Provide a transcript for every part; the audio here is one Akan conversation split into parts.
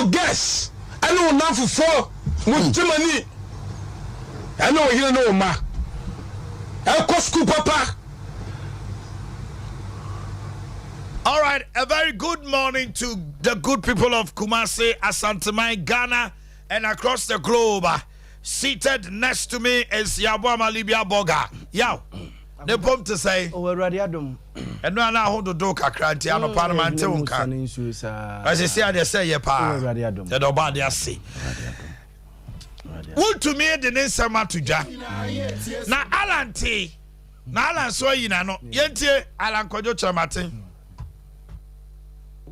oh guess I know now for 4 mutimani I know you know ma I go school papa. All right, a very good morning to the good people of Kumasi, Asantuma, Ghana, and across the globe. Seated next to me is Yabwa Malibia Boga. Yaw, the pump to say, oh, we're ready, Adam. And now I hold the door, Crantiano Parliament. As I say, they say, Yapa, the Dobadia see. Would to me the name Sama to Jack. Now, Alan T. Now, Alan Soyina, Yente, Alan Kojo Chamati.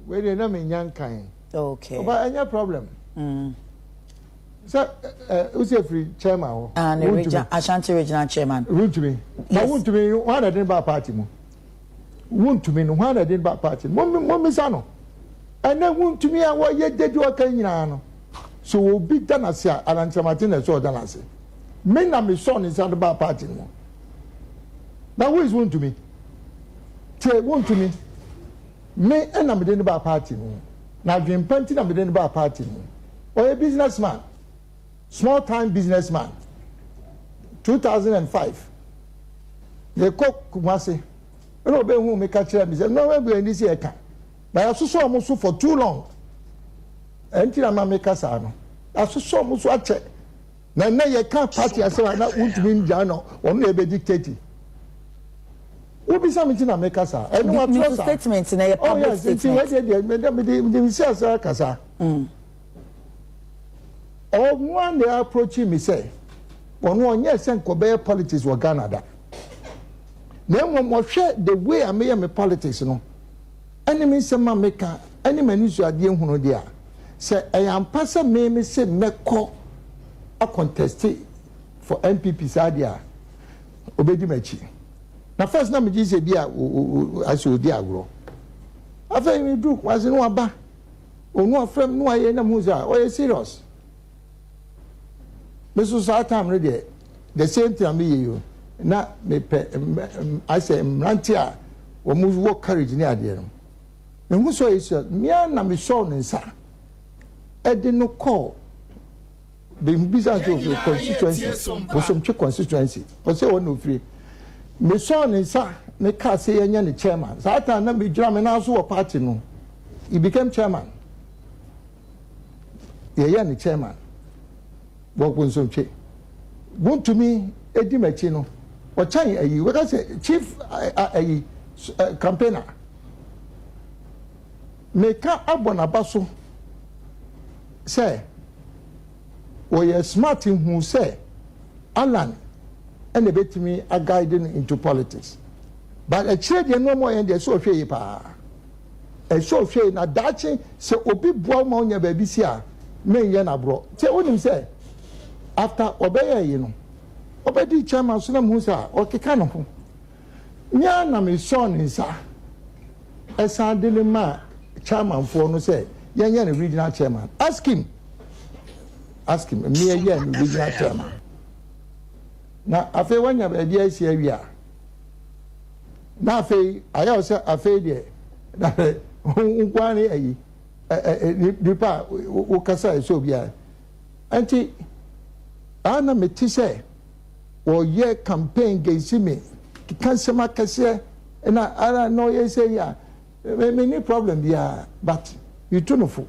We didn't mean young kind. Okay. But any problem? So, who's a free chairman? And the Ashanti regional chairman. Wound to me. But wound to me, one I didn't buy party. Wound to me, one I didn't buy party. One Miss Anno. And then wound to me, I was yet dead you are kind. So we'll be done as here, and Martin as well done as it. Men and my son is at the bar party. Now, who is wound to me? Say, wound to me. Me and I'm the bar party. Now, I've been painting I'm the bar party. Or a businessman, small time businessman. 2005. They cook Kumasi. I don't know who make a chair. No, we're going this year. But I saw almost for too long. Until I'm a maker, I saw almost watch it. Now, you can't party as well. Not want to win Jano or maybe dictating. What be something I make us? I know what statements in a public statement. Or one they are approaching me say, one yes and Kobe politics were Canada. Then one more share the way I may politics, no. Enemy some maker, any man is your dear who dear. Say, I am passing me say, Meko a contest for MPP's idea. Obedi Mechi. Now, first, name is Adea Akye Abia. After we do, was no aba. Or no friend, no, I am Musa, or serious. Mrs. Satam ready. The same thing, me, not me, I say, Rantia, or move work courage near them. And who saw is me and my son and son. I did not call the business of the constituency, or some constituency, or say one of three. My son and son, me can't say any chairman. So I can't be German also a party. No, he became chairman. The chairman. What was some check? Want to me, Eddie Machino, or China, you what I say, chief campaigner. Make up on a basso. Say, or you're smart in who say, Alan. And they bet me a guiding into politics. But a trade no more and they're so fair. A so fair na dachi so obi boa ya baby sia me na bro. Say what him say after obey you know. Obedi chairman sunam hu sa o keka no ho. Nya na me son nsa. Esa de ma chairman for no say yenya na regional chairman. Ask him me again regional chairman. Na afe wanya be dia sia wi a na afe aya o se afe de na unkwani ayi nipa wo kasa so bia anti ana meti se o ye campaign gesi me kansema kase na ara no ye say ya me ni problem bia but you too no for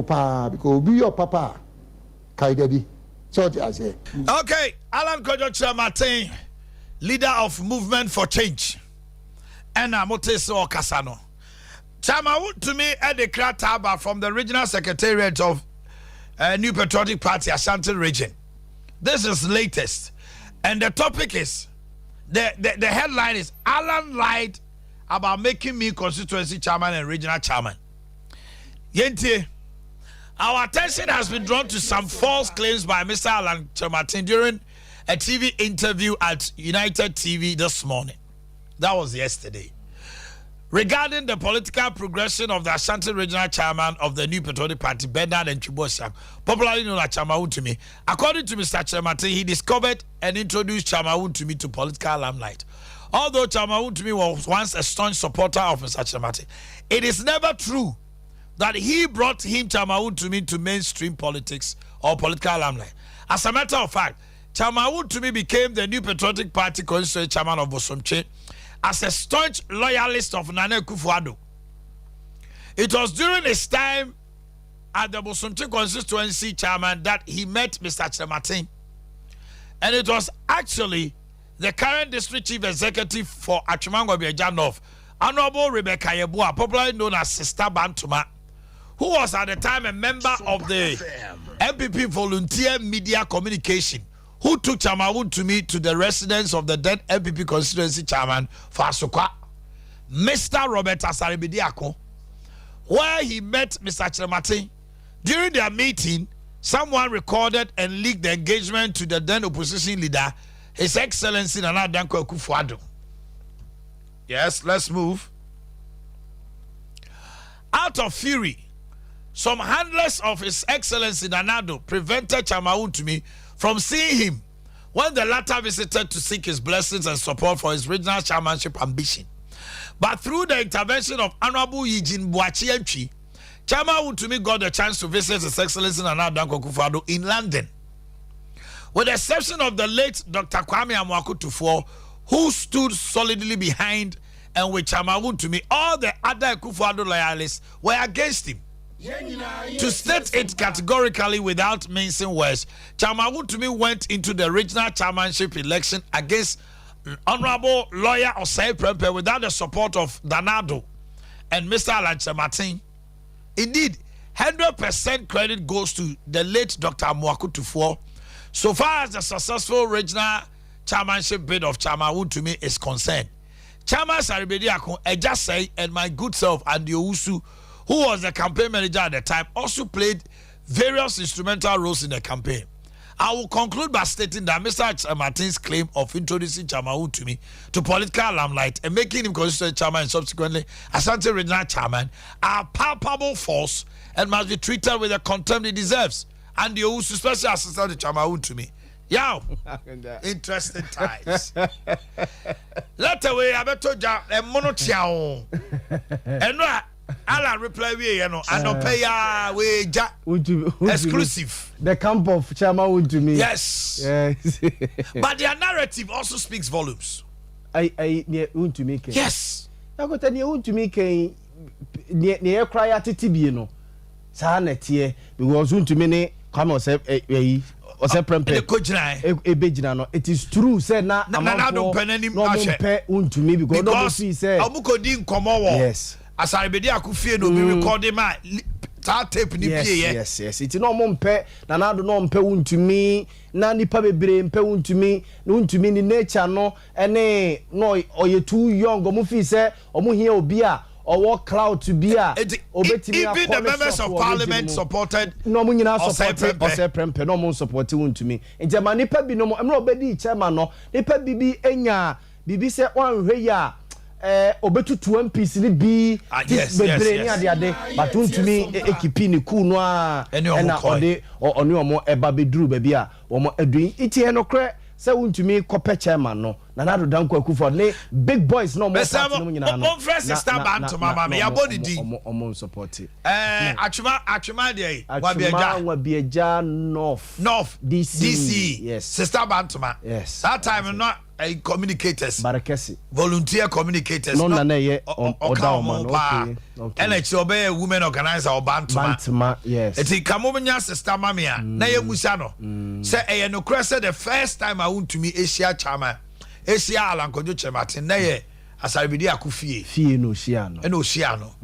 pa because be your papa kaida bi. Okay, Alan Kojo Martin, leader of Movement for Change. And Moteso Kasano. Chama to me at the Krataba from the regional secretariat of New Patriotic Party Ashanti region. This is latest. And the topic is the headline is Alan lied about making me constituency chairman and regional chairman. Yenti. Our attention has been drawn to some false claims by Mr. Alan Martin during a TV interview at United TV this morning. That was yesterday. Regarding the political progression of the Ashanti regional chairman of the New Patriotic Party, Bernard and Chibosiak, popularly known as Chama Wuntumi. According to Mr. Martin, he discovered and introduced Chama Wuntumi to political limelight. Although Chama Wuntumi was once a staunch supporter of Mr. Martin, it is never true that he brought him Chamawu to me to mainstream politics or political limelight. As a matter of fact, Chamawu to me became the new Patriotic Party constituent chairman of Bosomche as a staunch loyalist of Nana Akufo-Addo. It was during his time at the Bosomche constituency chairman that he met Mr. Chematin. And it was actually the current district chief executive for Achimangwa North, Honorable Rebecca Yeboah, popularly known as Sister Bantuma, who was at the time a member of the MPP Volunteer Media Communication, who took Chamawu to me to the residence of the then MPP constituency chairman for Asokwa, Mr. Robert Asaribediako, where he met Mr. Chematin. During their meeting, someone recorded and leaked the engagement to the then opposition leader, His Excellency Nana Dankwa Akufo-Addo. Yes, let's move. Out of fury, some handlers of His Excellency Nanado prevented Chamawu to me from seeing him when the latter visited to seek his blessings and support for his regional chairmanship ambition. But through the intervention of Honorable Eugene Boakye, Chamawu to me got the chance to visit His Excellency Nana Dankwa Akufo-Addo in London. With the exception of the late Dr. Kwame Amoako-Tufo, who stood solidly behind and with Chamawu to me, all the other Akufo-Addo loyalists were against him. To state it categorically without mincing words, Chamawu to me went into the regional chairmanship election against Honorable Lawyer Osei Prempe without the support of Danado and Mr. Alan Chematin. Indeed, 100% credit goes to the late Dr. Amoako-Tufo so far as the successful regional chairmanship bid of Chamawu to me is concerned. Chairman Saribediako, Ejasei, and my good self, Adea Usu, who was the campaign manager at the time, also played various instrumental roles in the campaign. I will conclude by stating that Mr. Martin's claim of introducing Chamawu to me to political limelight and making him constituent chairman and subsequently Asante regional chairman are palpable false and must be treated with the contempt it deserves. And the Usu special assistant to Chamawu to me. Yow, interesting times. Let away, I better job a monotiao. And what? I'll reply we, you know, and no pay we exclusive. The camp of Chamawu to me. Yes. Yes. But their narrative also speaks volumes. I near to me. Yes. I got near to me near cry at Tibino. Sanet here because to me come or say it is true said na don't pen any to me because he said Amukodin come over. Yes. As I be there, I could feel no be recording my tape. Yes. It's no mumpe. Nana do no mpe to me. Na nipa bebre mpe to me. No to me ni nature no. Ene no or you too young. Omu fi say omu here obia or what cloud to be a. Even the members of parliament supported. No mu nyina support or say prempe. No mu support to me. Nti ma nipa bi no mo. Emro obedi chairman no. Nipa bibi enya bibi say one hwe ya. Obetu 2 MPs ni bi bebre ni ade but to me ekipi ni ku no a na ode oni omo eba beduru ba bia omo adun iti e no kre se wontumi kope chairman no na do Dankwa Akufo ne big boys no mo party no nyina no sister bantu mama me yabodi di omo support atwema dey wa biaja north DC yes sister bantuma yes that time no communicators barakesi volunteer communicators no na ye oda man okay energy obey women organizer bantuma yes eti kamomnya sister mamia na ye musa no say e no crest the first time I want to me Asia chairman Asia Alankojo Chematin na ye asaribedi akufie fie no shia no e no shia no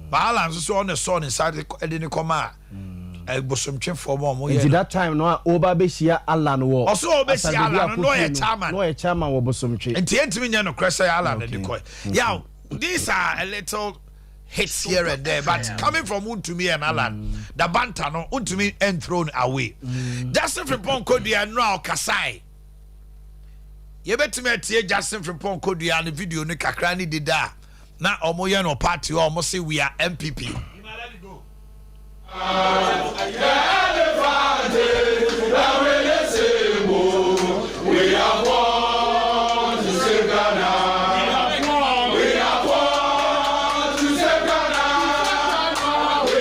balance so on the son inside e ni koma Bosomche for more. At that time, no over Beshia Alan war. Also, Beshia Alan, no a chairman war Bosomche. And Tientimi no Cressa Alan and the coy. Yeah, these are a little hits here and there, but coming from Untumi and Alan, the Bantano, Untumi and thrown away. Justin from Ponkodia now Kasai. You bet me at Justin from Ponkodia and the video Nika Krani did that. Now, Omoyano party almost say we are MPP. We are born to save Ghana. We are born to save Ghana. We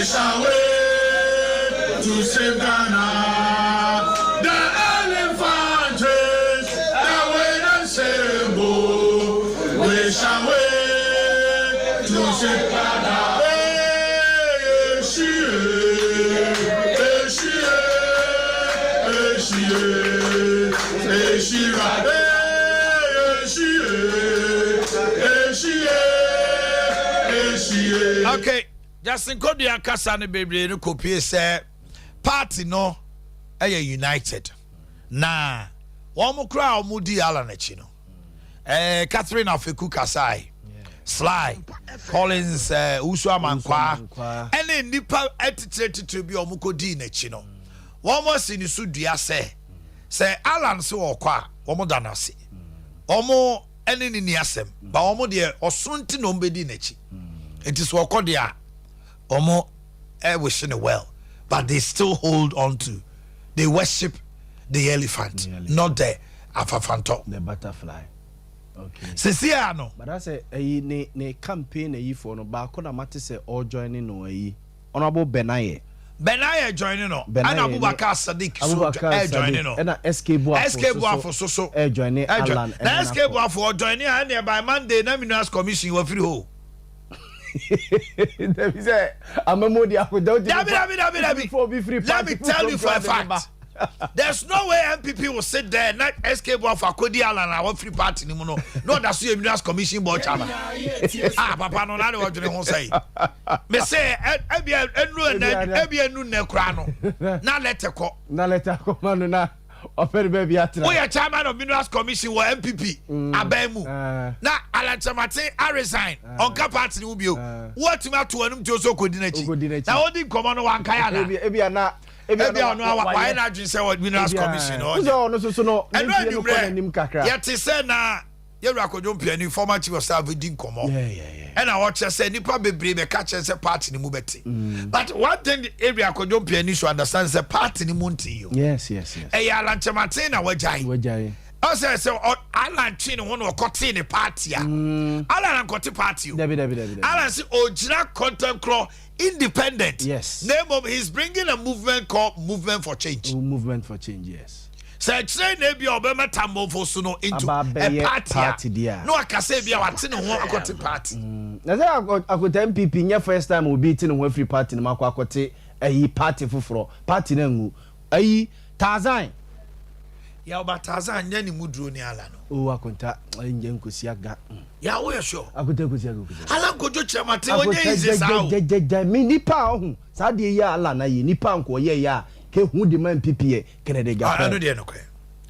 shall wait to save Ghana. The elephant is the way and symbol. We shall wait to save Ghana. Okay, Justin Kodia Kasane baby no copy say party no united. Na one kra omudi ala na chi no. Catherine Afeku Kasai. Sly Collins Usu Amankwa ene nipa etitreti to bi omukodi na chi no. One more sin su dua say Alan so okwa omo danase. Omo ene ni asem ba omo de osonti no mbedi na chi. It is what they are. Omo wishing it well, but they still hold on to. They worship the elephant, not the afafanto, the butterfly. Okay. Sesiano. But I say ne campaign for no ba na mate say all joining no honorable Benaye. Benaye joining no. And Abubakar Sadiq joining no. And SK Boafo so joining Alan. Na SK Boafo joining and by Monday na Minas Commission we free ho. Let me tell you for a fact. There's no way MPP will sit there and not escape off a Kodial and our free party. No, that's the Minas Commission board. Papa, no, I don't say. Me say, Ebia no necrano. Now let her call. Now let her come, no. We are chairman of Minerals Commission or MPP. Abemu. Now Alan Chamate I resign. On party will be what to my to an Joso coordinate. Now only command one Kayana. Ebia no why not just say what Minerals Commission or no. And when yet he said na Yerakodon Piani former chief of staff didn't come on. And I watch say nipa bebrebe catch and say party ni mubeti. But one thing the area Kodon Piani should understand is the party ni munti. Yes. Eh Alan Chamate na wajai. I say Alan Chin one or cotton the party. Alan and cotton party. Alan say original content crow independent. Yes. Name of he's bringing a movement called Movement for Change. Movement for Change, yes. Say train maybe obema tamofo no into a party there. No akase bia wate ne ho akote party. Na say akote MPP nya first time we beat no free party no akote ayi party foforo party na ngu ayi Tarzan ya oba Tarzan nya ni muduro ni ala no. O akonta nje nkosi aga. Ya wo sure. Akote nkosi aga. Ala nkojo chemate onye ize sao. Mi nipa ohun sa de ya ala na yi nipa nko ye ya ke hu di man PPA Kennedy Gafo. Anu de no kwe.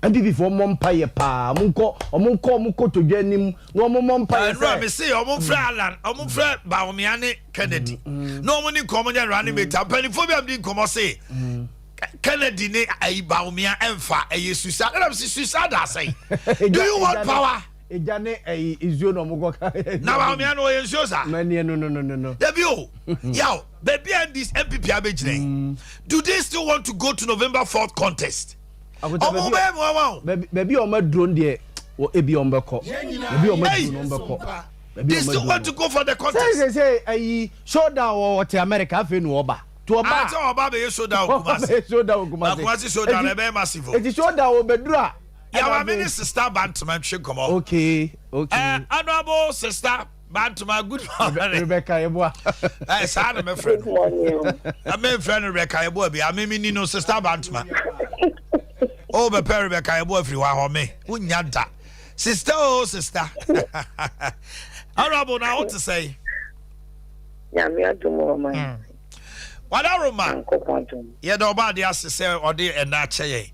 MPP for mompaye pa munko to dwanim no mompaye. Nra me say omfra Alan omfra Baomiane Kennedy. No money come on running mate. Penifobia am din come say. Kennedy ne ai Baomia emfa suicide. Let me see suicide say. Do you want power? Ejane izuo no mugo ka. Na Baomia no yen shosa. No. Debio. Yaw, baby and this MPP abegine. Do they still want to go to November 4th contest? Baby on my drone there or ebi on beko. Baby on my drone on beko. They still want to go for the contest. Say showdown or to America afi no oba. To oba. Ah, so oba be showdown Kumasi. Showdown Kumasi. Kumasi showdown e be massive. It is showdown obedura. Ya wa minister star bantman hwe komo. Okay. Honorable sister Bantuma, good morning. Rebecca Yeboa. I said, my friend. I'm my friend Rebecca Yeboa. I'm a no sister Bantuma. Oh, my parent Rebecca Yeboa, everyone on me. Unyanta. Sister, oh, sister. Honorable, now what to say? What are Roman? Yeah, nobody has to say, or dear, and not say.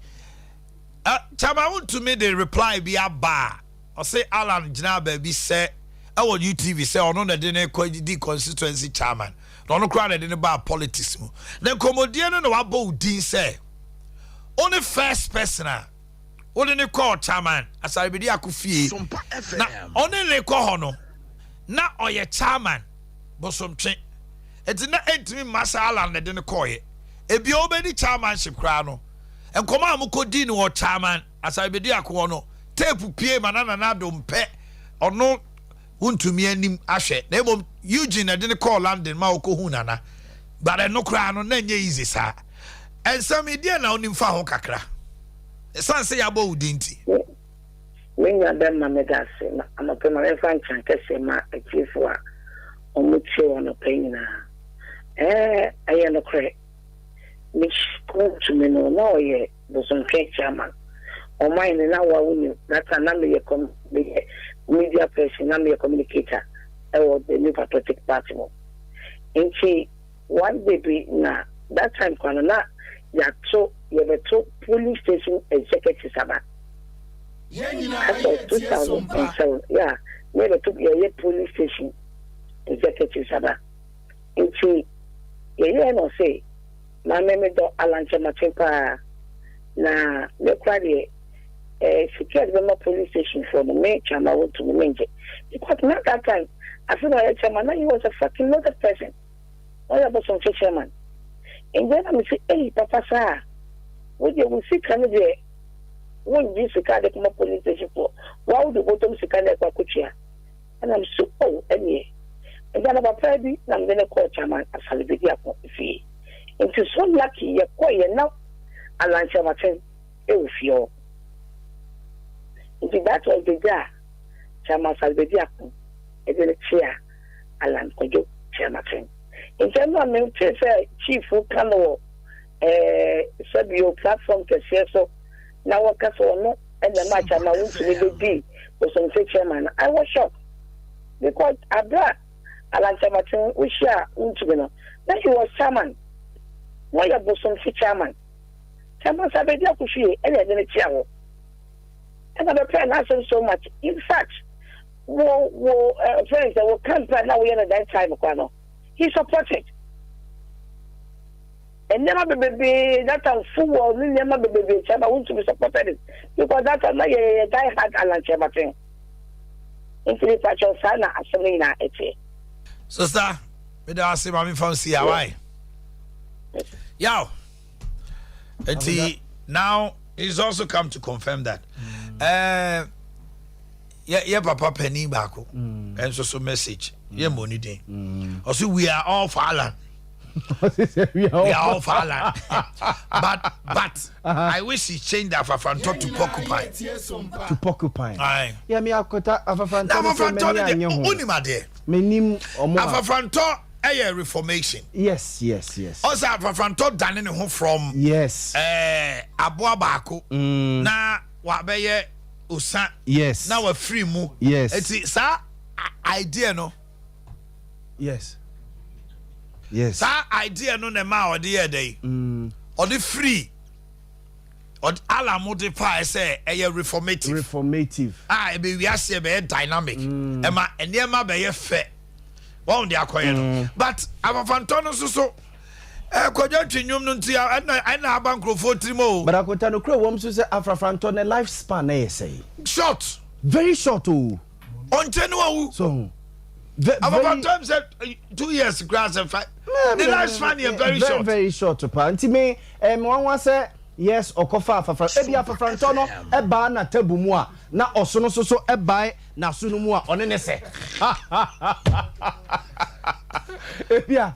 Chama, to me, the reply be a bar. Or say, Alan Jna, baby, say. I want UTV say on the dinner constituency chairman. Don't cry that in about politics. Then Comodian no about Dean say. Only first person only call chairman as I be there kufi. Na only call hono. Na or your chairman but some train. It's not entering Master Alan that didn't call it. If you obey chairmanship crano and come on Mukodino or chairman as I be there kuono. Tape PM and don't pay or no. To me anim ahwe na ebom Eugene didn't call London ma okohu nana but no cry no na nye easy sa ensam idea na onim fa ho kakra esan se yabo udinti when you dem mamedase na amapema refa nchan kese ma achifu a omuche ono penina aye no kre mich ko to me no na oye boson chairman Omanhene na wa wuni that na me media person na me communicator was the New Patriotic Party mo nti one baby na that time kwana na ya to police station executive saba as of 2007 yeah never took your police station executive saba nti ye no say na me do alanche matempa na le kwade security the police station for the main chama want to manage because not that time I feel like chairman he was a fucking loaded person. All about some chairman. And then I say, hey, Papa sir, what you will see can there? When this car come up police station for why would the bottom second kuchia? And I'm so anyway. And then about Friday, I'm gonna call chairman as a little bit fee. And to so lucky you're quiet now. I lunch at ten. It was your. That was the guy. Chairman Salvediaco. A chair. Alan Kojo chairman. In terms of me, chief who can sub your platform to share so now what can no and the match I want to be was some chairman. I was shocked because Abra Alan Chamatin we share unto that he was chairman. Why you was some chairman? Chairman Salvediaco she and then chair. And I'm a so much. In fact, friends that will come now we are at that time. He supported. And never baby that time full never baby I want to be supported because that time I had Alan Chamatin. Into the sana Asamina Ete. Sister, me da say mami from see why. Yaw. Now he's also come to confirm that. Yeah, Papa Penny Bako, and so message. Yeah, money day. Also, we are all for Alan. We are all for Alan. But I wish he changed that from to Porcupine. To Porcupine. Aye. Yeah, me akota Afafranto. Afafranto only my dear. Menim omo. Afafranto a reformation. Yes. Also Afafranto dane ne ho from yes. Aboa Bako. Na wa beye Usa. Yes. Now we're free mu. Yes. It's idea no. Yes. Sa idea no ne ma odi e dey. Or the free. Or ala modify say a reformative. E be we ase be dynamic. E ma enema be ye fe. Won dey akoye no. But Afafranto no so kwaja twinwum no ntia na abankrofo trimo. But akota no kro wom so say Afafranto ne lifespan na say short. Very short oh. On so Afafranto said 2 years grass and 5. The lifespan is very short. Very short pa. Nti me wan say yes okofa Afafranto. Ebi Afafranto no e ba na tabu mu a na oso no so e ba na so no mu a one ne se. Ebia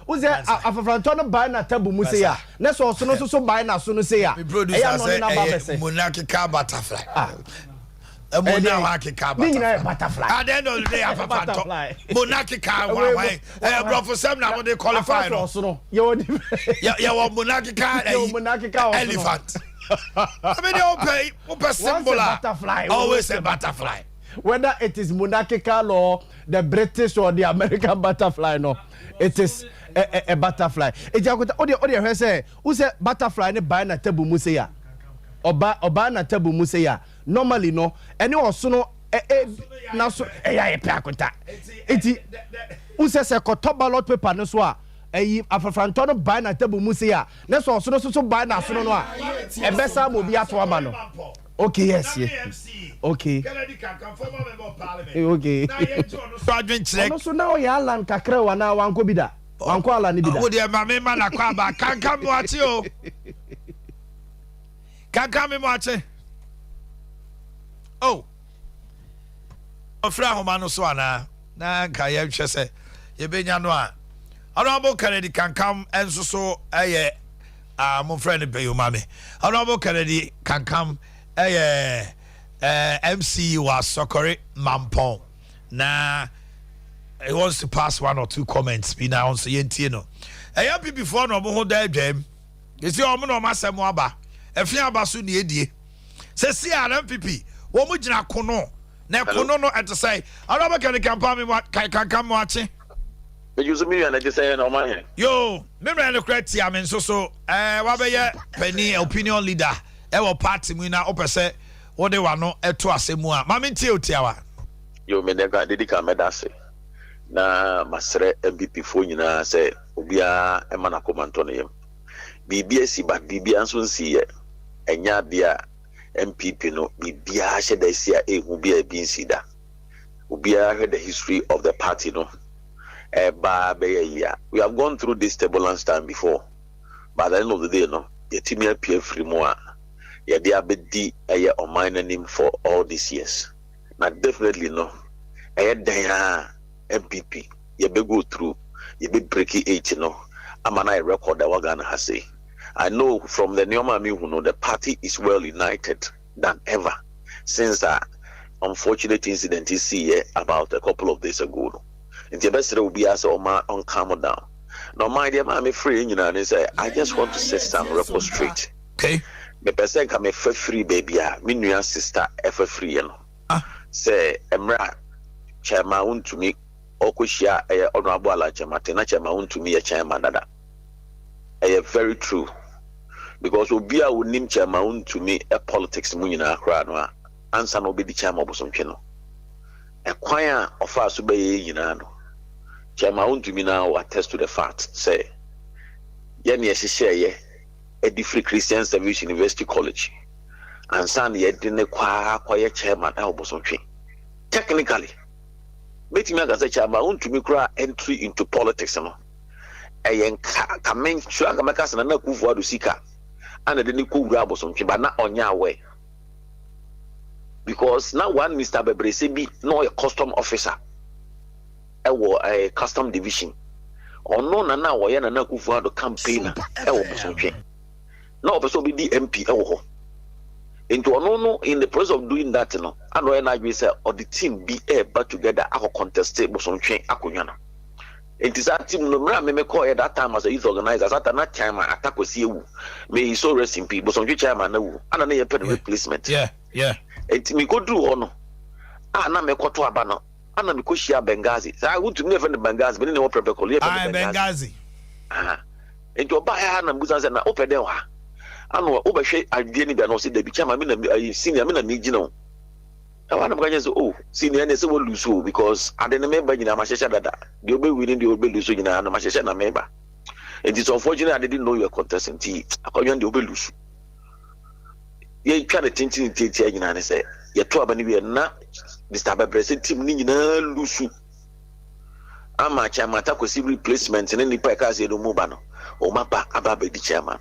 Uze Afafranto no buy na tabu mu say ya. Na so no so buy na so no say ya. Eya no na ba say. Monarchical butterfly. A monarchical butterfly. At the end of the day Afafranto. Monarchical why? Professor na what they qualify no. You monarchical elephant. I mean you pay symbol always a butterfly. Whether it is monarchical or the British or the American butterfly, no, it is a butterfly. Odi say, who say butterfly ne buy na tabu museya, oba na tabu museya. Normally no, any also no na so ya pe akota. Eti who say koto ballot paper no so a Afafranto no buy na tabu museya. Na so so buy na so no a e besa mo bi ato ama no. Okay, yes. Okay. Okay. So now you Alan kakra wana wanko bida. Wanko Alan bida. Wo de ma me ma na kwa ba kanka mo ate o. Kanka me mo ate. Oh. Ofra homa no so ana. Na nka ye hwe se ye benya no a Honorable Kennedy can come and so my friend pay you mommy. Honorable Kennedy can come MC was Sokore Mampong. Nah, he wants to pass one or two comments. Be now on so yentino. Happy before no more day jam. You see, I'm no master moaba. If you have a sunny idea, say, see, MPP. What would you not kono? Na kono no at the say, Honorable Kennedy can come watching. But you me and I just say no man. Yo, me man the credit I mean so wabe penny opinion leader e party mu na opese what they want no eto asemu a ma mentie otiawa. Yo me nega dedika medase na masre MVP fo nyina say obia e mana komanto ne yam bibia si ba bibia nso nsi ye enya bia MPP no bibia hye da sia ehu bia bi nsi da obia heard the history of the party no. We have gone through this turbulence time before, but at the end of the day, no, the team here appear free more. Yeah, they have been Omanhene name for all these years. Now, definitely no. MPP, you be go through, you be breaking 8, no. I'm an record that we're gonna have say. I know from the Nyoma who know the party is well united than ever since that unfortunate incident you see about a couple of days ago. No. And the best will be as on calm down. Now, my dear, I'm free, you know, and say, I just want to set some record straight. Okay. The person come a free baby, my sister, free, you know. Say, Emra, chairman to me, Okushia, honorable Alachamatena, chairman to me, a chairman. That very true. Because Obia would name chairman to me a politics, Munina, Kranoa, answer no be the chairman of some channel. A choir of us obey, you know. Chairman to me now attest to the fact, say, Yenny, she share a free Christian Service University College, and son yet didn't choir chairman album. Technically, Betty Magas a chairman to me cry entry into politics. No, a coming Shagamas and another Kufu Sika, and I didn't cool grab or something, but not on your way. Because now one Mr. Bebre be no a custom officer. A custom division or no na wa yana na kufu ado campaigner no person be the MP into no in the process of doing that no and when I say or the team be able together ako contest bosomtwe akonya no it is that team no mra me call at that time as a youth organizer at that time attack was you may he so rest in peace bosomtwe chairman na wu and na pay replacement yeah it me go do ono na me koto aba no ana mikoshia Benghazi. So I want to never the Benghazi, but no protocol. Benghazi. Into buy na mbuza na open there wa. Ano obehwe adie ni bia no se da bi chama me na senior me na me gina. I want to say oh senior na say we lose because I didn't remember gina mashesha dada. The obe winning the obe lose gina na mashesha na member. It is unfortunate I didn't know you were contesting tea. Akonya the obe lose. Ye try to tintin tea gina na say ye to abani we na Mr. Bebre team ni nyina lusu ama chairman takwesi replacement ne nipa ka se do mu ba no o mapa aba be di chairman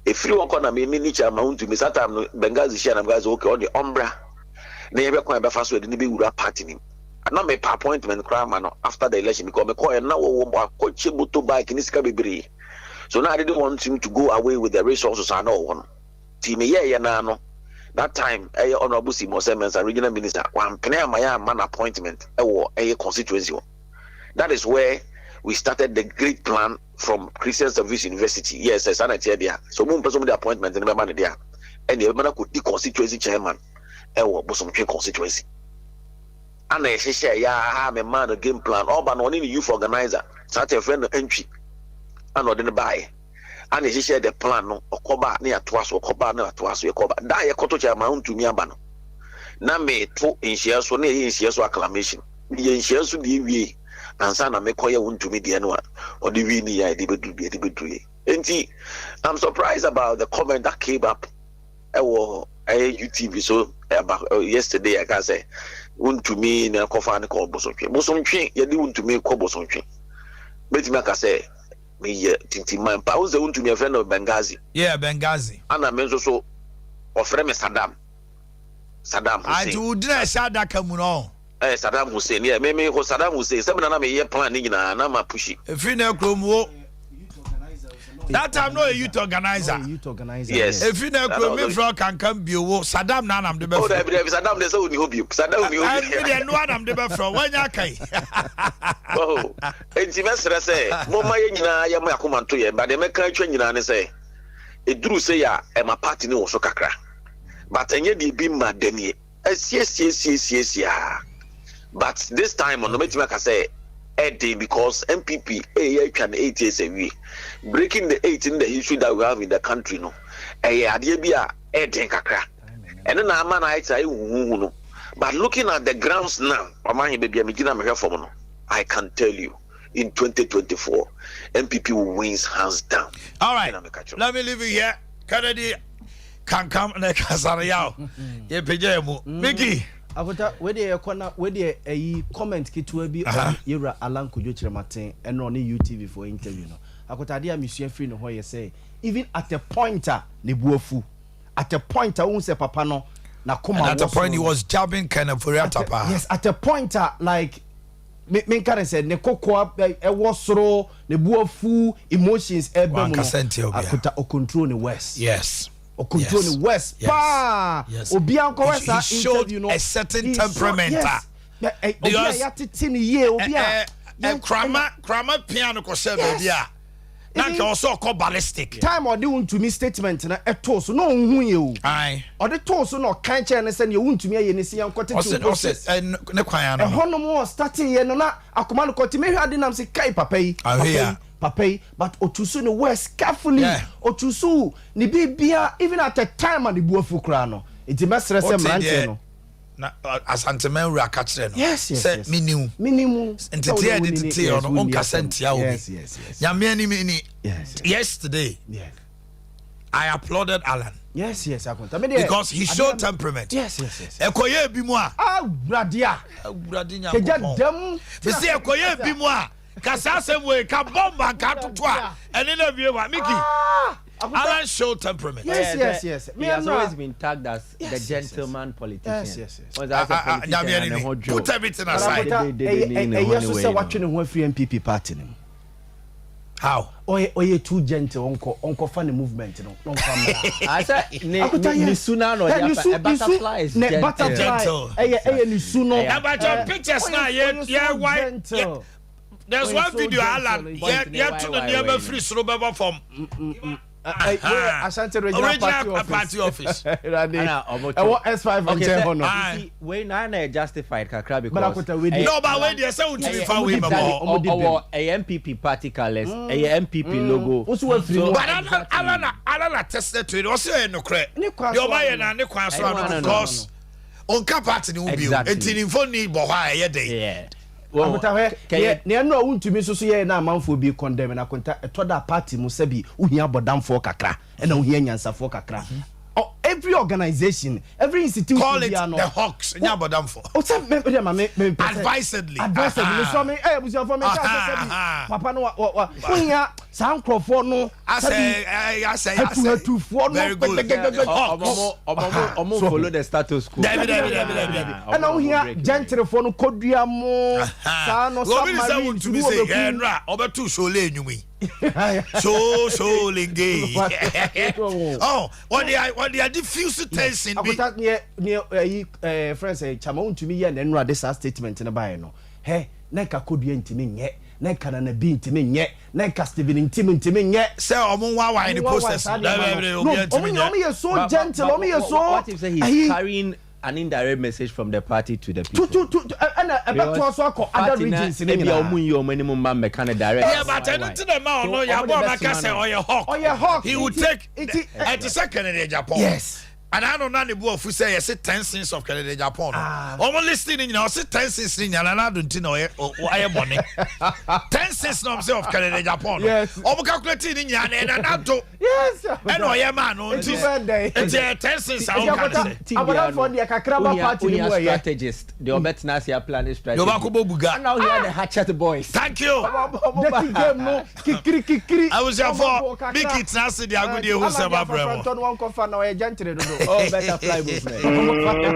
e free one corner me ni chairman unto me satam no Benghazi share na guys okay on the umbra na ye be kwa be fa so de ni be wura party ni na me pa appointment kra ma no after the election because me call na wo ko chibuto bike ni sika bebre so now I didn't want him to go away with the resources I know one team ye na no. That time, Honorable Simo Simmons, a regional minister, one Penaya man appointment, a constituency. That is where we started the great plan from Christian Service University. Yes, as an idea. So, one person with the appointment in the man there, and the man could be constituency chairman, some constituency. And I say, yeah, I'm a man, a game plan, all but only youth organizer, such a friend entry, and not in the buy. And he said the plan no okoba near twice or coba near twice or coba. Die a cottage amount to me abano. Na me to in shares or near in shares or acclamation. The in shares to be and sana me call you to me the annual or the winnie I did be. And I'm surprised about the comment that came up. UTV so about yesterday I can say won to me in a coffee and call Bosomchi, you do to me call Bosomchi. But me say me tinti man pa who's the one to me a friend of Benghazi. Yeah, Benghazi. And I mean so of friend Saddam I do didn't say that come on. Saddam Hussein yeah me ho Saddam Hussein se na me ye plan ni nyina na ma pushi efi na kromo that time no a youth organizer yes efi na kromo from kankan biowo Saddam na nam de be oh Saddam de say oni hobi Saddam oni hobi and me no nam de be from wanya kai oh enti mesre say mo ma ye nyina ye mo yakomanto ye ba de me kan twa nyina ne say eduru say ya e ma party ni wo so kakra but enye de bi ma danie yes. But this time on the meeting, like I say, because MPP, can 8 years away, breaking the 8 in the history that we have in the country, no. Adea Akye Abia, and then I'm an say, but looking at the grounds now, I can tell you, in 2024, MPP will win hands down. All right, let me leave it here. Kennedy can come and Yaw. Yeah, Pejemu, Mickey. Akota where a comment kitwe bi on Yera Alan Kojo Chirematen and on UTV for interview no. Akota dia monsieur free no you say even at a pointer ne buofu at a pointer won say papa no na come at a point he was jabbing kind of Tapa. Yes, at a pointer like me can say ne kokwa e wosoro ne buofu emotions ebe mo akota o control the West. Yes. Or control the West. Yes. He showed a certain temperament. Because Krama piano baby. Nanka also called ballistic. Time or doing to me statement na etos no hu you. Aye. Or the toss no kan chen say you want to me ye see am kwete process. Ne kwan no. Hono mo starting ye no na akoma no kwete me hwade nam se kai papa yi. Papa, but Otusu the West carefully. Otusu ni bibia even at the time and the buofu krano. It's a master no. Na asantemen ra ka kire no. Yes. Minimum. Entity identity on kasentia obi. Yes. Nyame ani mini. Yes. Yesterday. Yes. I applauded Alan. Yes. Because he showed temperament. Yes. Ekoye bi mu a. Bradia. Bradinya. Dem. Me say ekoye bi mu a. Kasa semwe ka bomba ka tutwa. Ene na vie wa Mickey. Alan showed temperament. Yes. He has always been tagged as the gentleman politician. Yes. Put everything aside. Yes, so watching the free MPP party. How? Oye too gentle uncle funny movement no I said ni suna no a butterfly is gentle. Ni suno. But your pictures now yeah white. There's one video Alan yeah to the nearby free strobe from Ashanti Regional Party Office. S5 okay, we na justified kakra because no but when they say to be far away our MPP party colors a MPP logo but Alan tested to it also no cre your buy na ne kwan so because on ka party ni ubi enti info ni bo ha ye dey ne no wuntumi so ye na amanfo bi condemn na konta etoda party mu sabi uhia bodamfo kakra na uhia nyansafo kakra every organization every institution call it the hawks nya bodamfo advisedly so me busia for me papa no uhia sankrofo no I say very good omo follow the status quo and uhia gentrefo no kodua mo sa no submarine to be say enra obetu so le enyumi so lenge what they are diffusing tension be friends chama untumi ye na enra this statement na buy no he na ka kodua ntimi nye na kana na bi ntimi nye na ka Steven ntimi nye say omo wa in the process omo ye so gentle omo ye so what if say he's carrying an indirect message from the party to the people and about to also other regions in India minimum man direct yeah but I don't the man no ya bo maka say hawk he would take at the second in Japan yes. And I don't know the boy who say 10 cents of Canada Japan. I'm listening, 10 cents in and I don't know why money. 10 cents of Canada Japan. Yes. I'm calculating in Yan and I do. Yes. And I am man on 10 cents. I'm for the Kakraba party strategist. The Obetnasia plan is strategy. Now here the Hatchet boys. Thank you. I was your for big it's nasty. I go there who's about Bremo. Oh, butterfly movement.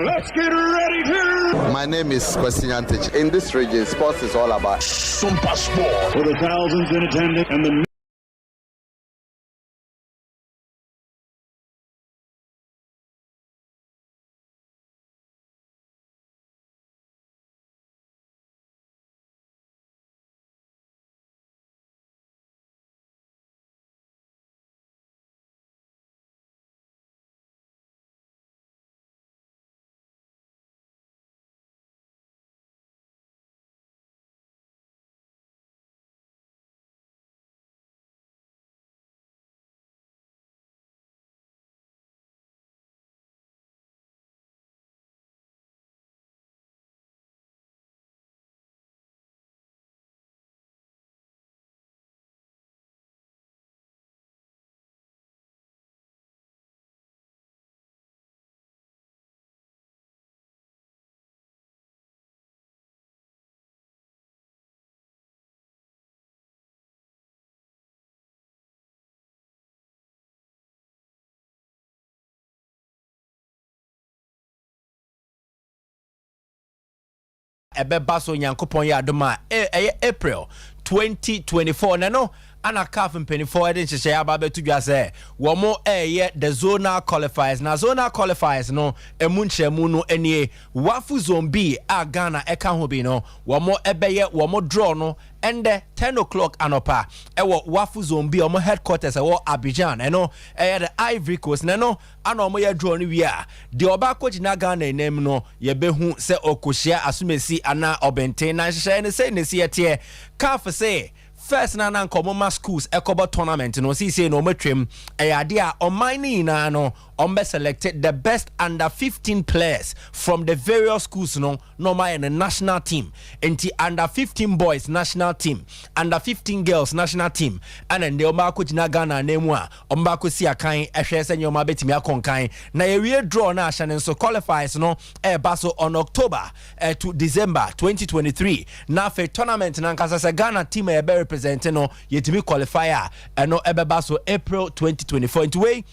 Let's get ready to. My name is Kwesi Antich. In this region, sports is all about Sompa Sport. For the thousands in attendance and the Ebeba so nyankopon ya adoma April 2024 no ana CAF mpenifo eden hyehyɛ aba betu dwa sɛ wɔmo the zonal qualifiers na zonal qualifiers no emu nkyɛmu no enie wafu zone B a Ghana ɛka ho bi no wɔmo ɛbɛyɛ wɔmo draw no ende 10 o'clock anopa ɛwɔ wafu zone B wɔmo headquarters ɛwɔ Abidjan ɛno ɛyɛ the Ivory Coast na no ana wɔmo yɛ draw no wi a de ɔba kɔgyina Ghana enem no yɛbɛhu sɛ okohyia asumesi ana ɔbɛnten na hyehyɛ ne sɛ ne si yɛteɛ CAF sɛ first na nkomoma schools ekobo tournament no see no metwem Adea Omanhene Yaw no selected the best under 15 players from the various schools no my in the national team enti under 15 boys national team under 15 girls national team and then the omako jina Ghana name a ombako si akan ehwe se nyoma betimi akonkan na ye draw na ahye so qualifiers no baso on October to December 2023 na fe tournament na nkasa se Ghana team e be represent no yetimi qualifier no baso April 2024 into way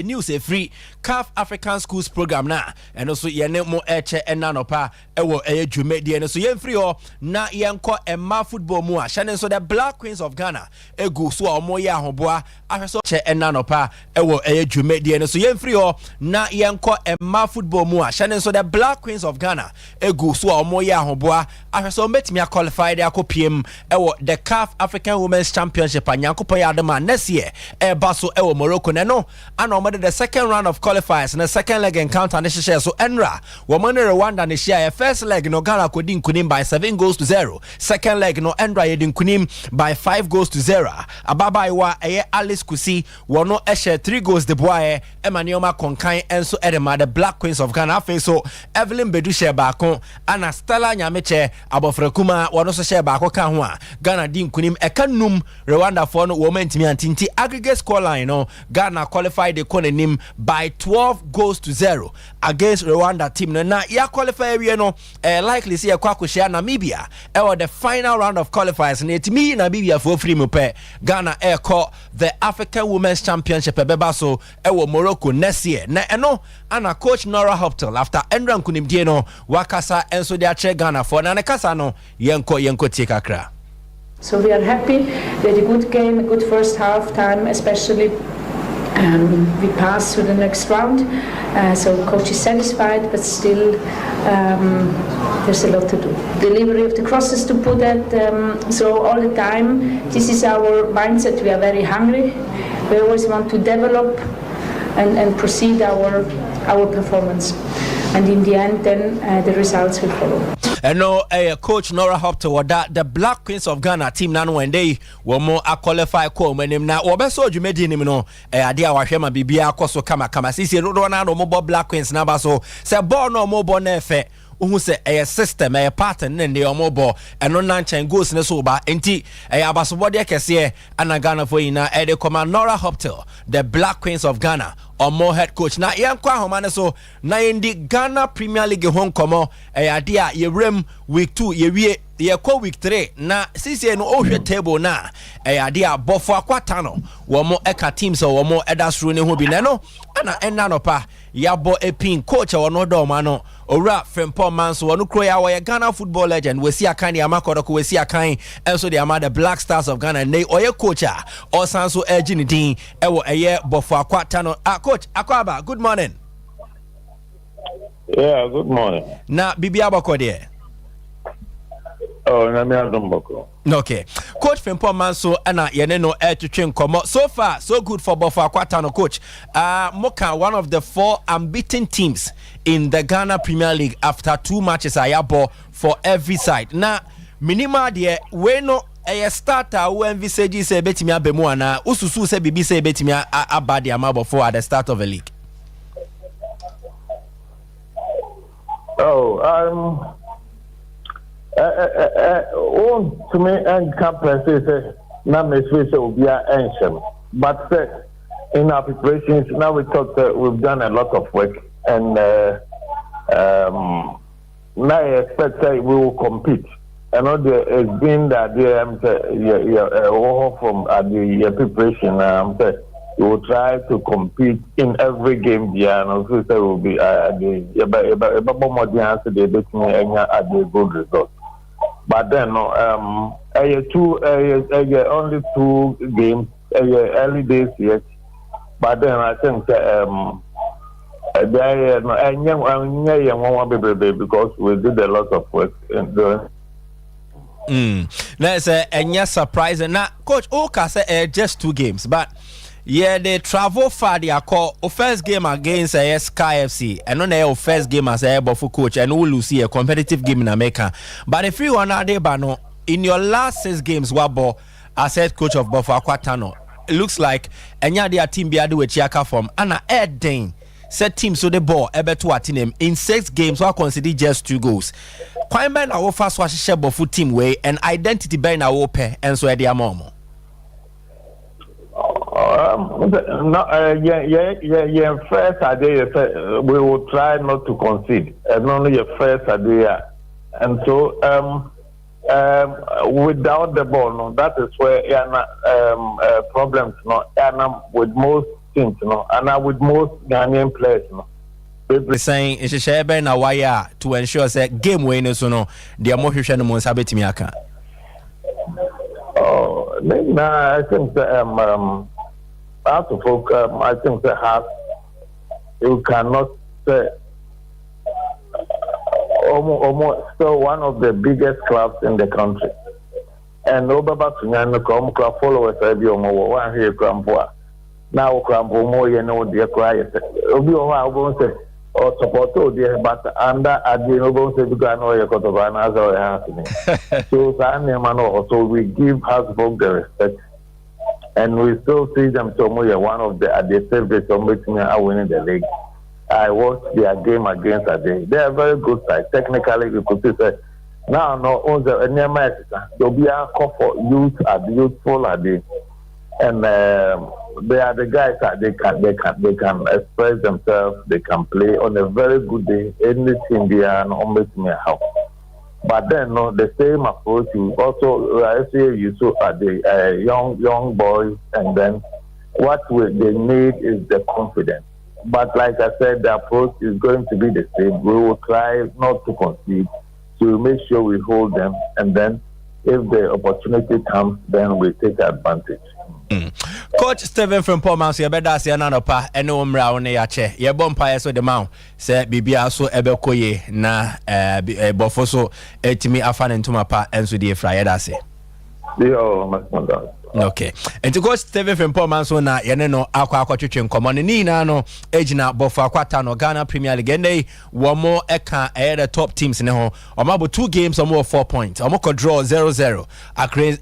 news a free CAF African Schools program na and also yene mo eche enanopa ewo dwumedi ene so yen free o na yenko emma football mu a hyane so the Black Queens of Ghana egu so a omo ye ahoboa ahweso che enanopa ewo dwumedi ene so yen free o na yenko emma football mu a hyane so the Black Queens of Ghana egu so a omo ye ahoboa ahweso metimi qualify de akopiem ewo the CAF African Women's Championship anyankopon ya adema next year baso ewo Morocco no the second round of qualifiers and the second leg encounter ne share so Enra woman Rwanda ne share first leg no Ghana kodin kunim by 7-0 second leg no Enra yedin kunim by 5-0 ababa iwa Alice Kusi wono share 3 goals de boy Emmanuel Konkan enso edema the Black Queens of Ghana face so Evelyn Bedu share baako ana Stella Nyameche abofrekuma wono so share baako kan ho a Ghana din kunim ekanum Rwanda for no woman timi antinti aggregate scoreline no Ghana qualified the him by 12-0 against Rwanda team na ya qualify we no likely see akwa share Namibia or the final round of qualifiers na etimi Namibia for free mupe Ghana call the African Women's Championship beba so ewo Morocco next year na eno ana coach Nora Hoptel after Endran kunimdie no wakasa enso de ache Ghana for na kasa no yenko tie kakra. So we are happy. We had a good game, a good first half time, especially. We passed to the next round, so coach is satisfied, but still there's a lot to do. Delivery of the crosses to put that, so all the time, this is our mindset. We are very hungry. We always want to develop and proceed our performance. And in the end, then the results will follow. And no, coach Nora Hopter that the Black Queens of Ghana team now when they were more a qualified call when him now or so you made him no idea wa hema bibia koso kama sisi no more Black Queens na so say born no more born efe who say a system a pattern and the omobo and no nanchan goes ne so ba enti abasobode kese ana Ghana for ina e de command Nora Hopter the Black Queens of Ghana or more head coach na yankwa homane so na indi Ghana Premier League home komo Adea ye rem week 2 ye wie ye ko week 3 na sisi no ohwe table na Adea bofo akwata no wo mo eka teams wo mo edasro ne ho bi ne no ana enna no pa yabo epin coach wo no do ma no owura Frimpong Manso wo no kro ya wo ye Ghana football legend we see akan ya makodoko we see akan enso the amada Black Stars of Ghana ne oye coach a osanso ejini din ewo eye bofo akwata no coach Akwaba, good morning. Yeah, good morning. Na bibi abako de. Oh, na me adomboko. Okay. Coach Frimpong Manso ana yene no twetwe nkomo. So far so good for Bofo Akwata no coach. Moka one of the 4 unbeaten teams in the Ghana Premier League after 2 matches ayabo for every side. Na minima de we no a starter who envisage say betimi abemu ana ususu say bibi say betimi abade amabo for at the start of the league. Oh, to me and captain say na me say will be ancient, but in our preparations now we thought that we've done a lot of work and now I expect that we will compete. I know there has been that from the preparation. We will try to compete in every game. Yeah, and also say will be the good result. But then only 2 games, early days yet. But then I think because we did a lot of work in doing. That's a surprise. Now, coach, okay, say just 2 games, but yeah, they travel far. They are called first game against Sky FC, and on their first game as a Bofu coach, and we will see a competitive game in America. But if you want to bano in your last 6 games, Wabo as head coach of Bofo Akwata, it looks like enya their team be adu chiaka from ana Eden set team so the ball ebe to atinem in 6 games. We consider just 2 goals. Quite ben our first wash Bofu team way and identity ben our pair and so the amomo. First idea we will try not to concede, and only your first idea, and so without the ball, no, that is where problems, no, with most teams, no, and with most Ghanaian players, no. We're saying it's a share na wire to ensure that game winners, no, they are more efficient than Sabetimiaka. Oh, nah, I think out of folk, I think that you cannot say almost still one of the biggest clubs in the country. And Obaba Sunyana come club followers every one here Crampoa. Now Crampo more you know dear cry. Obi I won't say or support dear, but under Adea won't say because I know you're got of another happening. So we give Hasbrook the respect. And we still see them so much one of the favorites of making winning the league. I watched their game against Adea. They are very good side. Technically, you could say now on the near match, they'll be a call for youthful Adea. And they are the guys that they can express themselves. They can play on a very good day. Anything they are not making a help. But then, the same approach. You also, I say, you saw the young boys, and then what they need is the confidence. But like I said, the approach is going to be the same. We will try not to concede, to make sure we hold them, and then if the opportunity comes, then we take advantage. Coach Stephen Frimpong Manso you better say ananopa ene omra one ya che ye bompa so de ma se bibia so ebekoye na bofo so etimi afa ne ntoma pa enso de efra ye da se okay and to coach Stephen Frimpong Manso na ye ne no akwa twetwe nkomo ne ni na no ejina Bofo Akwata no Ghana Premier League ene wo mo eka the top teams ne ho omabo 2 games omo 4 points omo ko draw 0-0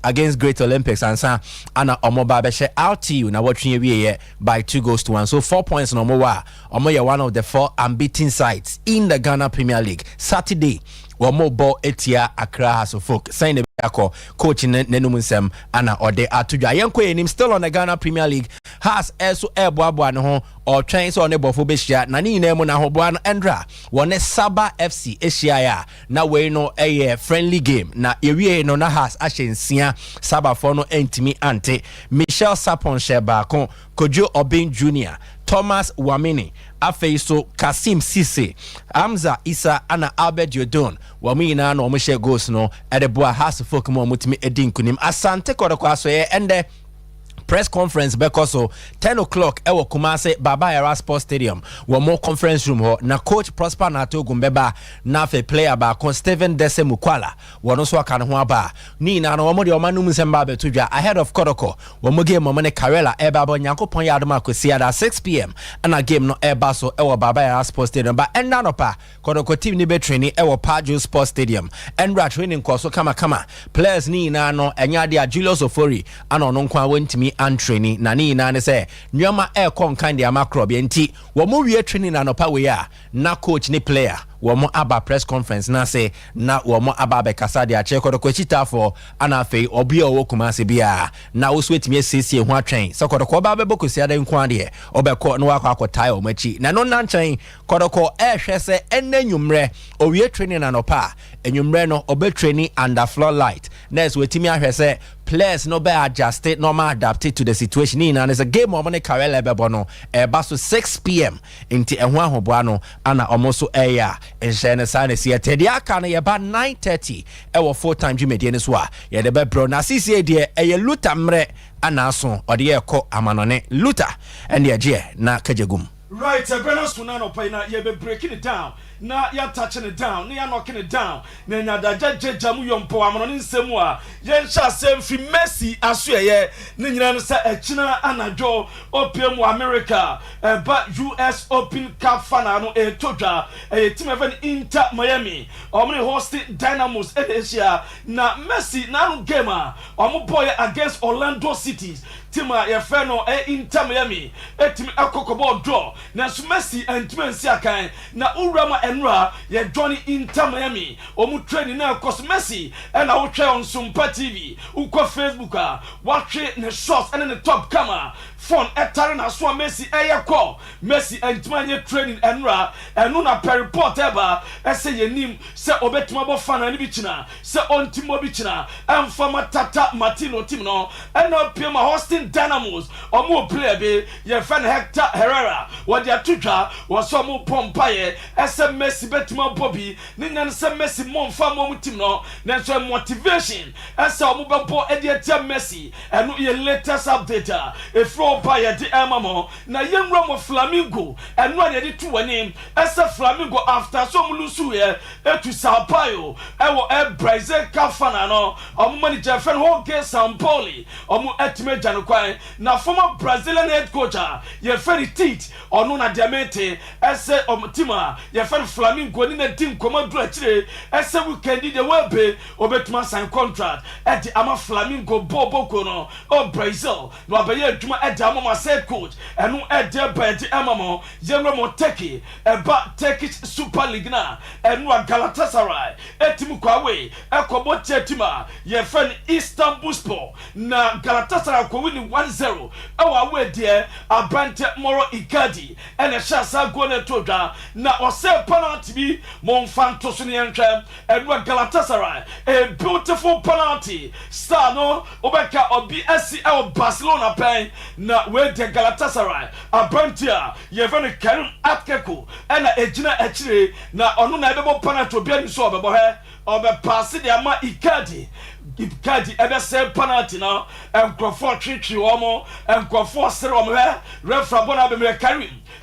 against Great Olympics ansa ana omo ba be she RTU na watwe wie by 2-1 so 4 points no mo wa omo ye one of the 4 unbeaten sides in the Ghana Premier League. Saturday Wamo ball etia Accra House of Folk. Sign the coach in Nenumunsem Anna or de Atuja. Yanko him still on the Ghana Premier League. has also eboa no ho or train so ne bofo behia na ni na mu na hoboa no endra wone Saba FC ehia ya na we no friendly game na ewie no na has ahyensia Saba for no entimi ante Michel Sapon Sheba kon Kojo Obin Jr. Thomas Wamini Afeiso Kasim Sise Amza Isa ana Albert Yodon Wamina no omushe goals no edeboa has folk mo mutimi edin kunim asante kodokwa so ye ende press conference because so 10 o'clock ewo Kumase Baba Yara Sports Stadium wo more conference room ho na coach Prosper Nato Gumbeba na fe player ba kon Steven Dese Mukwala wono so aka ho aba ni na no wo de omanum semba betudwa ahead of Kodoko wo mo game mo ne Karela eba bo Nyankopon yadoma akosi ada 6 p.m. and game no eba so ewo Baba Yara Sports Stadium ba enda no pa Kodoko team ni be training ewo Pajo Sports Stadium endra training course so kama players ni na no enya dia Julius Ofori ana no nkwa wentimi and training na ni na ne say nyoma e kon kan dia macro bi enti wo mo wie training na no pa we ya na coach ni player wo mo aba press conference na say na wo mo aba be kasa dia che Kodoko chita for ana fe obi o Kumase bia na wo swetimi asiesie ho atwen so Kodoko ba be bokosi ada nkwa de obekọ no akọ tie o machi na no nanchan Kodoko hwe se enanwumre o wie training na no pa enwumre no obe training under floodlight next wetimi ahwe se players no be adjusted normal adapted to the situation in and it's a game of money Karela bebono baso 6 p.m. inti ehwa ahoboa no ana omoso eya enhye ne sa ne se tedi aka no ye ba 9:30 ewo full time jumedie ne so a ye de be bro na CCA de eye luta mre ana so ode ye kọ amanone luta and ye je na kajegum right Bernard Sunano paina ye be breaking it down na ya touching it down na ya knocking it down na nya da jamu yompo amono nsemu a ye ncha sem fi Messi aso ye ne nyina no sa echina anajo opiem America ba US Open Cup final no etodwa team even Inter Miami omne hosting Dynamos Asia na Messi na no game a omo boy against Orlando City team a ye fe no Inter Miami team akokobo draw na so Messi antime nsia kan na urama enra ye Johnny Inter Miami omu training na cause Messi and I watch on Sompa TV uko Facebook a watch ne shots and the top camera phone etare na so Messi call Messi antime training enra enu na per report eba ese ye nim se obetuma bo fan ani bi china se ontimo bi china emfama Tata Martino team no and no pema hosting Dynamos omu player be ye fan Hector Herrera what they atudwa was so mo pompa ye ese Messi betuma Bobby ni nan se Messi mo mfa mo team no na so motivation ese omu bebo edia Messi enu ye latest update efro pa ye di emamo na yenro mo Flamingo enu ade di tu wani ese Flamingo after so mo lusu ye etu Sao Paulo ewo Brazil kafana no omu manager friend ho ge São Paulo omu etime jano kwan na former Brazilian head coach ye friend Tit onu na diamante ese team ye friend Flamingo ni na team commando achire ese weekend de webe obetuma sign contract edi ama Flamingo bobo kono o Brazil no abaye adwuma edi ama head coach enu edi bedi amamo yenro mo Turkey eba Turkish Super League na enu Galatasaray etimu kwa we ekobo tetima ye friend Istanbulspor na Galatasaray ko win 1-0 ewa we de Abante Moro Icardi ene shasa gole toda na ose penalty bi Monfanto so ne ntwam enu Galatasaray a beautiful penalty star no obeka obi asi e Barcelona pen na we de Galatasaray Abante ye friend Karim Atkeko ena ejina achire na onu na ebebo penalty obi ani so obebo he obe pass de ama Icardi ebe se penalty na enkrofo twetwe omo enkrofo sere omo he referee bona be me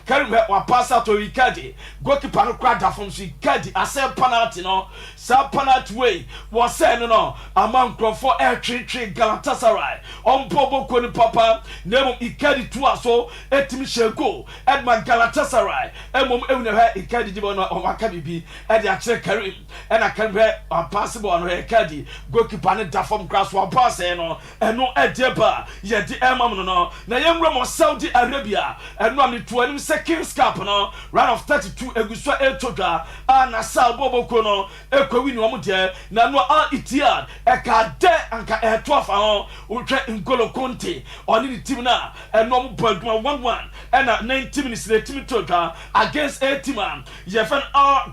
Karim wa pass out to Icardi goalkeeper no kwada from Icardi ase penalty no sa penalty way was say no among enkrofo twetwe Galatasaray ompobo ko ni papa nemo Icardi tu aso etimi shego Edman Galatasaray emom ewne he Icardi dibo no o maka bibi e de a kire Karim e na Karim he pass ball no Icardi goalkeeper ne da fam kra so aba say no eno edeba ye di emam no na yemra mo Saudi Arabia eno am ne to anim second cup no round of 32 eguso etodwa na Sal Boboko no ekwawi ni omo de na no Al Ittihad e ka de anka e to afa ho utwa N'Golo Kante oni the team na eno mo baduma 1-1 na 90 minutes the team todwa against a team ye fan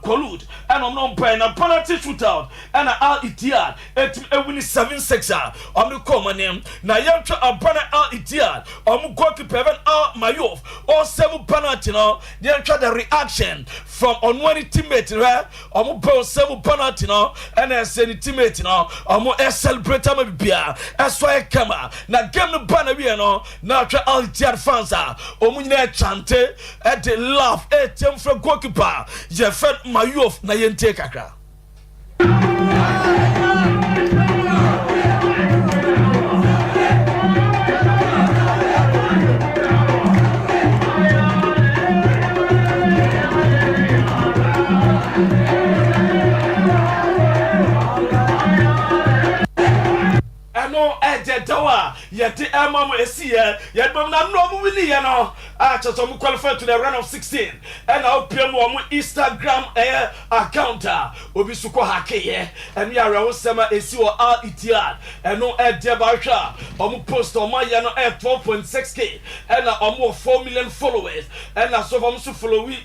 Kolud and on na penalty shootout and Al Ittihad team win 7-6 on the common name na yemtwa abana Al Ittihad goalkeeper Al Mayouf or 7 penalty no yemtwa the reaction from on one teammate right ball 7 penalty no and say the teammate no celebrate am bia that's why come na game no banner we no na twa Al Ittihad fans nyina chante at the laugh team from goalkeeper je fan Mayouf na yente kakra Dawa yeti emam esiye yedbam na no mu wini ye no achaso mu qualify to the round of 16 and opiem wo mu Instagram account obi suko hakeye enu ya rewo sema esi wo Al Ittihad enu de ba hwa omu post omu ye no 12.6k and omu 4 million followers and so from so follow we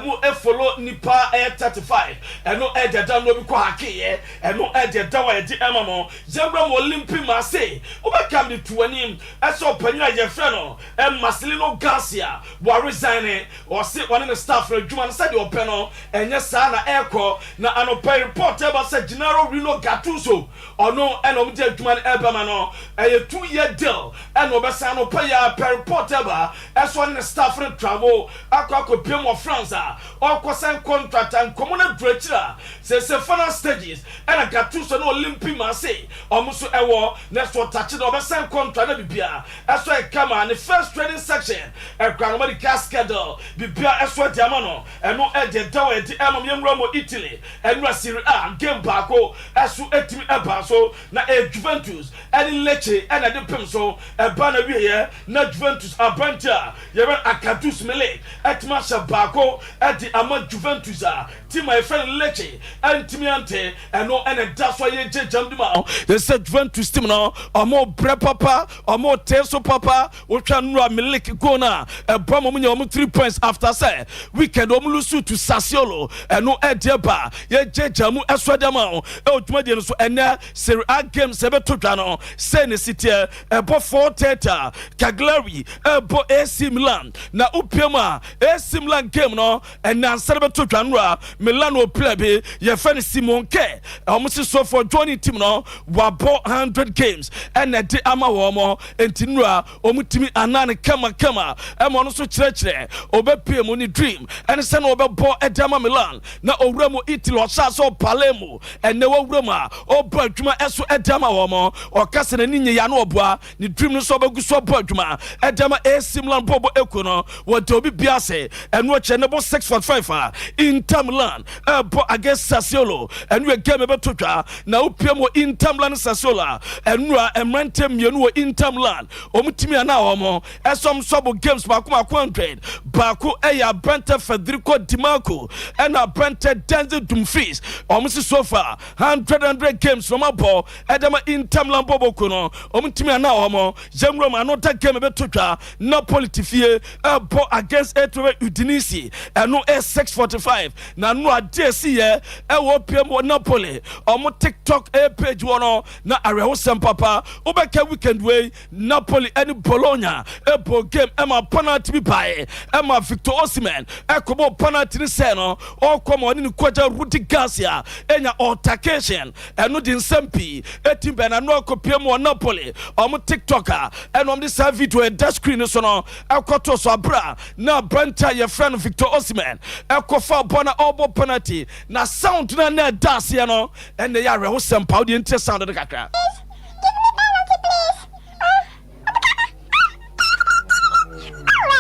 mu follow nipa 35 enu de da no bi ko hakeye enu de dawa yeti emam zebram Olympic ma say Obakam the 20 eso panyina je frɛ no Marcelino Garcia bo resign or sit one in the staff for Juma said the open no enye sa na ekɔ na anopa report about say Gennaro Rino Gattuso or no enom de Juma Ebama no a 2-year deal and obesa no pay per report eba eso one in the staff for travel akɔ pem of France or sign contract and common director say final stages and Gattuso no Olympic ma say almost ewo next what touch no be sign contract na bibia eso e kama the first training section e kwanoma di cascade bibia eso di ama no eno e de dawa e di emam yemro mo Italy eno Serie A game baako eso etimi eba so na Juventus eni Lecce ena de pem so e ba na wiye na Juventus abanta yebe Akatus Mele etima sha baako e di ama Juventus team my friend Lecce entimi ante eno ena da so ye jejam di ma they said Juventus team no omo bre papa omo teso papa otwa nura Milik go na eba mo nya omo 3 points after say weekend omo lusu to Sassuolo eno edeba ye jejamu esodama otuma de no so ene Serie A game sebe totwa no say ne city ebo 4-30 Cagliari ebo AC Milan na upiema AC Milan game no ena sebe totwa nura Milan o play be ye fan Simon K omo si so for joining team no wabo 100 games and de ama womo entinura omutimi anane kama emo no so kyerɛkyerɛ obepie mu ni dream and say no obebo edama Milan na owura mu Italy o sha so Palermo and ne wowura mu a obo adwuma eso edama womo o kase na ni nya na oboa ni dream no so obagu so obo adwuma edama AC Milan bobo eko no wo de obi biase eno kye ne bo 6.5 Inter Milan ebo against Sassuolo eno e game be totwa na upie mu Inter Milan Sassuolo eno emrante mienu wo Inter Milan omutimi ana omo esom sobo games baako 100 baako eya Brenta Federico Di Marco ena Brenta Denzel Dumfries omsi so far 100 games from abo edema Inter Milan bobo kono omutimi ana omo Jemro another game be totwa Napoli tifie abo against Etwe Udinese eno 645 na no adesi ye ewo piem Napoli omo TikTok page wono na areho Sompa obeka weekend way Napoli and Bologna ebo game ema penalty bi bae ema Victor Osimhen ekobo penalty ni se no o komo ni kwaja Rudy Garcia enya altercation eno di nsampi etimbe na no kopiem wo Napoli omo TikToker eno om di sa video e dash screen so no ekoto so abra na Brenta ye friend Victor Osimhen ekofa bona obo penalty na sound na dance ye no ene ya reho Sompa odi ente sound de kakra.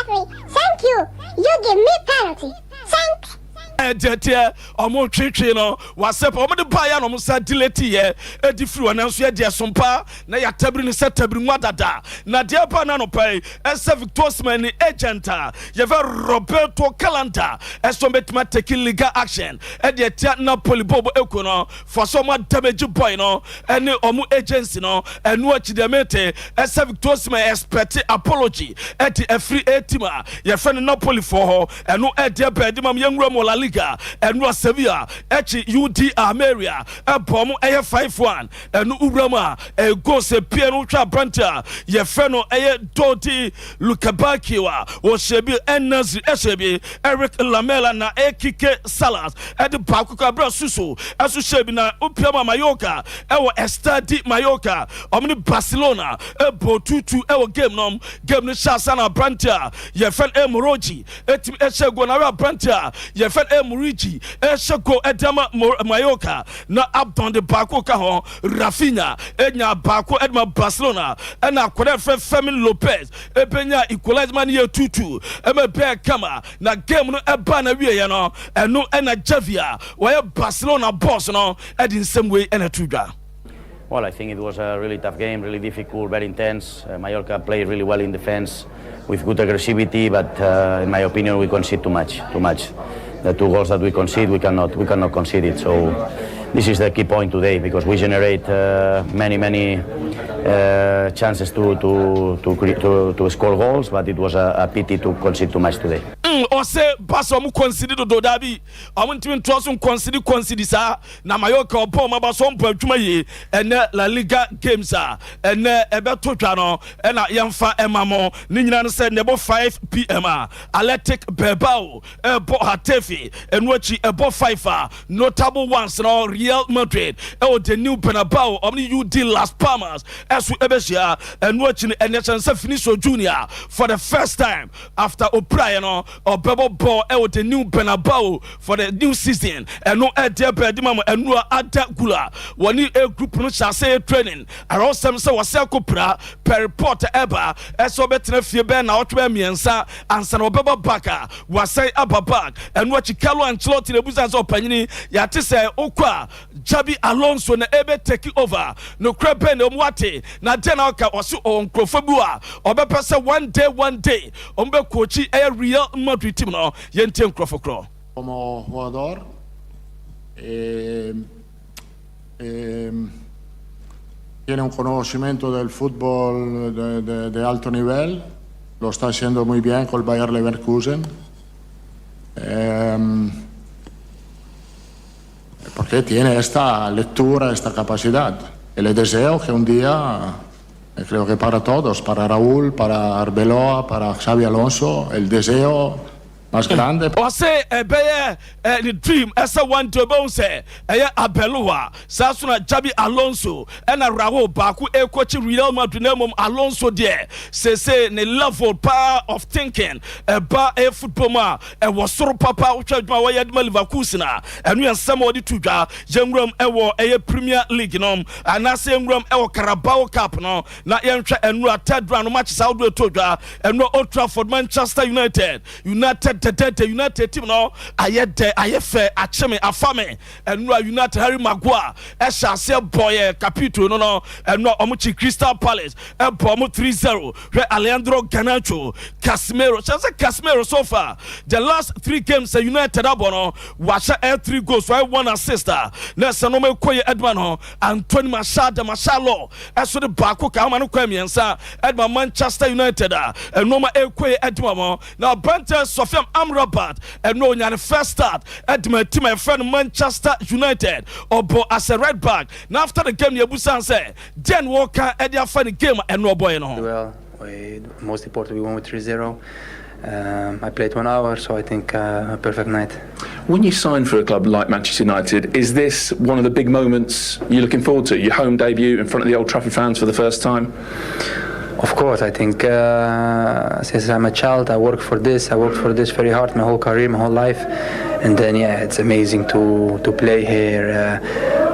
Thank you. You give me penalty. Thanks. detia omo twetwe no wasep omo de ba ya no mo sa dileti ye edifiri wana nso ye de Sompa na ya tabri ni se tabri nwadada na de pa na no pai ese Victor Osimhen ni agenta ye ve Roberto Calanta eso betima taking legal action e de tia Napoli bobo eko no for some damage boy no ene omo agency no enu achidemete ese Victor Osimhen expect apology e de free etima ye fe Napoli for ho enu e de bedima yenwura mo La Liga enu Sevilla echi UD Ameria e bom e 5-1 enu urama e go se pie no twa branta ye fe no e Dodi Boakye wo shebi Enazi shebi Eric Lamela na Ekike Salas e de bakuka bra suso aso shebi na upiama Mallorca e wo Estadi Mallorca omni Barcelona e bo 2-2 e wo game no shasa na branta ye fe Moroji etim e shego na branta ye fe Muriji e shego edama Mallorca na Abdon de bakuka ho Rafinha enya bako edma Barcelona and akwada fe Fermin Lopez ebenya equalize man ye 2-2 eme be kama na game no eba na wie ye no eno na Javia why Barcelona boss no ed in some way ena tudwa. Well, I think it was a really tough game, really difficult, very intense. Mallorca played really well in defense with good aggressivity, but in my opinion we concede too much. The 2 goals that we concede, we cannot concede it. So this is the key point today, because we generate many chances to score goals, but it was a pity to concede too much today. Or say Basso mu concede do dabi amuntim to so concede sa na Mallorca opo ma Basso mpo adwuma yi ene La Liga games a ene ebeto twa no na yemfa emamo ni nyina no say nebo 5 PM Athletic Bilbao ebo Hatefi enuachi ebo 5 notable ones no Real Madrid the new Bernabeu omni UD Las Palmas esu ebesia enuachi ene chance finish junior for the first time after O'Brien no or Bebo Ball with the new Bernabeu for the new season and no idea bedimam and no Adea Akye Abia a group no shall say training around some say was pra per report eba eso betre fie be na otwe miensa ansa no Beba Baka was say ababag and what Carlo Ancelotti the business of panini ya te say okwa Jabi Alonso na ebe take over no crepe no mwate na den aka osu on krofobua obepese one day ombe coachi a Real Madrid team no yentien krofokro. Como jugador tiene un conocimiento del fútbol de alto nivel, lo está haciendo muy bien con el Bayer Leverkusen, porque tiene esta lectura, esta capacidad. Y le deseo que un día, creo que para todos, para Raúl, para Arbeloa, para Xabi Alonso, el deseo más grande. O say the dream esa one to bon say Arbeloa Sasuna Jabi Alonso and Raúl Baku coach Real Madrid name Alonso there say ne level power of thinking about a football ma e was so papa which ma wa yadma Leverkusen and we somebody to ga Jengram e Premier League no and na say Jengram e Carabao Cup no na yentwa enura third round match Saudi to ga and no Old Trafford Manchester United United team no aye fair acheme afame enura United Harry Maguire e shall say boy capito no and no omuchi Crystal Palace e bom 3-0 Alejandro Garnacho Casemiro so far the last 3 games United abono washa 3 goals 1 assist na sano me koye Edman ho Anthony Martial eso de bako ka ma no kwa miensa Edman Manchester United and no ma koye Edman na Brentford Sofiam Amrabat and no nya first start Edman team my friend Manchester United obo as a right back now after the game Yebusan say Den Walker Edia funny game and no boy no well most important we won with 3-0. I played 1 hour, so I think a perfect night. When you sign for a club like Manchester United, is this one of the big moments you're looking forward to? Your home debut in front of the Old Trafford fans for the first time? Of course, I think since I'm a child, I worked for this very hard, my whole career, my whole life, and then it's amazing to play here.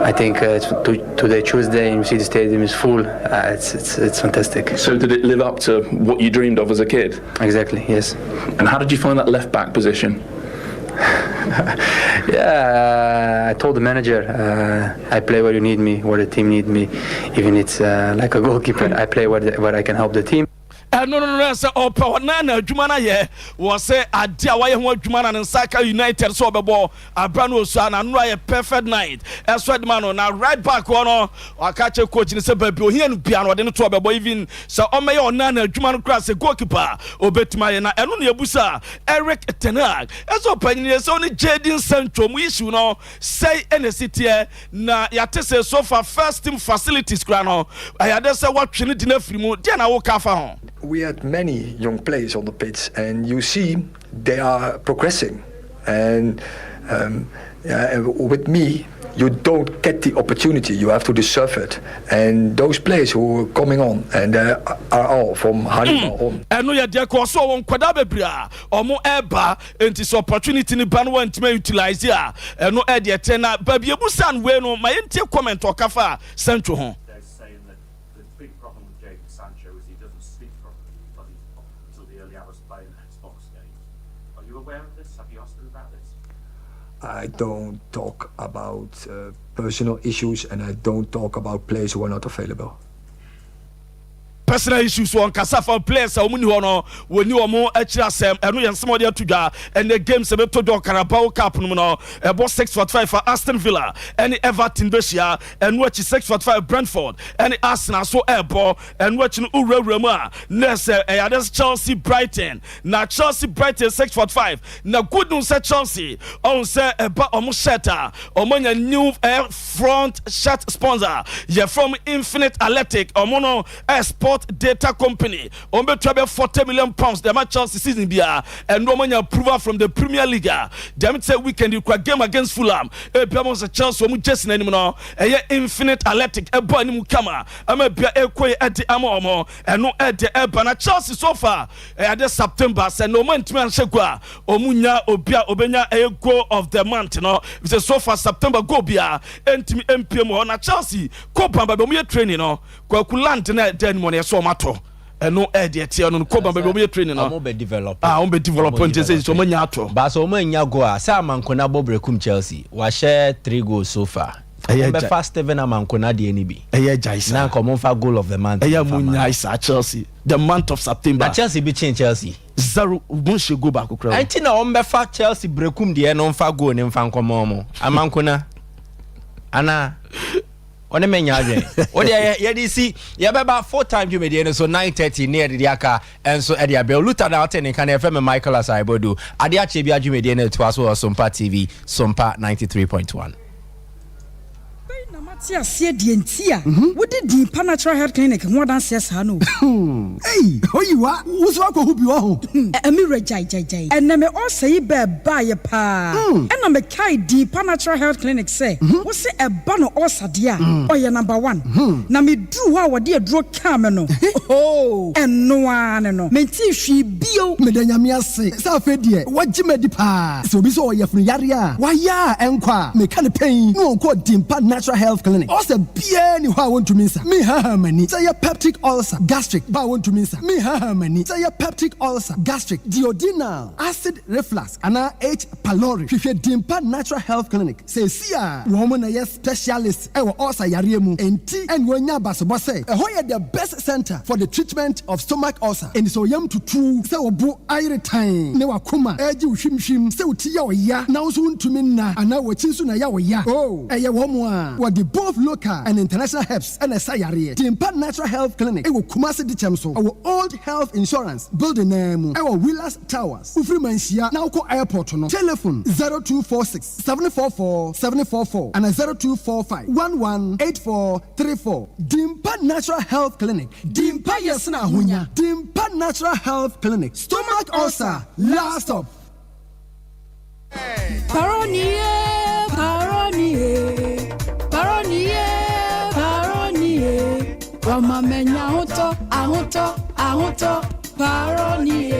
I think today, Tuesday, and you see the stadium is full. It's fantastic. So did it live up to what you dreamed of as a kid? Exactly, yes. And how did you find that left back position? Yeah, I told the manager I play where you need me, where the team need me. Even it's like a goalkeeper, I play where I can help the team. No, say opa na adwuma na ye wo say Adea wa ye ho adwuma na Nsaka United so obebo abrano osu na no ye perfect night eso de man na right back no wakache coach ni say baby ohia no bia no de no to obebo even so o me ye ona na adwuma no kra say goalkeeper obetima ye na eno na ebusa Eric Ten Hag eso panyin ye so ni Jadon Sancho mu issue no say city na yate say so far first team facilities kra no ayade say what twene di na firi mu dia na wo ka fa ho. We had many young players on the pitch, and you see they are progressing. And with me, you don't get the opportunity; you have to deserve it. And those players who are coming on, and are all from Hannibal on. And no, you're so on Quadabebria or more eba, and this opportunity in Banwan to utilize here. And no idea, Tena, Baby Busan, where no, my entire comment or Kafa, Central home. I don't talk about personal issues, and I don't talk about players who are not available. Personal issues on Kasafa players are only one when you are more HSM and we are some other to and the games to do Carabao Cup no about 6-5 for Aston Villa and Everton this year and watch 6-5 Brentford and Arsenal so airball and watching Rema next that's Chelsea Brighton now Chelsea Brighton 6-5 now good news at Chelsea on say about almost shatter on a new front shirt sponsor yeah from Infinite Athletic mono sport data company on be trouble £40 million the match Chelsea season bia and no money approval from the Premier League them say weekend you game against Fulham e bia mo say Chelsea mo just na nim no e Infinite Athletic e bo anim kama ama bia e koy e de ama and no e de e ba na Chelsea so far e de September say no man timi anhye gua omunya obia obenya e goal of the month no say so far September go bia entimi MPM na Chelsea ko bamba be mo ye training no kwakulant na den mo so mato no idea tie no ko ba be training no be develop be develop until say so manya ato ba so manya go a say Amankona Bobrekum Chelsea wa share 3 goals so far be fast even Amankona de ni bi jaisa na come for goal of the month munya isa Chelsea the month of September na Chelsea be change Chelsea zero bunche go back kra anti na on be fa Chelsea Brekum de no fa goal ni mfa nkomo mo Amankona ana one menya adwen o de ye di si ye beba 4 times you medie so 9:30 near the aka and so Adea Akye Luta na ten kan FM Michael Asaibodu Adea Akye Abia medie na to aso Sompa TV Sompa 93.1 Tia se die ntia wo de di natural health clinic ho dan se sa no hey oyiwa wo so akohu bi wo ho emi rejai enne me o sei be ba ye pa enne me kai di natural health clinic say wo se e ba no o sade a o ye number 1 na me dru ho a wo de aduro ka me no oh enno an no me ti hwi bio me da nyame ase sa fe die wo gime di pa so bi so o ye funu yare a wa ya enkwa me ka ne pen no ko di natural health also bia ni ho want to mean sir me ha mani say a peptic ulcer gastric ba want to mean sir me ha mani say a peptic ulcer gastric duodenal acid reflux ana H pylori hwehwe dimpa natural health clinic say sia wo mo na yes specialist e wo ulcer yare mu enti en wonya basobo say e ho ye the best center for the treatment of stomach ulcer and so yam tutu say obo iretan ne wakoma eji hwimhwim say uti ya oya na so ntumi na ana wachinsu na ya oya oh eye wo mo a wo the both local and international helps and a sayare Dimpa Natural Health Clinic ewo Kumasi Dichemso our old health insurance building name our Willas Towers Ufrimansia now ko airport no telephone 0246 744 744 and 0245 118434 Dimpa Natural Health Clinic Dimpa yesna hunya Dimpa Natural Health Clinic stomach ulcer last up Paronie Wama menya ahoto paronie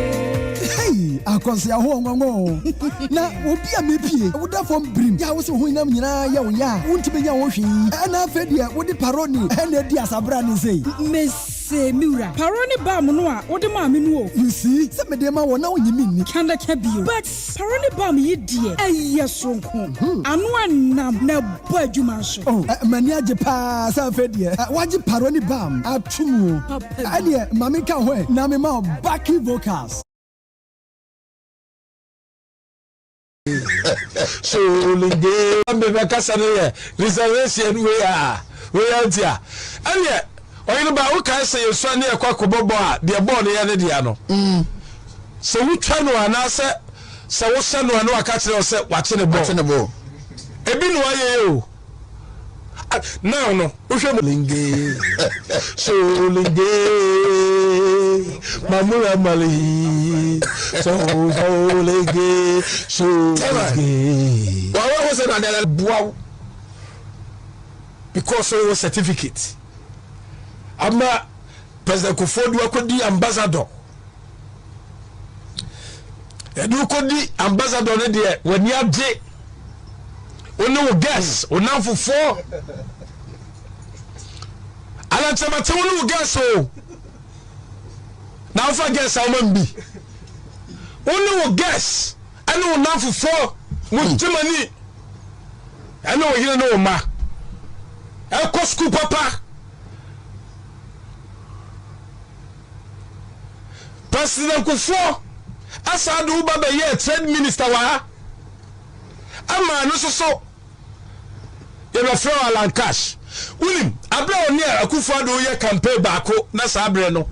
hey cause ya ho ngongo na obi a mepie woda fom brim ya wo se ho nyam nyina ya wo ya wontime nya wo hwi na afedia wo di paroni na di asabra ni sei mese miura paroni ba mu no a wo di ma me no you see se me de ma wo na wo nyimi ni kanda ka bio but paroni ba mu yi die aye sonko anu anam na bo adwuma so mani age pa sa afedia waji paroni bam atumu ade mami ka ho na me ma backing vocals so linge mbebe kasa no ye reservation we antia ane oyinu ba wo kan say yesu ne ekwakobobo a de ball ye ne dia no so wo twa no ana se wo se no ana aka kire o se wache ne ball ebi no aye o now no wo hwe linge so linge mamura mali so linge so linge wa was na bua because of certificate ama president Kufuor akodi ambassador edu kodi ambassador ne de wani age onu guess onamfofo ala chamate onu guess o na fa guess amambi onu guess anu onamfofo mutimani anu oyire no ma eko school papa president Kufuor asadu baba ye trade minister wa ama no so ye be fro Alan Cash unim abra oni Akufo do ye campaign baako na sabre no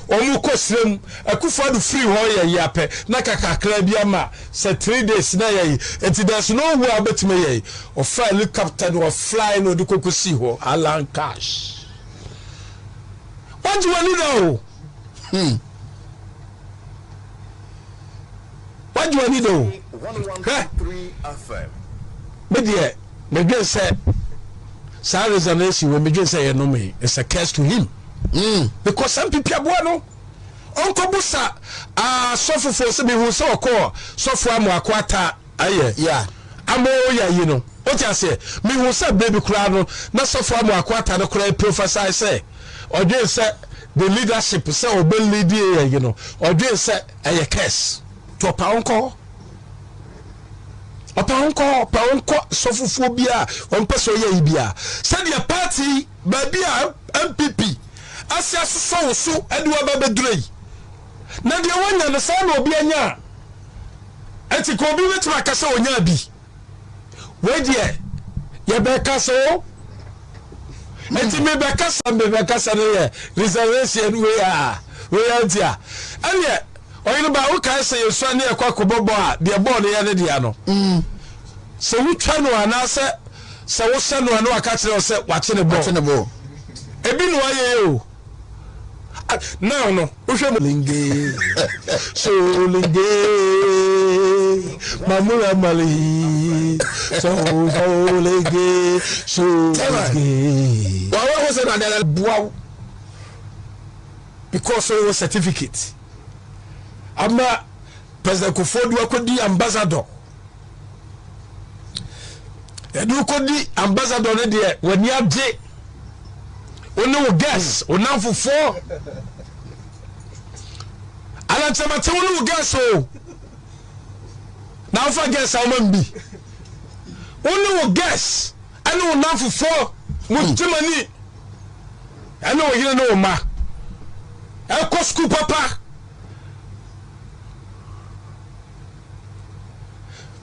omu kosrem Akufo do free ho ye yape na kakakra bia ma se 3 days na ye enti there's no way abetime ye o fly helicopter no fly no de kokosi ho Alan Cash what you want know what do you need though 101.3 FM media me say sa resonance we me say no me it's a curse to him because some people are no onko busa sofofo se be hu se okọ sofo amu akwata aye yeah amo ya yi no o ti ase me hu se baby kura no na sofo amu akwata no kura prophesy say odwe se the leadership say obe lead you know odwe se aye curse to pa onko Opa sofufu bia onpeso ye ibia said your party babia MPP asia so eduwa babedrei na de wanya no sa na obi anya eti ko obi wetima kasa onya bi we de ye be kasa o eti me be kasa no ye reservation we antia ane oyinu ba wo kan say yesu ane ekwakobobo a de ball ye ne dia no so wo twa no ana se wo se no ana aka kire o se wache ne ball ebi no aye o now no wo hwe linge so linge mamura mali so linge so linge wa was na bua because of certificate ama president Kufuor akodi ambassador edu kodi ambassador ne de wani age onu guess onamfofo ala chamate onu guess o na fa guess amambi onu guess anu onamfofo mutimani anu oyire no ma eko school papa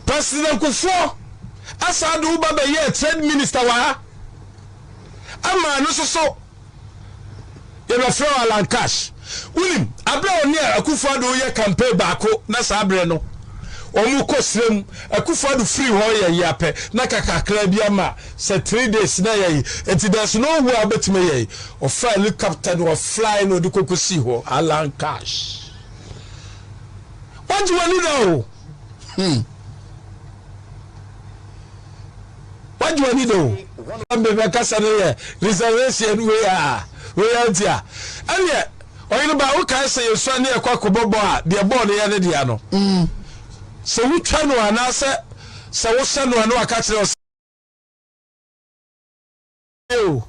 president Kufuor asadu baba ye trade minister wa ama no so ye be fro Alan Cash unim abra oni Akufo do ye campaign baako na sabre no omu kosrem Akufo do free ho ye yape na kakakra bia ma se 3 days na ye enti there's no way abetime ye o fly helicopter no fly no de kokosi ho Alan Cash what do you know what do you need though? Mbebe kasa no ye reservation we antia ane Oyinu ba wo kai say yesu ani ekwa kobobo a de ball ne ye ne dia no. Se wo twa no ana se wo se no ana aka kire o.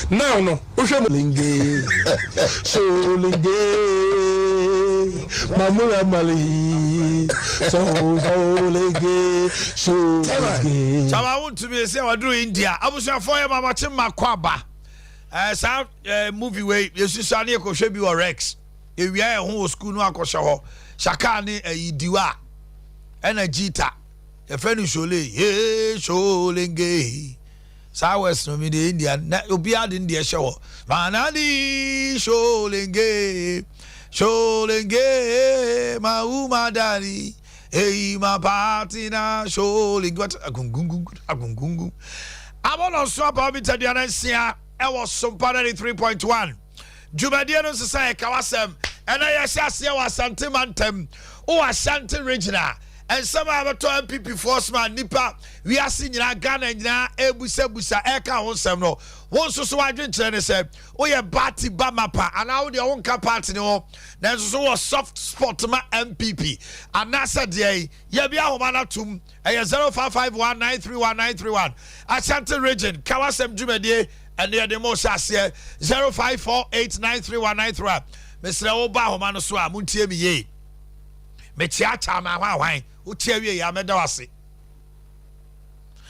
No. Uhwe linge. So linge. Mamula mali. So linge. So linge. Chama want to be say we do India. Abusia for ya mama chima kwaba. Some movie way yesu sane ko hwe bi o Rex. Ewia e ho school no akoshe ho. Shaka ni diwa. Ena jita. E fe no shole. Hey sholenge. Southwest no me the India na obia de India show manadi sholenge ma daddy hey ma party na sholenge what agungungu abono so pa bi tadiana sia e was Sompa 3.1 Jumadi no say kawasem and I yase wasante mantem o asante regional and some have to MPP force man nipa we are seeing Ghana nyina ebusa eka wonsem no wonso so adwenkyere ne say oye party bamapa and how the wonka party no na so was soft spot ma MPP and na said dey ye bia homa na tum 0551931931 Ashanti region kawasem dwumadie and they the most as 0548931931 Mr. Oba homa no so a muntie mi ye me chiacha ma hwan uchewie ya medawase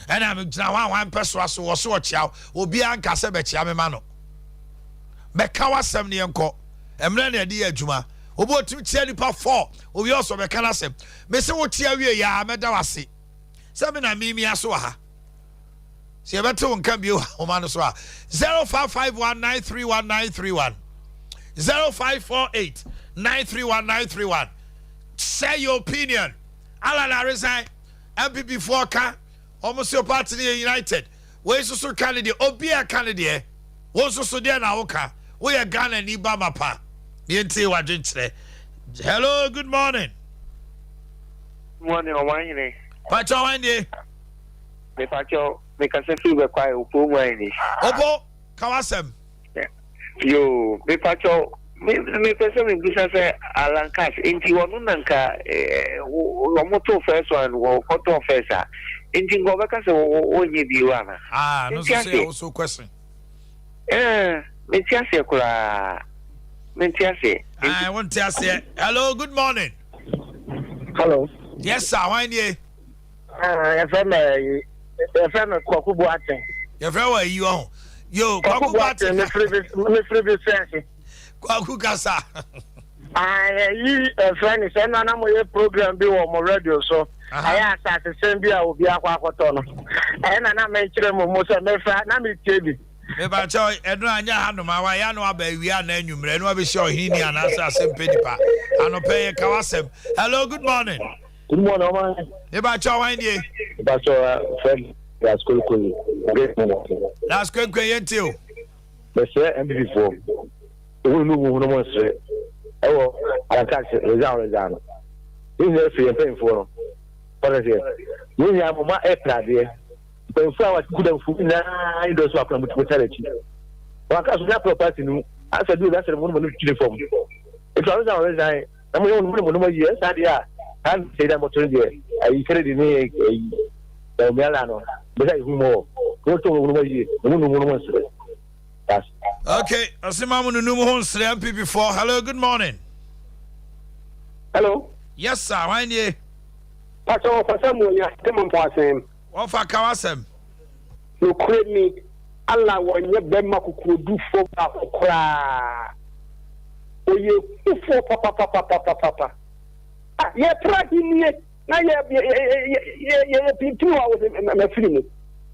ena me gina hwan peso so wo so chia obi anka se be chia me ma no be ka wasem ne enko emre na edi adwuma obo otum chia nipa 4 obi also be kana sem me se wo chia wie ya medawase se me na mimi aso ha se beto nka bi o ma no so a 0551931931 0548931931 say your opinion. Alana resign. MPP 4K. Almost your party united. Where is so candidate? Obia candidate. What's so there now? Okay. We are Ghana ni Bama pa. Hello. Good morning. Morning, Omanhene. Pacho wende. Me pacho. Me kase fi be kwa upo mwani. Opo. Kawasem. Yo. Me pacho. Me person me bisa say alankas inti wonu nanka womoto first one wo photo first inti go beka say onye biwa na no so say also question me tiase kula me tiase I want to say hello good morning. Hello. Yes sir, why nie your friend Kwaku Boakye. Your friend where you on yo Kwaku Boakye me free friend Kwaku kasa. You friend is na mo ye program bi wo mo radio so. I assess same bi a obi akwa akoto no. Na me kire mo so me fra na me tiebi. Me ba cho edu anya hanu ma wa ya no aba wi ana anwumre no abi show hini anasa asem pedipa. Anope kawasem. Hello, good morning. Good morning, man. Me ba cho wan die. Ba cho friend that's cool. That's cool yentio. Me say MPP4. We no mo say ewo attack resign this is free paying for what is it we have ma airplane paying for what could have food na do so apart with charity wa ka so na property no I said do that the money to form if I resign I'm no years and yeah and say that motor there I credit ni e me ala no but I who more go to no year no yes. Okay, Asimamu Numu Honsre MPP4. Hello, good morning. Hello. Yes, sir. Why nie? Paso pasamu ya temon pasem. Ofa kawasem. No create me Allah wonye bemma kukudu fo ba okra. Oye ufo papa. Ah, ye traki ni na ye pitu wa me film.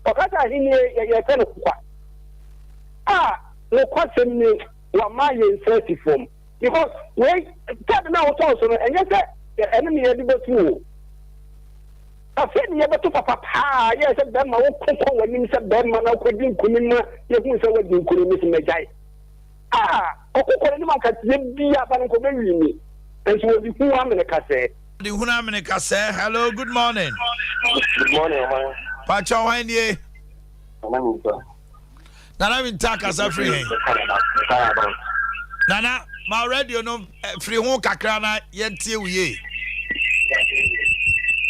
Okata hini ye tano kwa. No question me what my inserted form because we tell now also and yes the enemy had the fool. I said never to papa yes them my own when you said them man could be kunima you can say what you could miss me guy. Okoko can be up and come me and so the who am in the cassette. The Huna Menekase. Hello, good morning. Good morning, man. Pacho Wendy. Nana bin taka safri. Nana, my radio no free home kakra na yentie wiye.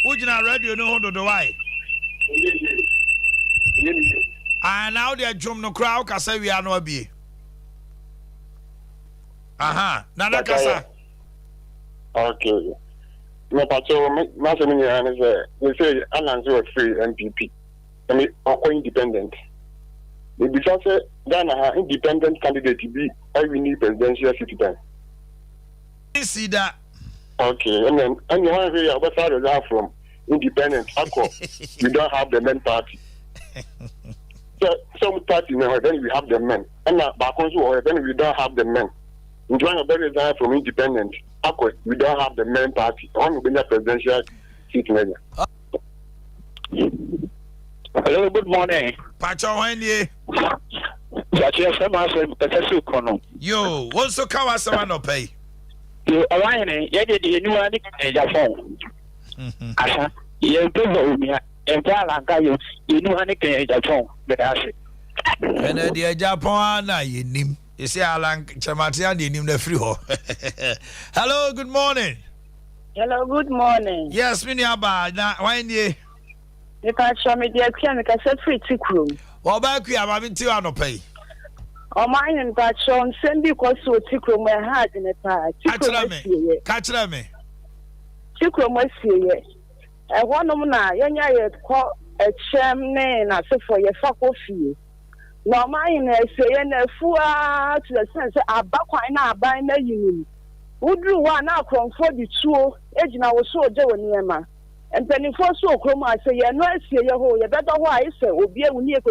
Ujina radio no hondo do why? And now they drum no crowd kasa we are no abi. Aha, Nana kasa. Okay. No, but my family is they say Alan is free MPP. I mean, independent. Because Ghana independent candidate to be every new presidential citizen. See that? Okay, and then and you want to hear what side is that from independent? We don't have the men party. So some party now then we have the men, and now back on then we don't have the men. In Joanna Berry is from independent. We don't have the men party. I want to be a presidential citizen. Hello, good morning. Pacho Wendy. Yo, what's the car was no pay? You Omanhene, you did the new one in your phone. Asa, you do me, and Palanca, you know, honey, in your phone, but I say. And the Japan, you name. You see, Alan Chamatian, you name the free ho. Hello, good morning. Hello, good morning. Yes, Miniaba, now, Wendy. You can't show me the account, I said free tick room. Well, back we have having two no pay. Omanhene that shown send because so tick room my heart in a part. Catch me. Tick room was here. I want to know, you call a chairman, I say for your faculty. No, Omanhene say, and a fool to the sense of Bakwina buying a union. Would do one out from 42, edging our so Joe. And then if also come, I say, no, I see your whole, you better why say, will be a near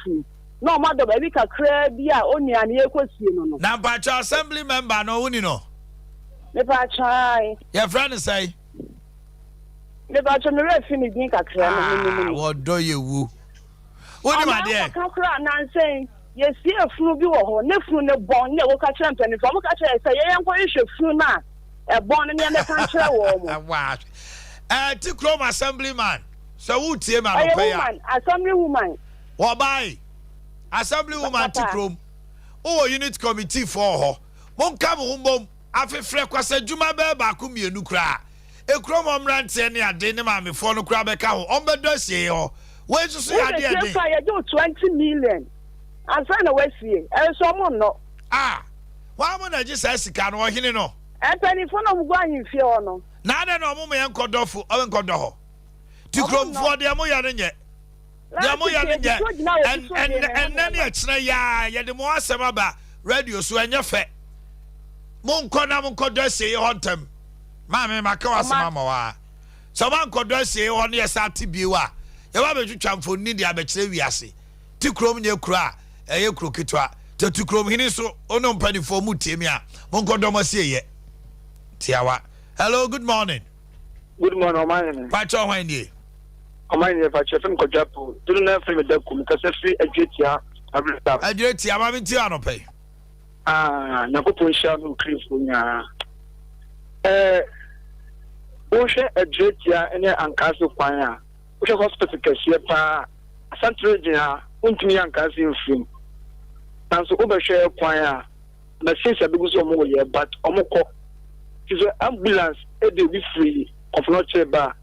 food. No matter baby can crab be only an ear question. Now, but your assembly member, no, you know. If I try, your friend say, the batch on the red finish being a crab. What do you woo? What am I there? I'm saying, yes, here, flew you or never no born, no catch champion. If I look at you, say, I am going to flew now. A born in the country. Wow. Tikrom assemblyman. So who team man? Assemblywoman. What by? Assemblywoman Tikrom. Oh, unit committee for her. Mon come home. Afi frequency juma be baku mienu kra. E krom omrante ne ade ne ma me fo no kra be ka ho. Ombedo sie ho. We so so ade ade. You do 20 million. Ansa na we sie. E so mo no. Ah. Wa mo na ji sa sika no ohene no. E pani fo no go ahin fie ho no. Na de no mo me enkodofo, o enkodo ho. Tikrom fo de mo ya ne nye. De mo ya ne nye. And then e kire ya de mo asem aba radio so enye fe. Mo nkona mo nkodo asie ho ntem. Ma me maka wasema ma wa. So man nkodo asie ho ne yesa tibie wa. Ye ba betwatwa mfoni de abekire wiase. Tikrom nye kura, eye kuro kitwa. Te tikrom hini so ono mpanifo mu tiemi a. Mo nkodo mo asie ye. Tiawa. Hello, good morning. Good morning, Omanhene. Pacho Wendy. Omanhene, Pacho, from Kojapo. Do not free with the kum, because I free Adea Akye Abia. Adea, I'm in Tiano pay. Nakopo Shamu Krifunya. Osha Adea and Ancaso Paya. Osha Hospital Cashipa, Central Jina, Untimi Ancasi film. And so overshare Paya. The since I begin so more, but Omoko. Is an ambulance a day be free of not bar.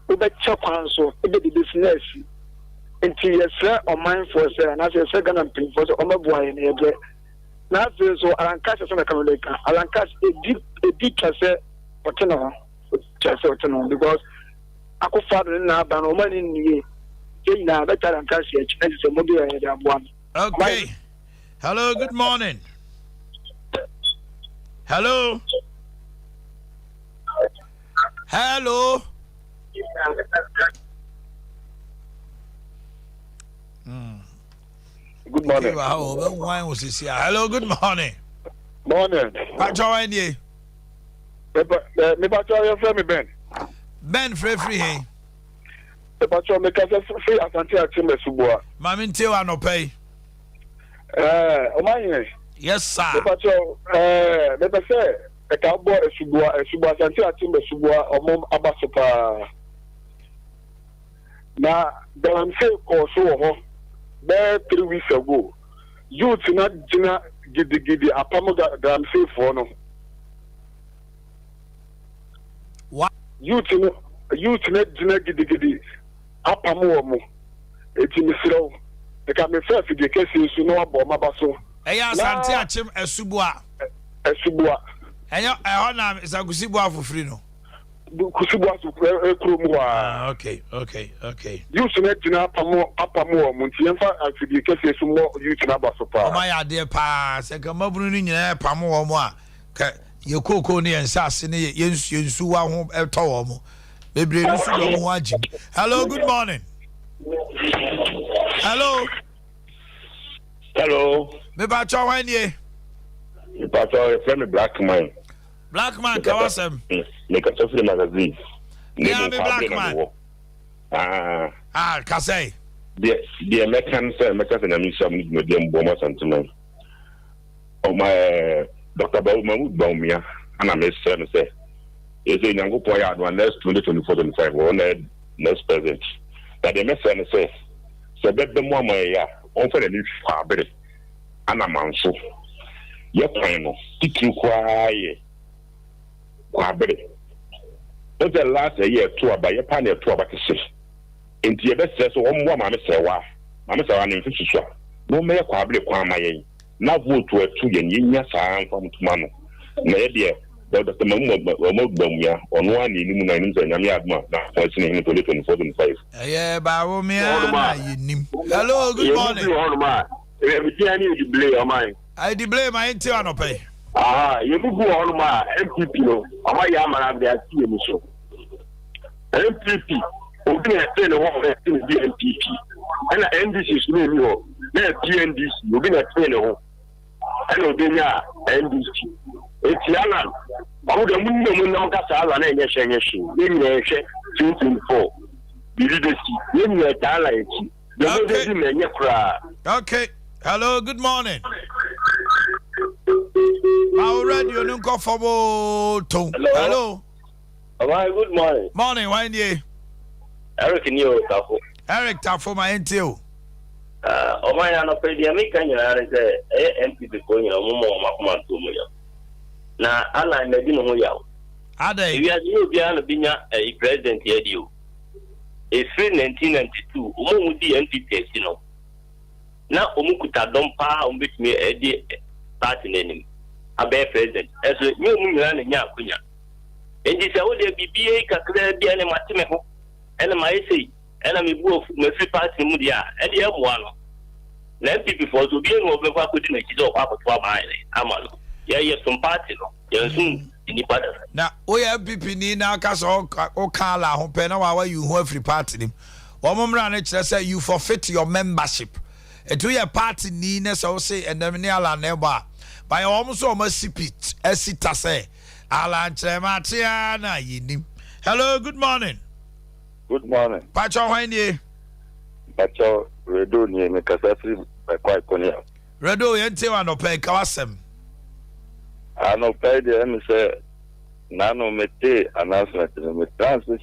Over chop so a bit business until you say on mine for say and as a second and pin for the boy in here. Now so Alan Cash is on the American. Alan Cash a deep say because I could father in now ban woman in the now better than Cash and it's a mobile one. Okay. Hello, good morning. Hello. Hello. Good morning. Hello, good morning. Morning. Pacho Wendy. Me Pacho, your friend Ben. Ben free hey. Me Pacho, me kase free Asante Akye Abia. Mami ntewa no pay. Omanhene. Yes, sir. Me Pacho, me pese e ka bo esubua Asante Akye Abia omom abasopa. Na dem say ko so ho. There 3 weeks ago, youth not Gina gidi apamo gram say for no. What? Youth ne dina gidi apamo mo. Eti misro. E ka me fa fide kesi su no abo maba so. Eya asante achim esubua. Eya ehona isagusibua fofiri no. Kusibua su ekro mu wa. Okay. Youth ne dina apamo mo nti emfa fide kesi su mo youth na ba so pa. O ma ya de pa se ka mabunu ni nyina pamo mo a ka ye koko ne ensase ne yensu wa ho eto wo mo. Bebre ni su wo mo agim. Hello, good morning. Hello. Me ba cho wan ye. Me ba cho a friend Black Man. Black Man kawasem. Me ka tofle magazine. Yeah, me Black Man. Kasay. The American say na mi sham no dem bo mo sentiment. O my Dr. Mahmoud Baumia ana me say is a young boy at one next 2024-25 or next president. That the message say, so bet the more my on for the new fabric and a manso. Your final, teaching quiet. But the last year, tour by your pioneer tour back to say. Into your best says, one more mamma say, why? Mamma say, I'm in Fisher. No mere quabble, my now vote to a 2 year sound from tomorrow. My dear. Dr. Mahmoud Baumia on one in Yamiadma, that's in 2024-25. Yeah, hello, good morning. I deblay my internal pay. You go on my MPP, my Yamara, they are seeing so. MPP, who didn't attend a war in the MPP. And the NDC is no, they're PNDC, you've been attending a war. I know they are NDC. It's Yalan. I would have moved on Casala and Yeshan, maybe 2024. Okay. Hello, good morning. How ready you don't go for Hello. Good morning. Morning, why you? Eric New Tafo. Eric Tafo, my NTO. Omanhene pandemic can you say MP because you know na ala na di no yaw ada we are you bia na binya a president here dio e free 1992 omo di NPP no na omukuta dompa ombetimi e di party nenim abe president eso nyu mu nyira na nya akunya endi se wo de bibie kakra bia ne mateme ho ena mai sei ena me bu ofu me free party mu dia e di emo ano na NPP for so bia no obekwa kodi na kizo kwa akoto abaile amalo yeah, some party no. Yes, now, we have people need now cause all Kala who pay now you who every party them. One moment say you forfeit your membership. And to your party need so say and then near neighbor. By almost sip it as it say. Alan Chematiana yinim. Hello, good morning. Good morning. Pacho Wendy. Pacho Redo near me Casafri by quite Konya. Redo Yente no pay Kawasem. I know pay the MC Nano Mete announcement with transit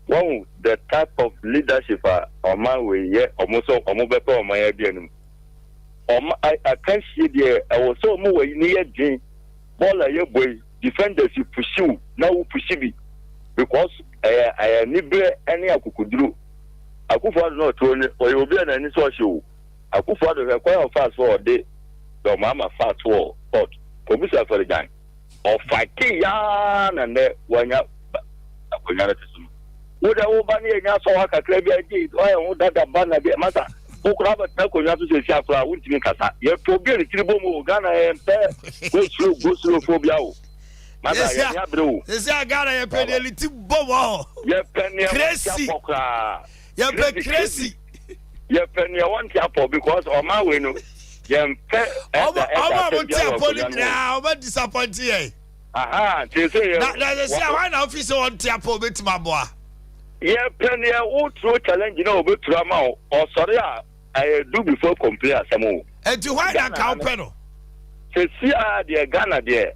one the type of leadership on my way, yeah, almost on mobile on my idea. I can't see there. I was so more near Jane. All a boy defenders you pursue now pursue me because I need any I could do. I could find not to or you'll be an any social. I could find a quite fast for a day. The mama fast war, but commissioner for the gang or fighting yarn and then when you would have money and you saw a clever idea. I would that banner be a matter. Who could have a taco to say, Shafra, wouldn't make us. You have to get a tribu Ghana and go through phobia. Yes, I got a penalty bobo. You're crazy. You're crazy. You're penny one chapel because on my window. I'm disappointed. Aha, they say, I officer on Tiapo with my boy. Yeah, penny, I true challenge, you know, with drama or sorry, I do before compare some more. And to why that cow panel? Say, see, dear Ghana, dear.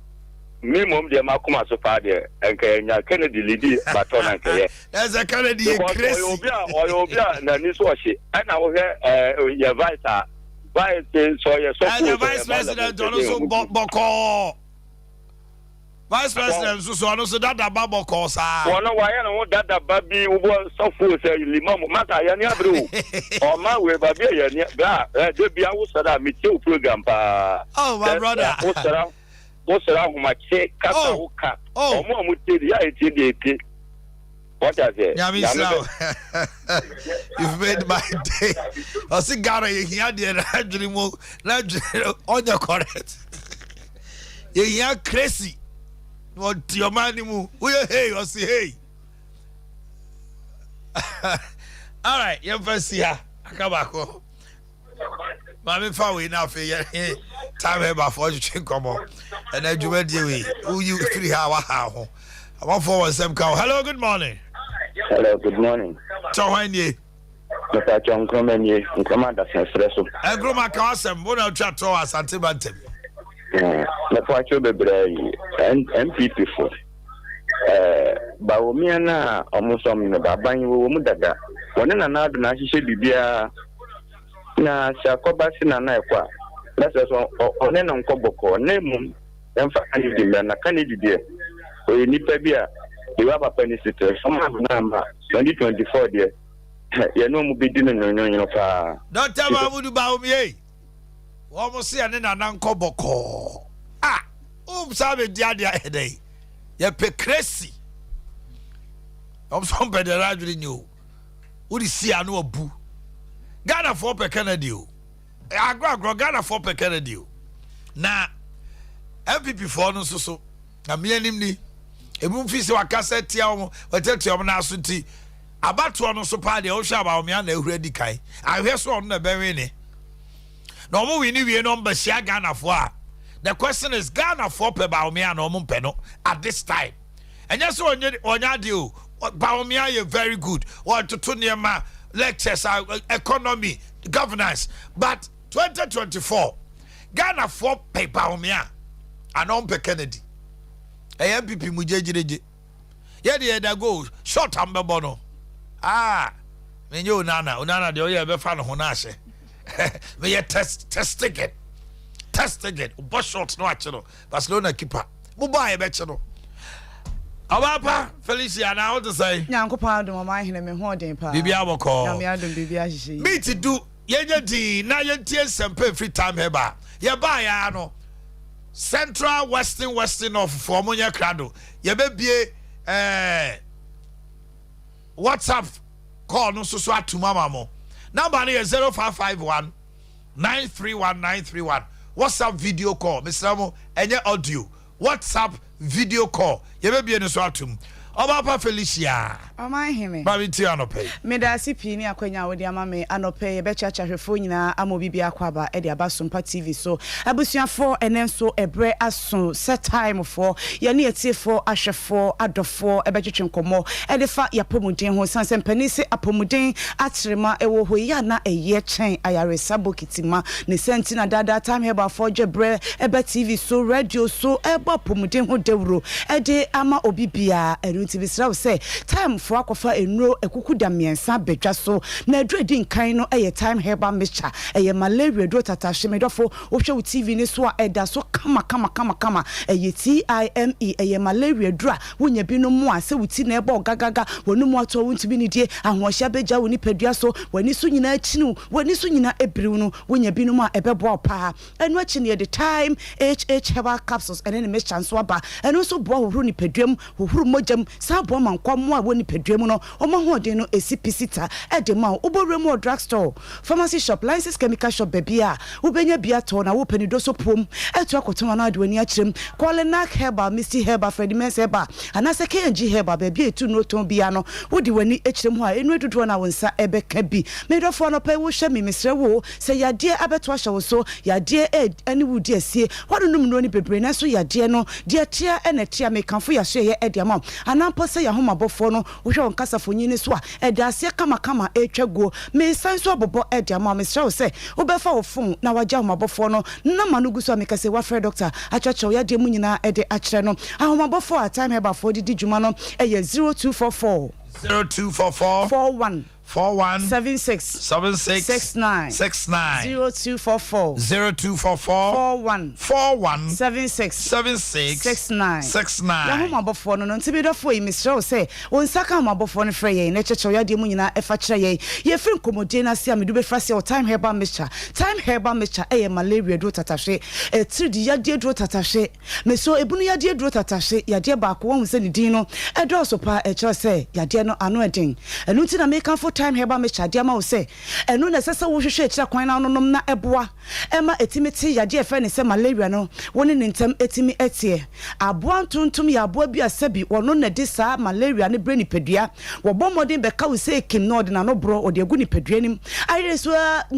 Minimum, dear Makuma so far there, and Kennedy Lady, Baton and Kaya. There's a Kennedy, Chris, or Yobia, and this was it. And I will hear your vice. Why so you so and the vice president also boko vice president so also dada boko sa wono why no dada babi wo so fu say limam mata ya ni abru o ma we babi ya ni ba de bia wo sada mi te program pa oh my brother wo sara huma che kata wo ka o mo te ya eti de eti. What I say? You've made my day. I see Gara here dream on your correct. You hear crazy. What your man move? We hey, I see hey. All right, you first here. Come back home. Mami fa we now for time here before you come on. And then you went away. Who you 3 hours how? I want forward some cow. Hello, good morning. Hello, good morning. Chawanye. Mr. John Cromenye, Commander Espresso. And Groma Kawasem, one of chat to us and Tibantem. The Pacho Bebre and MPP for Baomiana almost on the Baban Mudaga. One and another Nashi Bibia Na Sakobasina Naikwa. That's on an Uncoboko, name them for Canada, Canada. We need Pebia. You have a penny sitter. Some number 2024 dear. You know, be dinner no car. Don't tell me about me. Almost see an uncle Boko. Ah, Sabe Diadia headache. You pay crazy. I'm some better than you. Would you see I know a boo? Ghana 4 per Kennedy. I grow Ghana 4 per Kennedy. Now, MPP for no so. I'm me. Ebu fisi wakase tia omo wetetia omo na asuti abatu ono so pa de o hwa ba omo na ehura dikai ahwe so ono na bewe ni na omo wini wie no mbashia Ghana fo a the question is Ghana fo pe ba omo na omo mpe no at this time enya so onya de o ba omo ye very good what to niema lectures economy governance but 2024 Ghana fo pe ba omo a no mpe Kennedy MPP mujejireje ye da go short ambebo no me nyo unana de oye be fa no ho na ahye me ye test again bo short no ache no Barcelona keeper mo ba ye be che no Abapa Felicia na what to say Nyankopon adom Omanhene me ho den pa bibia boko na me adom bibia hihye me to do ye di na ye tie sempe free time here ba ye ba ya no Central Western of Formonia Crado. You be WhatsApp call no so to mama mo. Number is 0551 931 931. WhatsApp video call. Mr. Mo, any audio. WhatsApp video call. You be in so atum. Obapa Felicia. Omanhene. Babi ti anope. Me da CP ni akwanya wodi ama me anope ye be chacha hwefo nyina amobibi akwaba e de aba Sompa TV so abusuafo enen so ebre aso set time for ye ne etiefo ahwefo adofo e be twetwe nkomo e de fa yapomuden ho sanse pani se apomuden atrema e wo ho ya na eye chen ayaresa bokitima ne sentina dada time heba for jebre e be TV so radio so e ba apomuden ho dewro e de ama obibia TV sraw say time for akofa enro ekuku da miensa bedwa so na adredi nkan no eye time herba mixture eye malaria do tata hwemedofo ohwe wo TV ni so a eda so kama eye TIME eye malaria dra wonya bi no mo ase wuti na eba ogagaga wonu mo ato wunti bi ni die ahohya beja woni padua so wani so nyina achinu wani so nyina ebriw no wonya bi no mo a ebebo pa enu achi ne the time HH herbal capsules ene ne mixture so aba enu so bo hohuru ni paduam hohuru mojam sabo man kwamo a woni paduam no omahoden no esipisita e de ma oboremu drugstore pharmacy shop license chemical shop bebia ubenya bia to na wo panido so pom eto akotoma na adwani akirem Kwalenak herbal misty herbal Fredimens herbal anase KNG herbal bebia etu no ton bia no wodi wani akirem ho a enu edudo na wonsa ebeka bi medofo no pe wo hwe mi misre wo se yade abeto ahye wo so yade ani wudi asie wadonum no ni bebre na so yade no de tia ene tia mekanfo ya so ye ediama anampo se ya homa bofo no wo hwe onkasa fonyini so a ede asie kama etwago me sanso abobo ediama me sure se wo befa wo fon na waja homa bofo no na manugu so amekase wa fre doctor achacho ya de mu nyina ede akire no ahoma bofo a time heba for di djuma no eye 0244 0244 41 41 76 76 69 69 0244 41 76 69 ya ho mabofo no nti bi dofo yi misrɛ say won saka mabofo no frɛ yɛn na kyekyew ya de mu nyina ɛfa kyerɛ yɛn ye frɛ nkomode na se amedu be fra se time herbal mixture malaria do tatahwe etridi ya de do tatahwe me so ebunu ya de do tatahwe ya de ba ko won se ne din no ɛdɔso pa ɛkyerɛ sɛ ya de no ano ɛden ɛnu nti na make for time herbal mixture de ma wo sɛ ɛnu na sɛ wo hwehwɛ kyerɛ kwan na nonom na ɛboa ɛma etimiti ya de ɛfɛ ne sɛ malaria no woni ne ntem etimi etie aboa tuntum ya aboa bi asabi wono na de saa malaria ne bre ni pedua wo bomodin be ka wo se kim no de na no bro o de agu ni pedua nim ayere so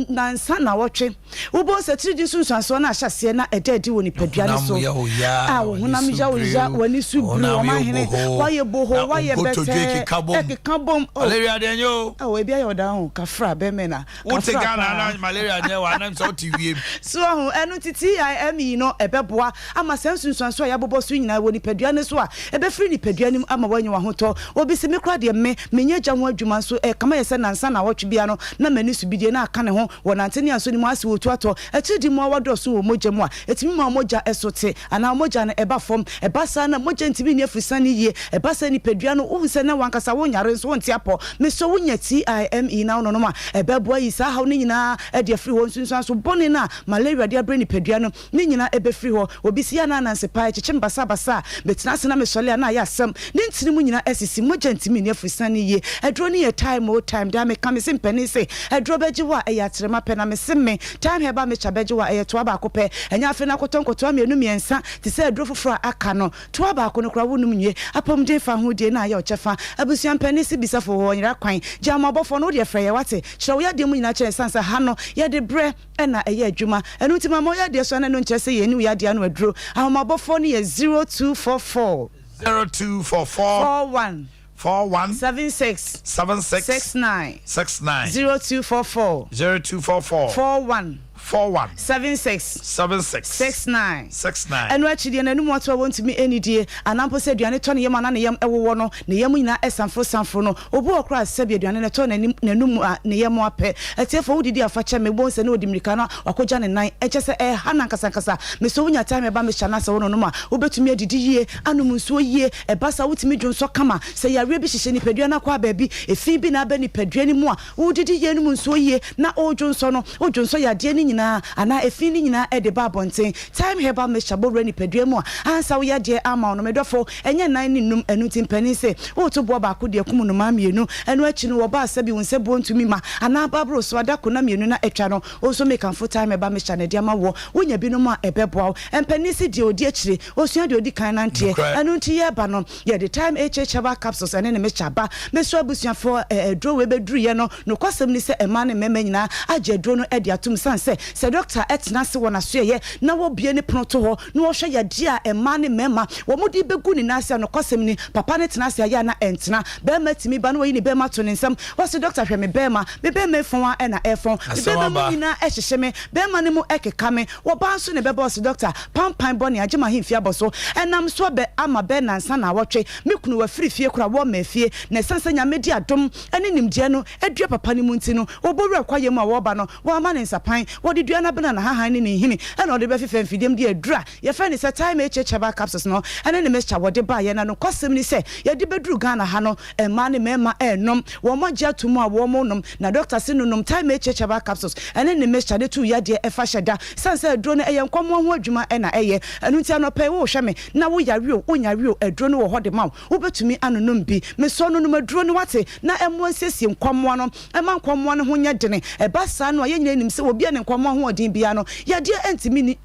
nansa na wotwe wo bo se tridi sunsuaso na ahyase na ededi wo ni pedua ne so wo hunam ya wo ya wani su bru Omanhene waye boho waye bete ekeka bom malaria de nyo we bia yoda ho kafra be me na wo te Ghana na malaria nye wa na so ti wie so ho enu titi IME no ebeboa ama sensunsuaso ya bobo so nyina wo ni pedua ne so a ebe free ni pedua nim ama wanyi wa hoto obi se me kra de me menye gya ho adwuma so kama ye se nansa na wotwe bia no na mani su bidie na aka ne ho wo nantene aso ni mu ase wotu ato echidi mu awodo so wo mogya mu a etimi ma mogya esote ana mogya na eba fom eba sa na mogya ntimi ni afusane yie eba sa ni pedua no wo se na wankasa wo nyare so wonte apo me so wonya TIME na no no ma eba boa yi sa haw ni nyina e de free ho nsunsuaso bone na malaria de abre ni pedua no ni nyina ebe free ho obi si ya na nanse pa echiche mbasa basa betina se na me sole na ya asem ni ntini mu nyina esisi mogya ntimi ni afusane yie edro ni ye time da me kam se mpani se edro beji wa e ya trema pe na me se me time heba me chabeji wa e to aba akopɛ enya afi na kotonkoto amienu miensa ti se edro foforo aka no to aba akono kra wonum nwie apam de fa ho de na ya ochefa abusuan mpani se bisa fo ho nyira kwan jama bofo no de frɛ ye wate kyerɛ wo ya de mu nyina kyerɛ sansa ha no ye de bre na eye adwuma enu ti mama ya de so na no nkyerɛ se ye ni ya de anu aduro ahomabofo no ye 0244 41 76 69 0244 41 76 69 enu achidi na enu moto wontumi enidie anampo se aduane to ne yem ana ne yem ewowo no ne yem nyina esanfro no obu okra asabi aduane ne to nanum ne yem apɛ etiefo wudidi afache me bon se ne odimirika na wakogya ne nan eche se hana nkasa me so wunya time ba me chana se wono no ma obetumi adidi yie anum nso yie ebasa wutumi dwonso kama se yare bi hyehye ni padua na kwa baabi efi bi na ba ni padua ni mu a wudidi yie num nso yie na odwonso no odwonso yade ni nyina ana efi ni nyina e de ba bonten time herbal mixture bo rani padua mu a ansa wo yade ama no medofo enye nan ni num enu timpani se wo to bo ba ko de kum no ma mienu enu achi no wo ba asabi wonse bo ntumi ma ana babro so adako na mienu na etwa no oso make am full time herbal mixture na de ama wo wonya bi no ma ebeboa empani se de odi achire osua de odi kan na ntie enu nti ye ba no ye the time herbal capsules ene ne mixture ba me so abusuan for dro we beduru ye no kwasem ni se ema ne mema nyina age dro no e de atum sanse se doctor etna se wona so ye na wo bie ne proto ho na wo hwe ye dia ema ne mema wo mudi begu ni nase no kwasem ni papa ne tena se ya na entna be matimi ba no yi ni be ma to ne nsam wo se doctor hwe me be ma fon a na efon be ma nyina ehyehye me be ma ne mu ekeka me wo ba so ne be boss doctor pampan boni agema himfia boso enam so be ama be nansa na wotwe me kunu wa firifie kura wo ma fie na sansa nya medi adom ene nimdie no edua papa ne mu nti no wo boru kwaye mu a wo ba no wo ama ne nsapan wo de dua na bena na hahan ne ne hini ena de be fefe mfidem de adura ye fa ne se time herbal capsules no ene ne mixture wo de ba ye na no kwasem ni se ye de beduru Ghana ha no ema ne mema enom wo mo gya to mu a wo mo nom na doctor se no nom time herbal capsules ene ne mixture de tu ya de efa hyeda sansa aduro no eye nkomo ho adwuma ena eye enu nti anope wo hwe me na wo yare o onyare o aduro no wo hode ma wo betumi anonom bi me so no nom aduro no wate na emo nsiesie nkomo no ema nkomo no ho nya dene eba sa no ye nyina nim se obi ne nkomo ho odin bia no yade entimi ni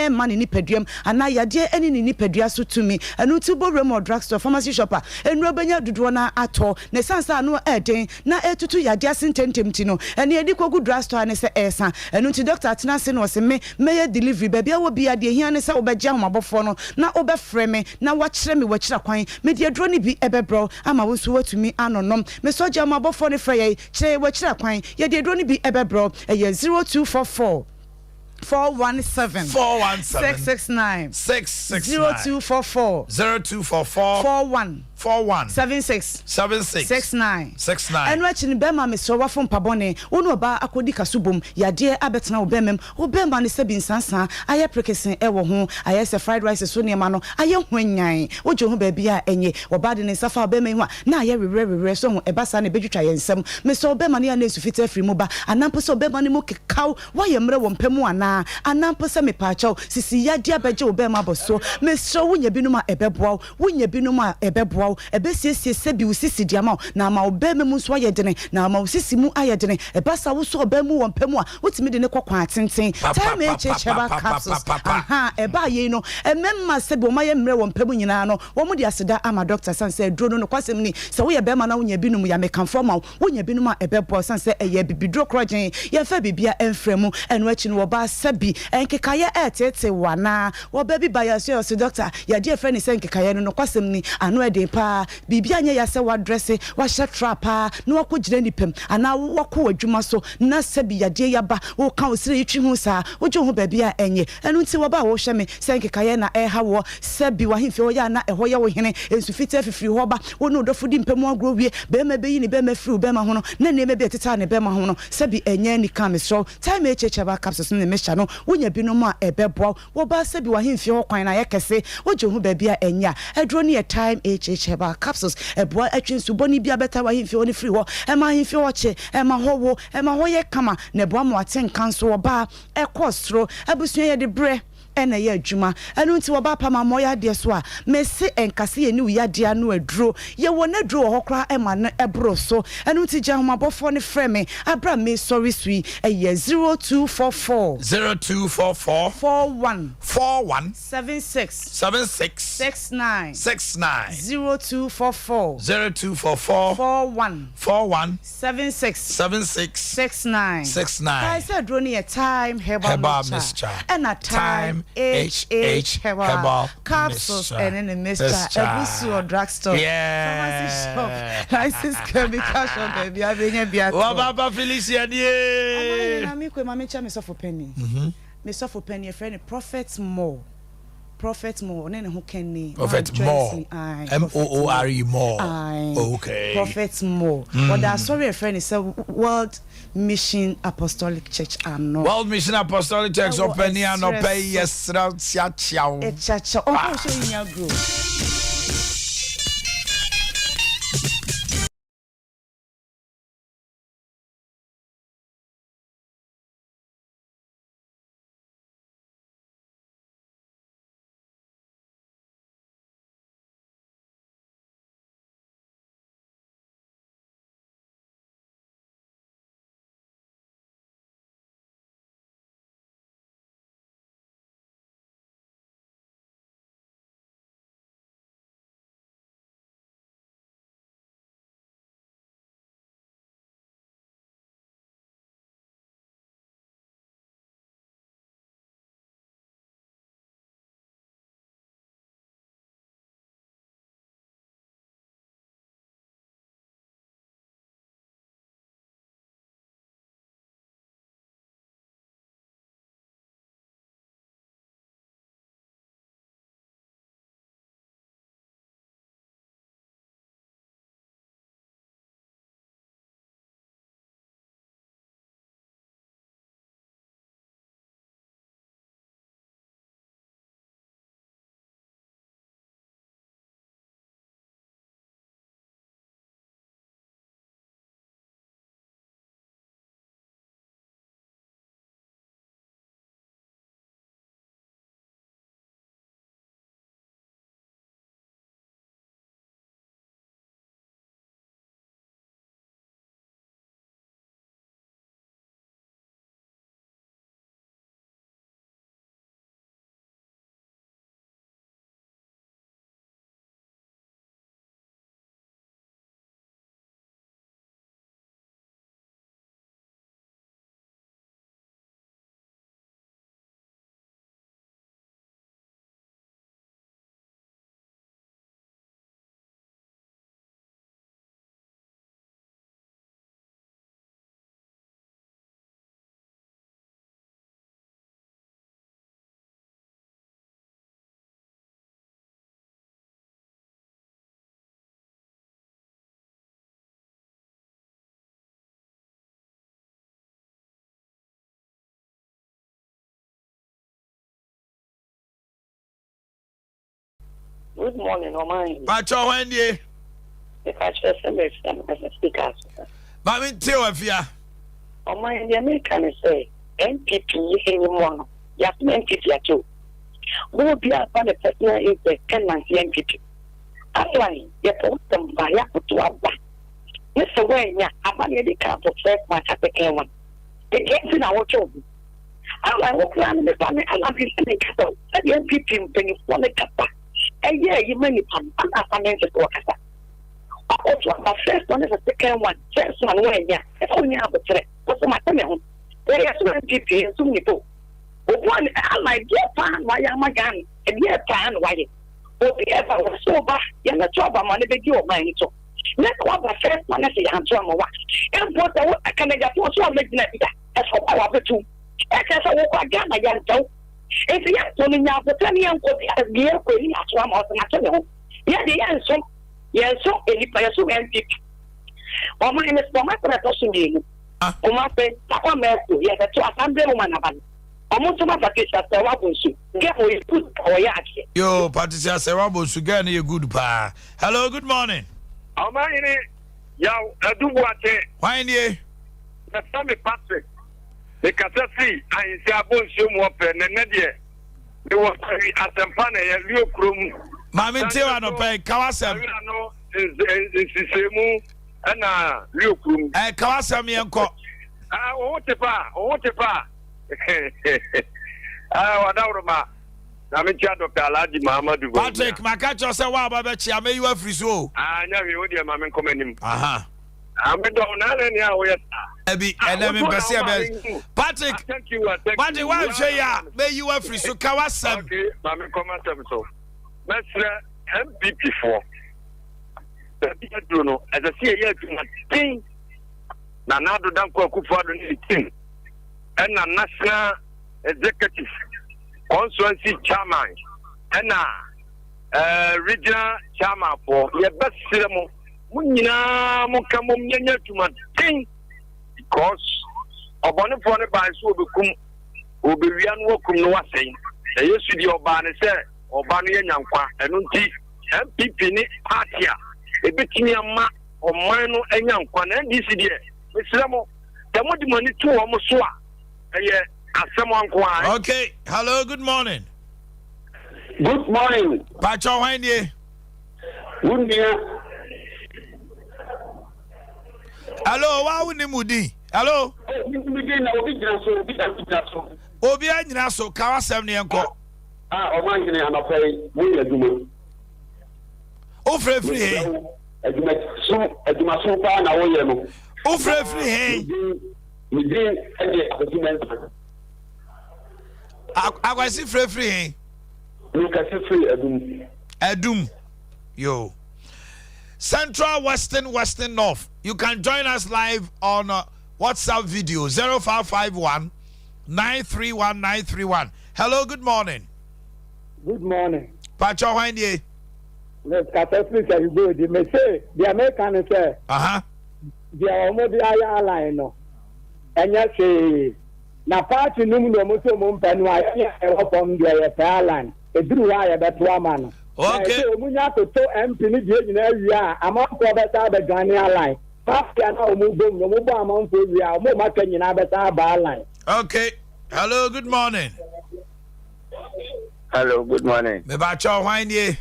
mane ni paduam ana yade eni ni padua so tumi enu ti borem or drugstore pharmacy shopper enu obenya dodo na ato ne sansa no eden na etutu yade asententem ti no ene edi kogu drugstore ne se esa enu ti doctor atena se no se me delivery babia wo bia de hia ne se obegya homabofo no na obefrɛ me na wakyerɛ me wakyira kwan me de aduro ni bi ebebro ama wo so watumi anonom me so gya homabofo ne frɛ ye kyerɛ wakyira kwan ye de aduro ni bi ebebro eye 0244 417 669 0244 41 41 76 76 69 69 eno achi ni bema me so wafo mpabone wonu oba akodi kasubom yade abetena obemem obema ne sebi nsansan aye prekesen ewo ho aye se fried rice so ne ma no aye hwanyan ojo ho ba bia enye obade ne safa obema hu na aye rere so ho ebasa ne bedwutwa yensem me so obema ne ya na esufita afiri mu ba anampo so obema ne mu kekaw waye mre wo mpamu ana anampo se me paachaw sisi yade abeje obema boso me so wonya binum a ebeboa wonya binum a ebeboa ebesiesie sebi usisi diama na ma obema mu so aye dene na ma usisi mu aye dene ebasa wo so obema wo mpamu a wotimi de ne kwakwa atenten time checheba capsules aha eba ye no ememma sebi o maye mre wo mpamu nyina no wo mu de aseda ama doctor san say duro no kwasem ni se wo ye bema na wonya binum ya mekanfo ma wonya binum a ebeboa san say eye bibidro krogen ye fa bibia enfremu eno achi no wo ba sebi enkekaye etete wana wo ba bi ba ya so doctor ya de friend say enkekaye no kwasem ni ano eden pa bibia nya ya se wa dress wa sha trapa no wa ko gire ni pem ana wa ko adwuma so na sebi ya de ya ba wo kan osire yitwi hu sa wo jo ho ba bia enye eno nti wo ba wo hwe me say enkekaye na ha wo sebi wa himfe wo ya na ho ya wo hene ensu fita fifiri ho ba wo no do fudi mpem agro wie be ma be yi ni be ma firi be ma ho no na ne me be teta ne be ma ho no sebi enye ni kam so time checheba capsules ne mesha no wonya binom a ebeboa wo ba sebi wa himfe ho kwan na ye kese wo jo ho ba bia enya edro ne time checheba capsules eboa atwensu boni bia beta wa himfe ho ne firi ho e ma himfe ho che e ma ho wo e ma ho ye kama ne boa mo atenkan so wo ba e kosro abusua ye de bre ena ye adwuma enu nti wo ba pa ma moya de so a mesi enkase ye ni uya de anu aduro ye wona aduro ho kra e ma na ebro so enu nti gya homabofo ne frame abra me sorry sui eye 0244 0244 41 76 69 0244 41 76 69 I said drone your time herbal mixture and a time HH herbal capsules and in the mixture ebusu or drugstore crisis chemical shop baby abenya bia wa baba Felicia die na mi ko ma me cha me so for penny me so for penny friend Prophet More ne ho kenni Prophet More MOORE more okay Prophet More but that sorry a friend is World Mission Apostolic Church World Mission Apostolic Church open here no pay yes ra sia chiao e chacha o show you your group Good morning, Omanhene. Pacho Wendy. If I just say as a speaker. Mami Tiwafia. Omanhene, the American say NPP anyone. You have NPP too. Who will be upon the personal interest can man see NPP. Outline, you put them by to a back. Mr. Wayne, I'm on the camp of first match at the K1. The game's in our job. I will plan the family. I love you. So, the NPP thing is one of the and yeah, you many I'm not financial workers. Also, the first one is the second one. First one, when yeah, it's only have a threat. What's my family? There is one NPP and soon you go. But one, I like your plan, why am I gun? And your plan, why? But the ever was so bad, you're not job, I'm on the video, man. So, let's go the first one, let's say, I'm trying to watch. And what I can get to also make that. That's what I want to do. I guess I walk again, I can't tell. If you have to now, the 10 years ago, the year for you, that's one of the yeah, the answer. Yes, so any player so empty. Or my name is for my person. Oh, my friend, Papa Merco, yes, that's what I'm doing, man. Almost my Patricia Serabosu. Get what you put our yard. Yo, Patricia Serabosu, again, you good pa. Hello, good morning. Omanhene Yaw, Boakye. Why, dear? That's me, Patrick. The Cassasi, I say, I won't show more pen and Nadia. There was a Sampana and Leo Krum. Mamma Tiwano pay Kawasam. No, it's the same and Leo Krum. Kawasam Yanko. What a bar. I don't know. I'm in charge of Alaji Mahamadou. Patrick, Makacho said, wow, Babachi, I may you have free so. I never heard your mamma commenting. Aha. I'm going to know. And I'm in Patrick, thank you. Patrick, why say ya? May you have free so Kawasam. Okay, Mamma comment so. Master MP4. The Bruno, as I see here to my thing. Nanado Danko Kufado team. And a national executive constituency chairman and a regional chairman for your best cinema. Munina Mukamum Yanya to my thing because of one of the bands will be real welcome. No one saying, the use of your banner said, or Banny and Yankwa, and Unti, MPP party, a bit near Ma or Mano and Yankwan, and this is there. Mr. Ramo, the money to almost swap. Okay, hello, good morning. Good morning. Pacho Wendy. Good morning. Hello, why would Mudi? Hello. Obi Anyinaso, Kawasam Nianko. Omanhene Yaw, we are doing. Oh, free. Sompa na we no. Oh, free. We did any document. I was free. We can see free Adum. Yo. Central, Western, North. You can join us live on WhatsApp video 0551 931 931. Hello, good morning. Good morning. Pacho Wendy. Let's cut a speak as good. You may say the American say, they are almost the airline. And yet, say, na party no muso mumpen wa ya from the airline. A drew wire that woman. Okay. Munya to MP ni je na wi amount for better the Ghana line. Party na o mu bom no mu bo amount for wi a mo maka nyina better ba line. Okay. Hello, good morning. Hello, good morning. Me ba cho hwan die.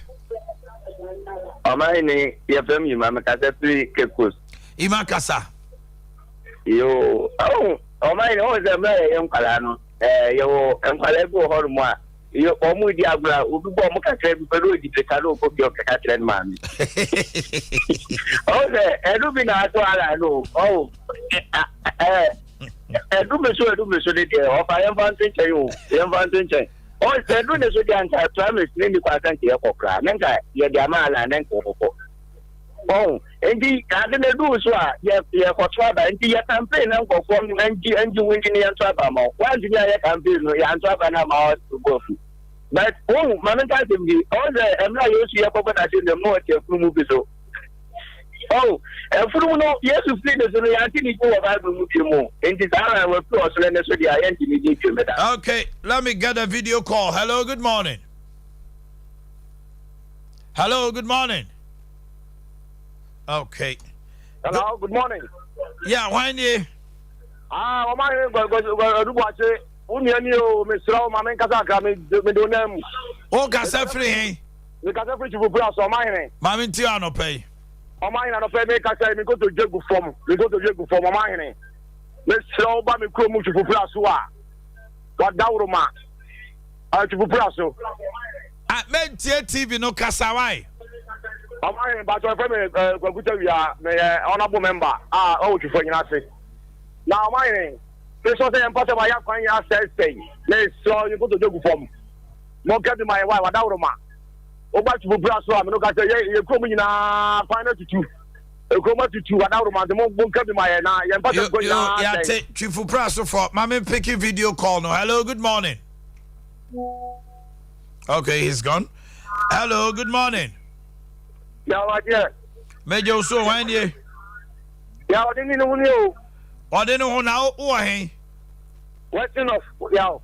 Omanhene Yaw, you mama kasa free Kekos. Ima kasa. Yo, Omanhene o ze mra ye nkwala no. Yo nkwala bi ho mo a. Yo omu di agura obi bo mo kakra bi pelo di peka no ko bi o kaka trend man. O ze edu bi na to ala no. Oh. Edu me so de o fa yan fan tin chen o. Yan fan tin chen. O ze edu ne so di anta promise ni ni kwa kan ti e kokra. Nenka ye di ama ala nen ko. Oh, endi kade ne du so a ye kotwa ba endi ye campaign na nkofo endi windi ne yanto aba ma wa ndi ya campaign no yanto aba na ma to go fu but man ka dem di all the emla yesu ye ko bada se dem no te fu mu bi so furu no yesu free de so no yanti ni go ba mu bi mu endi sara we fu osle ne so di yanti ni di twe meda. Okay, let me get a video call. Hello, good morning. Hello, good morning. Okay. Hello, good morning. Yeah, why you? Omanhene go Boakye. Uniani o Mr. Mama Nkasa me do name. O kasa free. Me kasa free Chief Plus Omanhene. Mama nti anope. Omanhene anope me kasa me go to Jegu form. Me go to Jegu form Omanhene. Mr. Oba me kro mu Chief Plus wa. Wa dawroma. Chief Plus. Me tie TV no kasa why? Omanhene ba so me kwakuta wia me honorable member. O Chief nyina se. Now Omanhene this was an important my young yourself saying, let's saw you go to Jogu form. More get my wife, Adauroma. Over to Brasso, I'm not going to say, you're coming in a final to two. You come to two, Adauroma, the more won't come to my now. Yeah, take Chief Brasso for Mammy Picky video call. No, hello, good morning. Okay, he's gone. Hello, good morning. Yeah, yeah. Major so when you? Yeah, I didn't know you. I didn't know now. Oh, hey. What's enough? Yeah.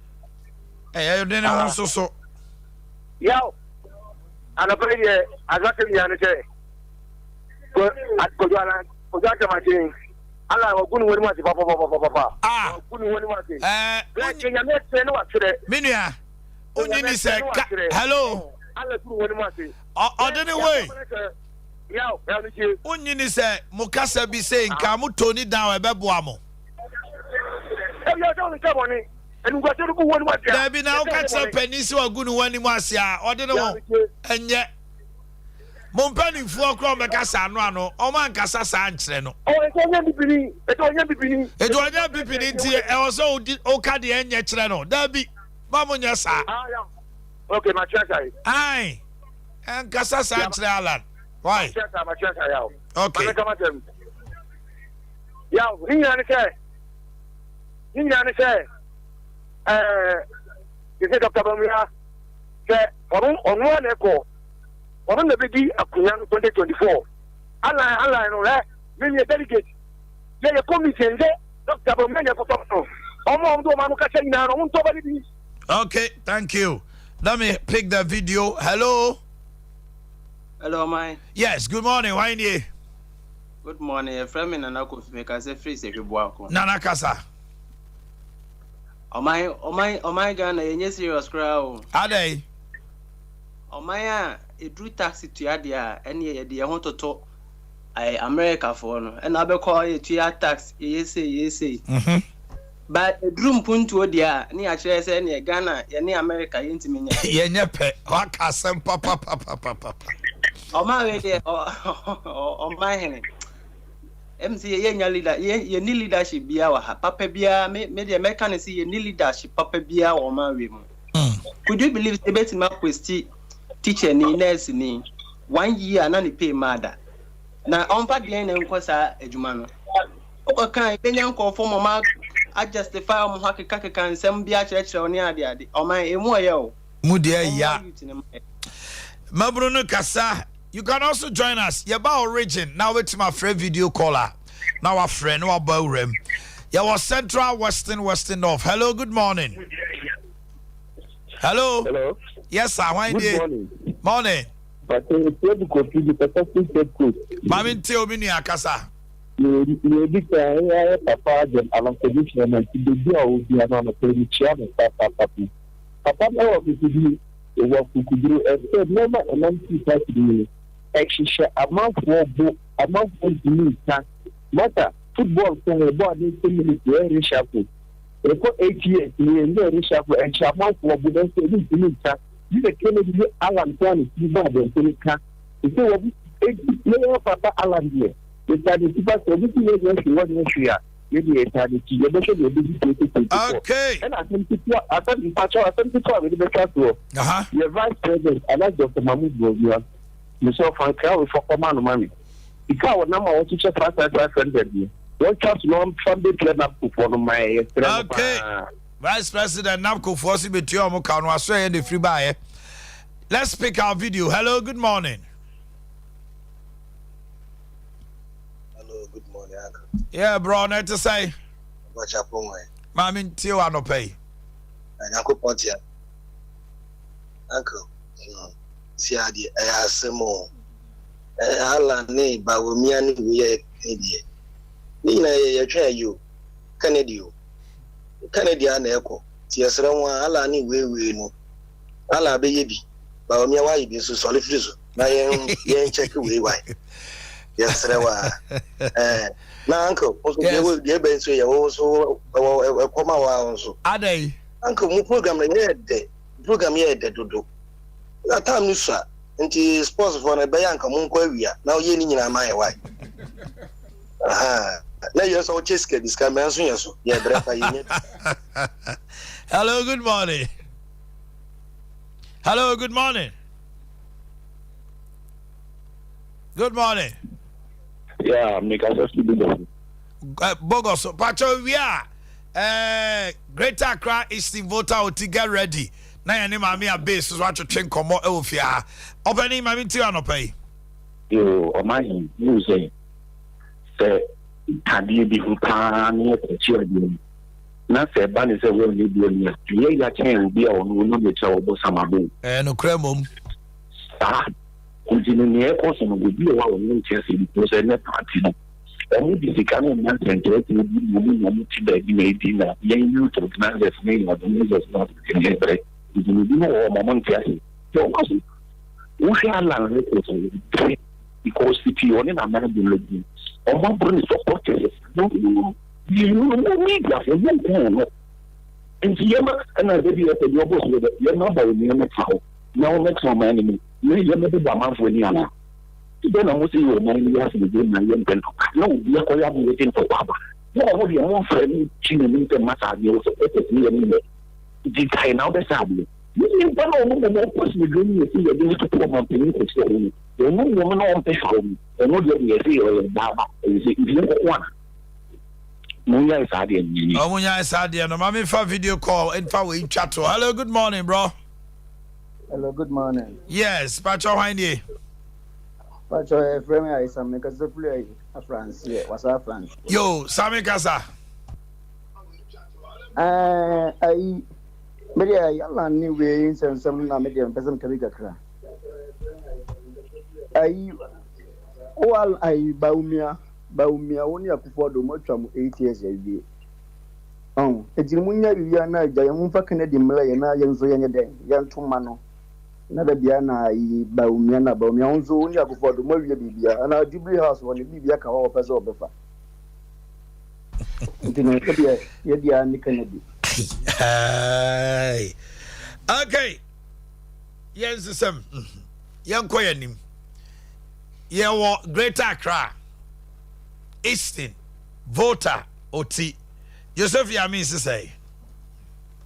Hey, I didn't know so. Yeah. And a pretty, I got to be on the day. At Kodana, Kodaka machine. Allah was good with my papa. Ah, good with my Minia. Only said, hello. Allah good with my I didn't wait. Unyini say Mukasa be saying Kamu Tony down a bebuamo. There be now catch a peninsula good one in Marcia, or don't know. And yet Mompani for Crom Cassano, Oman Cassa Sancheno. Oh, it was not be pinity, also Okadi and Yatreno. There be Mamunya sa. Okay, my church. Aye, and Cassa Sanchralan. Why? Okay. Yeah, he say, you say Dr. Bamia, say, on one echo, on the beginning of 2024. Allah, no, many delegate. They are commission, Dr. Bamia, okay, thank you. Let me pick the video. Hello. Hello, my. Yes, good morning. Why you? Good morning. A friend and I could make us a free secret boako. Nana Casa. Oh my gun, a serious crowd. Are they? Oh my, it drew taxi to Adea, and ye want to talk America for no, and I be call it to your tax, yes, say. But a drum point to Adea, near chairs any Ghana, any America intimate. Yenyepe, Waka Sompa, papa. Oh my way, oh my henny. MC Yenya leader, ye need leadership be our papa bia, made the American see ye need leadership, papa bia or my women. Could you believe the best map with teacher ni nurse ni 1 year and only pay mother? Now, on part the end and Quasa Ejumano. Okay, then young call for my I justify on Haki Kaka and some Bia church on the or my emo. Mudia ya. Mabruno Kasa. You can also join us. Yaba origin. Now it's my friend video caller. Now our friend, our Bowrem. Yawa Central, Western, North. Hello, good morning. Hello. Hello. Yes, sir. Good morning. Morning. But the country, the person said good. Mamin Teomini Akasa. You did Papa, along the mission, and the deal will be on the chair and Papa. Papa, no, it would be what we could do. And said, never a man to do. Actually, a month for matter football from a body 10 minutes very sharply. For 8 years, very sharply, and Shaman for Buddha saying to me, you can Alan Tony, you bad and Tony. If you were Papa Alan here, the study super everything was what maybe a study to your better be okay. And I think I thought in Pacho, I think it's already the class. Your vice president, I like Dr. Mahmoud Bozian. You saw for a crowd for command money. Because number one teacher 500. What chance no Sunday plan up for my okay. Vice President Namco forcing me to your can was saying the free buy. Let's pick our video. Hello, good morning. Hello, good morning. Yeah, bro, not to say. What's up, boy? Mammy, Tio, no pay. And Uncle Pontia. Uncle, tia de asemo ala ne ba wo mia ne we e ni na ye twa yo Canada na eko ti esere won ala ni we no ala be ye bi ba wo mia wa yi bi so solid so na yen check we why yesere wa na uncle also dey be so ye wo so ekoma wa so adai uncle mu program na ye de dodo na time ni so nti sports for na be yanka mu nko awia na ye ni nyina ma ye why na you so cheske this camera so yeso ye brefa yin. Hello, good morning. Hello, good morning. Good morning. Yeah, make us do Bogos, Pacho, we are Greater Accra Eastern voter to get ready. Na ya ni mami a base so watch train komo e ofia. Opening mami ti anopai. Yo, Omanhene you say tadi bi hupa ne ko bi na se ba ne se wo ni bi ni ye ya chen bi a onu no be cha obo samabo no kremom continue ne ko so no bi wa onu che se bi so ne party no onu bi sika no na center ti bi mo ti da bi ne di na ye you to na the name of the news not in the break bi no o moment ya so ko wo sha la ne ko so because if you only na man be looking on bring supporters no you media for you no and yema and I be at the boss with the number in the how now next one man me yema be man for ni ana then I must see you man you have to do na yem pen no you are going waiting for baba no ho be one friend chine me the matter you support me ni the guy now the sabi you don't know no person doing you see you to put on penny to say you know woman on pay for me you know you see you baba you see if you want Munya is Adea. Oh, Munya is Adea. No, mami for video call and for we chat. Hello, good morning, bro. Hello, good morning. Yes, Pacho Haini. Pacho, friend, I am make us play a France. Yeah, what's up, France? Yo, Sami Kasa. I media yalla ni we in some na media person kabika kra. I Baumia woni akufo do matwam 8 years awie. Ejiri munya bibia na agya yɛn mfa Canada mla yɛ na yɛn zo yɛn den yɛn toma no. Na da bia na Baumia nzo woni akufo do mawie bibia na Jubilee House woni bibia ka ho pese obefa. Ntino bibia yɛ dia ni Canada. Okay. Yes sem. Yɛn kɔ yɛnim. Yɛwɔ Greater Accra Eastern voter oti Joseph Yami say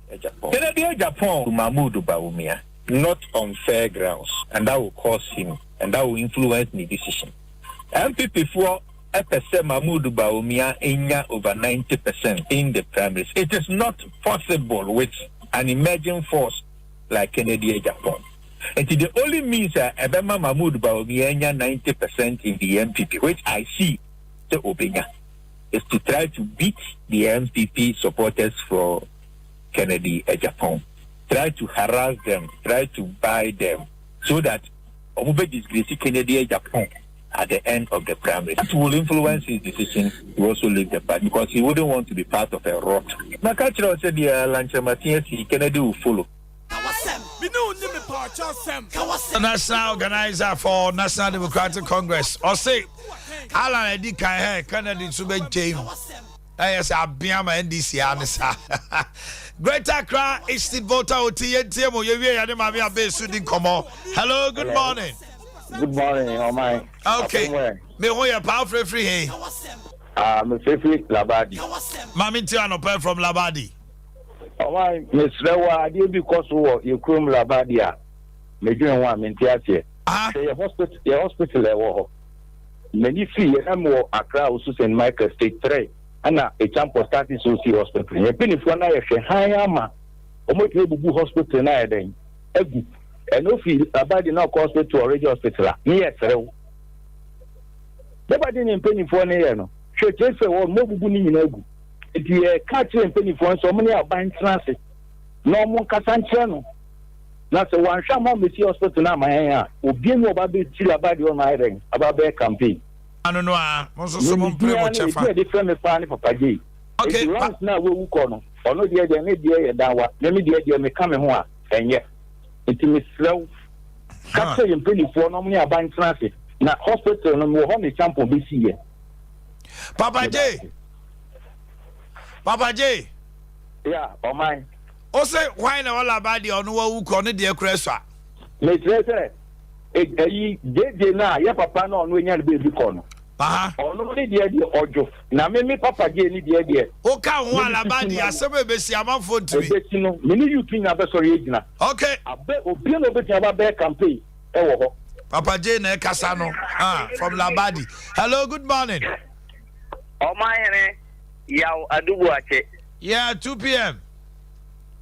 Canadian Japan Mahmoud Bawumia not on fair grounds, and that will cause him and that will influence the decision. MPP for FSM Mahmoud Bawumia enya over 90% in the primaries. It is not possible with an emerging force like Canadian Japan. And the only means Ebema Mahmoud Bawumia enya 90% in the MPP, which I see the Obenya, is to try to beat the MPP supporters for Kennedy Japan. Try to harass them, try to buy them, so that Omube disgrace Kennedy Japan at the end of the primary. That will influence his decision to also leave the party because he wouldn't want to be part of a rot. Nakachiro said the Lanchamatia Kennedy will follow. The national organizer for National Democratic Congress, or say, Alan Edika Kennedy Sube James. Yes, Abiama NDC Anissa. Greater Accra Eastern voter OTNTM. Hello, good morning. Good morning, oh my. Okay. Me who you powerful free hey. I'm Fefi Labadi. Mami Tiano Pen from Labadi. Oh my, Miss Rewa, I did because you come Labadia. Me doing one Mintiatia. Your hospital level. Many fee and more Accra St. Michael State 3. And a champion starting to see hospital. A penny for a high armor. Almost able hospital now then. And no fee about the now hospital to a radio hospital. Yes, sir. Nobody didn't penny for an air. Sure, just for one more bunny in Ogu. If you catch and penny for so many are buying transit. No more Casanchano. na sɛ wanhwɛ ma mesi hospital na amayan a obi mu oba be tiri abadi on my ring aba be campaign ano no a mo so so mo pre mo chefa dey friend me pa ne papa J okay na wo wu ko no ono de ne de ye dawa na me de me ka me ho a enye enti me slow kapse ye mpelifo no mo ne aban transit na hospital no mo ho ne champion be si ye Papa J yeah o man o say why na all about the ono wu ko no de kreswa me trese eyi jeje na ya papa na ono nya be bi ko no aha ono ne de ojo na me papa J ni de o ka ho ala ba di asebe be si amafo ntumi be no me ni you kin abe sorry ejina okay abe obi no be tia ba be campaign e wo ho Papa J na kasa no from Labadi. Hello, good morning. Omanhene Yaw Boakye. Yeah, 2 p.m.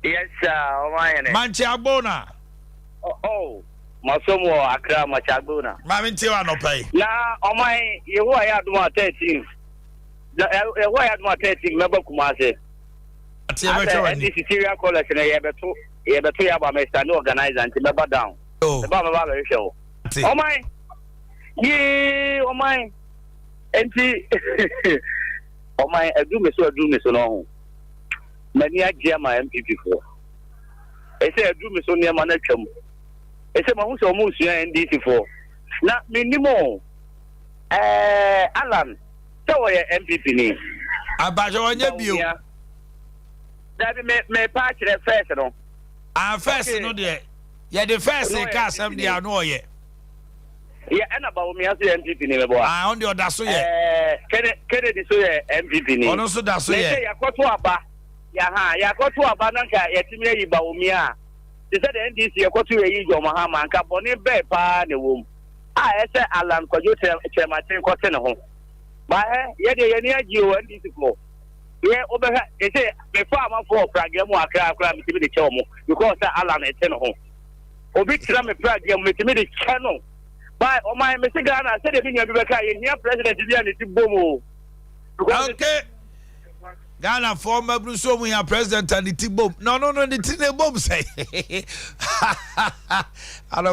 Yes, sir, Omanhene. Manchi Agbona. Oh, Masomo Accra Machagbona. Mami Ntiwa no pay. Na Omanhene yehu aya aduma 13. Yehu aya aduma 13 mebo Kumase. This serial college na yebeto yaba me stand organizer and meba down. Oh. Meba very show. Omanhene. Ye Omanhene. Enti Omanhene adu me so no. Mani agye ma MPP for. Ese adu me so ne ma na twam. Ese ma hu so mu sua NDC for. Na minimum Alan so we MPP ni. Abajo onye bio. That me pa kire first no. First no de. Ye the first ka asem de ano ye. Yeah, and about me as the MPP ni me boy. On the other so ye. Kennedy so ye MPP ni. Ono so da so ye. Ya kwato aba. Ya kwato aba na nka yetimi yi ba omi a. They said the NDC ya kwato yi jo mahama nka boni be pa ne wom. Ese Alan Kwajo chairman kwate ne ho. Ba ye de ye ni agi o NDC for. Ye obeha ese me fa am for program akra mi timi de che omo because Alan e te ne ho. Obi tira me program mi timi de che no. By oh my Mr. Ghana said the Bina Bibaka, here President Bomo. Okay. Ghana former Bruce, we are president and the T-Bomb. No, the T-Bomb say. Hello,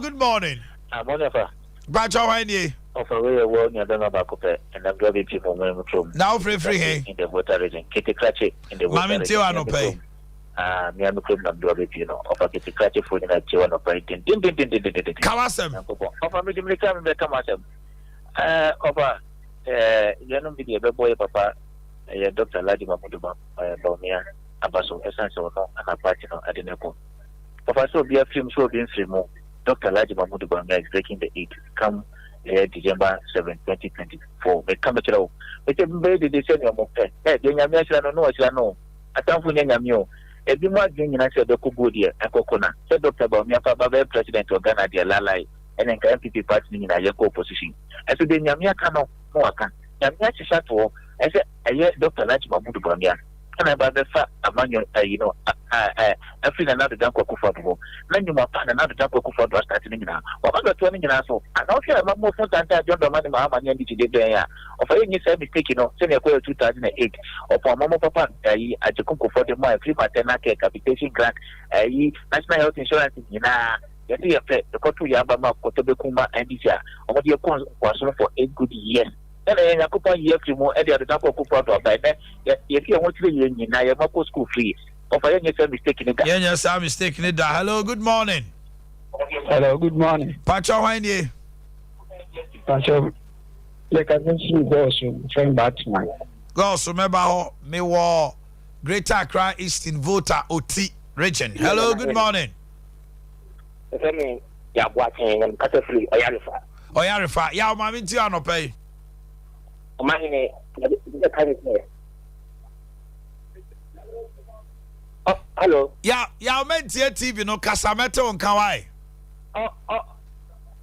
good morning. I'm on ever. Bacho Wanye. Of a way, world, you don't know about and I'm driving people from now free in the water region. Kitty Cratchy in the water region. No pay. Me and Club Nabdori, you know, of a Kitty Cratchy food in a Chiwan operating. Kawasem. Of a medium come back Kamasem. Over Yanum video, boy, papa, Dr. Ladima Muduba, Bomia, Abaso, essential, and a party at the Nepo. Of I saw be a film show being free more. Dr. Ladima Muduba is breaking the 8. Come December 7, 2024. They come at all. But everybody they send your mock. Hey, I know. Atamfu nyamyo ebi mu adwen nyina se do kogodia akokona se Dr. Bawumia Papa be president of Ghana de lalai ene nka MPP party nyina ye ko opposition eso de nyamia ka no mo aka nyamia chisa to ese eye Dr. Ladima Muduba kana ba be fa amanyo afina na de danko akufado na nyuma pa na de danko akufado start nyina o ba to nyina so ana o fia ma mo fo tanta John Dramani Mahama nya ndi de den ya o fa yin say mistake no se ne ko 2008 o pa mama papa ajekunko for the my free maternal care capitation grant national health insurance nyina yeti ye pe ko to ya ba ma ko to be kuma NDC o mo de ko for 8 good years and I could find year more at the other top of Kufa by then. If you want to be in, I am a school free. Of I am mistaken. Yes, I'm mistaken. Hello, good morning. Hello, good morning. Pacho Wanye. Pacho, like I mentioned, go so friend Batman. Go so me war Greater Accra Eastern Voter OT region. Hello, good morning. Ya Boakye and Catafree Oyarifa. Ya mami ti ano pay. Omanhene the kind of hello. Ya menti TV no kasamete on kawai.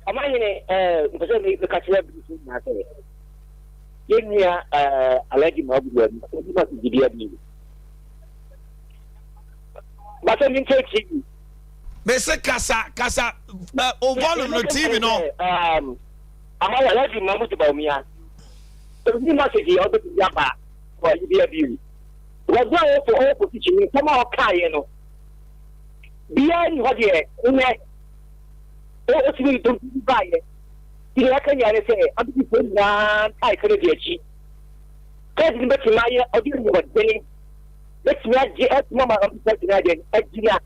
Omanhene because me catch you na say. Yenya alaji mabuwa ni ma bibiya ni. Ba se min take you. Me se kasa o volume no TV no. Ama alaji mabuwa ni ma se di odo ya ba ko bibiya bi. Wa gwa o for opposition ni kama o kai no. Bia what ye, what you do buy it. You can say, I'm people now, I could be a cheap. President Maya, or you know what, Benny? Let's not get Mama of the President, Edina.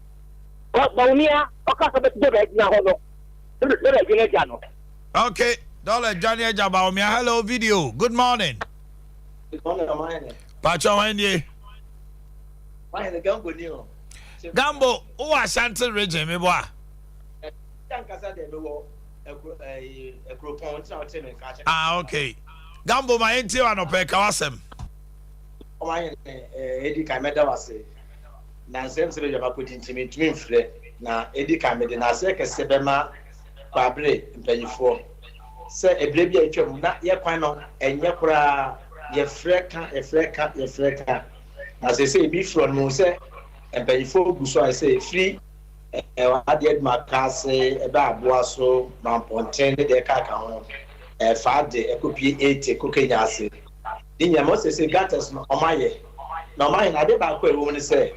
But Monia, or Casa now. Okay, Dollar Johnny Jabba, hello video. Good morning. Good morning, Pacho Wendy. Why the Gambo new? Gambo, who are Santa region, me boy? Okay. Gambo, my auntie, and Opeka Kawasem. Eddie Kameda was a Nansem Sri Yabakut intimate twin flare. Now, Eddie Kameda, Naseka Sebema, Pabre, and Penny 4. Say a baby, not yet quino, and Yakura, ye freka. As I say, be from Mose, and Penny 4, so I say free. I did my case about Boasso, Mount Pontaine, the Cacao, a Fade, a copy 80 cooking acid. In your most say, Gatters, no, my, no, mine, I did about what woman say.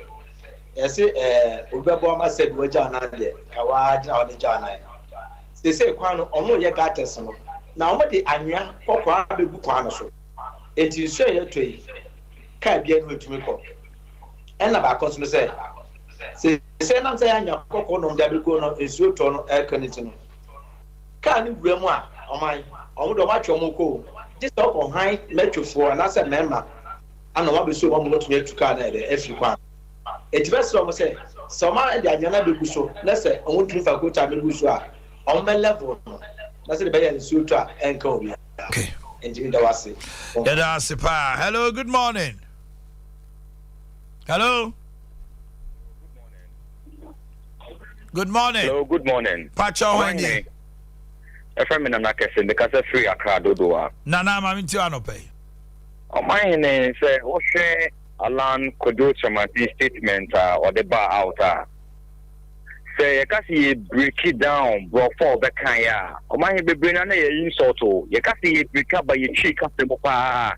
Yes, Ubaboma said, Wajana, Kawad, or the Jana. They say, Quano, almost your Gatters. Now, what the Anya, or Quabi Buquano. It is say your tree, can't be able to make up. And about Cosmo say. Say, I'm saying, your cocoa on Dabicono is your tone air conditioner. Can't you grandma? Oh my, I would watch your moko. This up on high, let you for, and I said, Memma. I know what we so want to make to Canada if you want. It's best of say, some are the Yana Bibuso, let's say, I won't give a good time Bibusua on my level. That's the better Sutra and Kobe. Okay. And Jimmy Dawasi. Hello, good morning. Hello. Good morning. Hello, good morning. Pacho Wendy. Efrem na nakese de kase free akra dodoa. Nana mami ti anope. Omanhene say o hwe Alan Kodo Chamati statement or the bar out say kasi break it down bro for the kan ya. Omanhene bebre na ye insult o. Ye kasi break up by ye cheek after pa.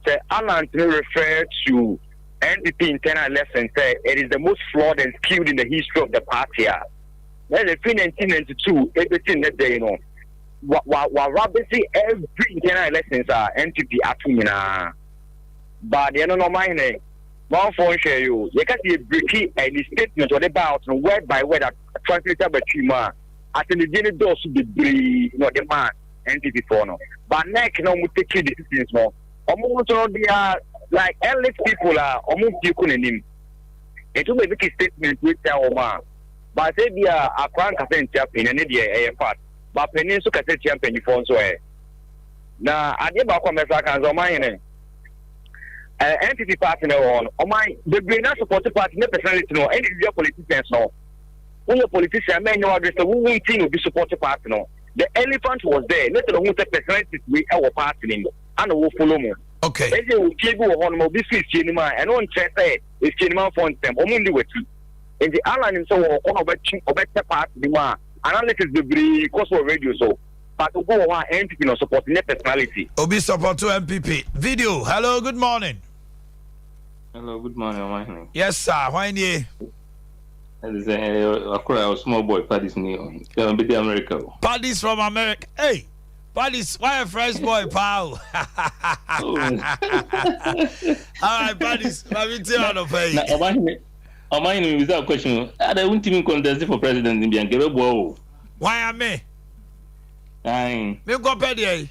Say Alan to refer to NDP internal election say it is the most flawed and skewed in the history of the party. Then the 1992 everything that day, you know. While obviously every internal elections are NPP atumina. But you know my name. One phone share you. You can see a bricky and the statement or about word by word that translated by Chima. At the beginning doors to be you know the man NPP for no. But next no we take decisions no. Almost all they are like elite people are almost people in him. It will be a statement with our man. But say they are a crank and champion and a part. But penny so can say champion you phone so now I did back on my seconds on my entity partner on my the brain supported party personality no any real politicians no. When your politician may know address the whole thing will be supported partner. The elephant was there. Let the whole personality we our party and will follow me. Okay. They will keep on mobile cinema and on chat is cinema for them. Only with you. In the island himself or better part the man analysis the cost of radio so. But to go on MPP no supporting their personality. Obi support to MPP. Video. Hello, good morning. Hello, good morning, Omanhene. Yes, sir. Why you? That is a small boy, Paddy's new. Be America. Paddy's from America. Hey, Paddy's why a fresh boy, pal. All right, Paddy's. Let me tell you on the page. Omanhene, without question, I don't even contest for president in Bianca. Why am I? Aye. Me go pedi.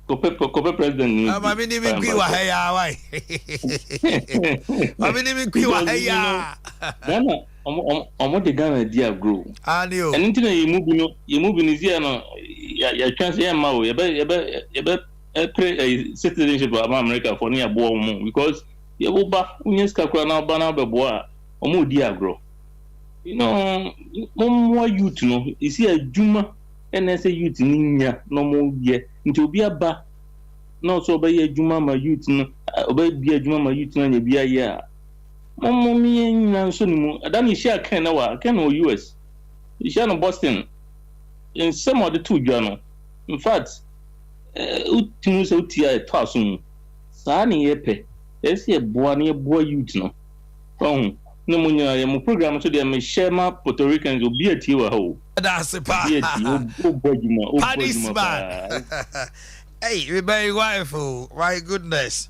Kope president. Mami ni mi kwi wa heya why? Mami ni mi kwi wa heya. Ghana, omo de Ghana dia grow. Ani o. Enti na ye move ni zia no ya chance ya ma o ye be citizenship of America for near bo mu because ye bo ba unye ska kura na ba na be bo a omo di agro. You know, mo youth no, isi adwuma and say youth ninya no mo ye nti obi aba na so be adwuma ma youth no obi bi adwuma ma youth na nya bia ye a mo mi nya so ni mu adani share kan na wa kan no US share no Boston in some of the two journal in fact utinu so utia to aso mu sa na ye pe esi e boa na ye boa youth no no munya ya mu program so de me share ma Puerto Ricans obi ati wa ho. That's a pa. Hey, we very wonderful. My goodness.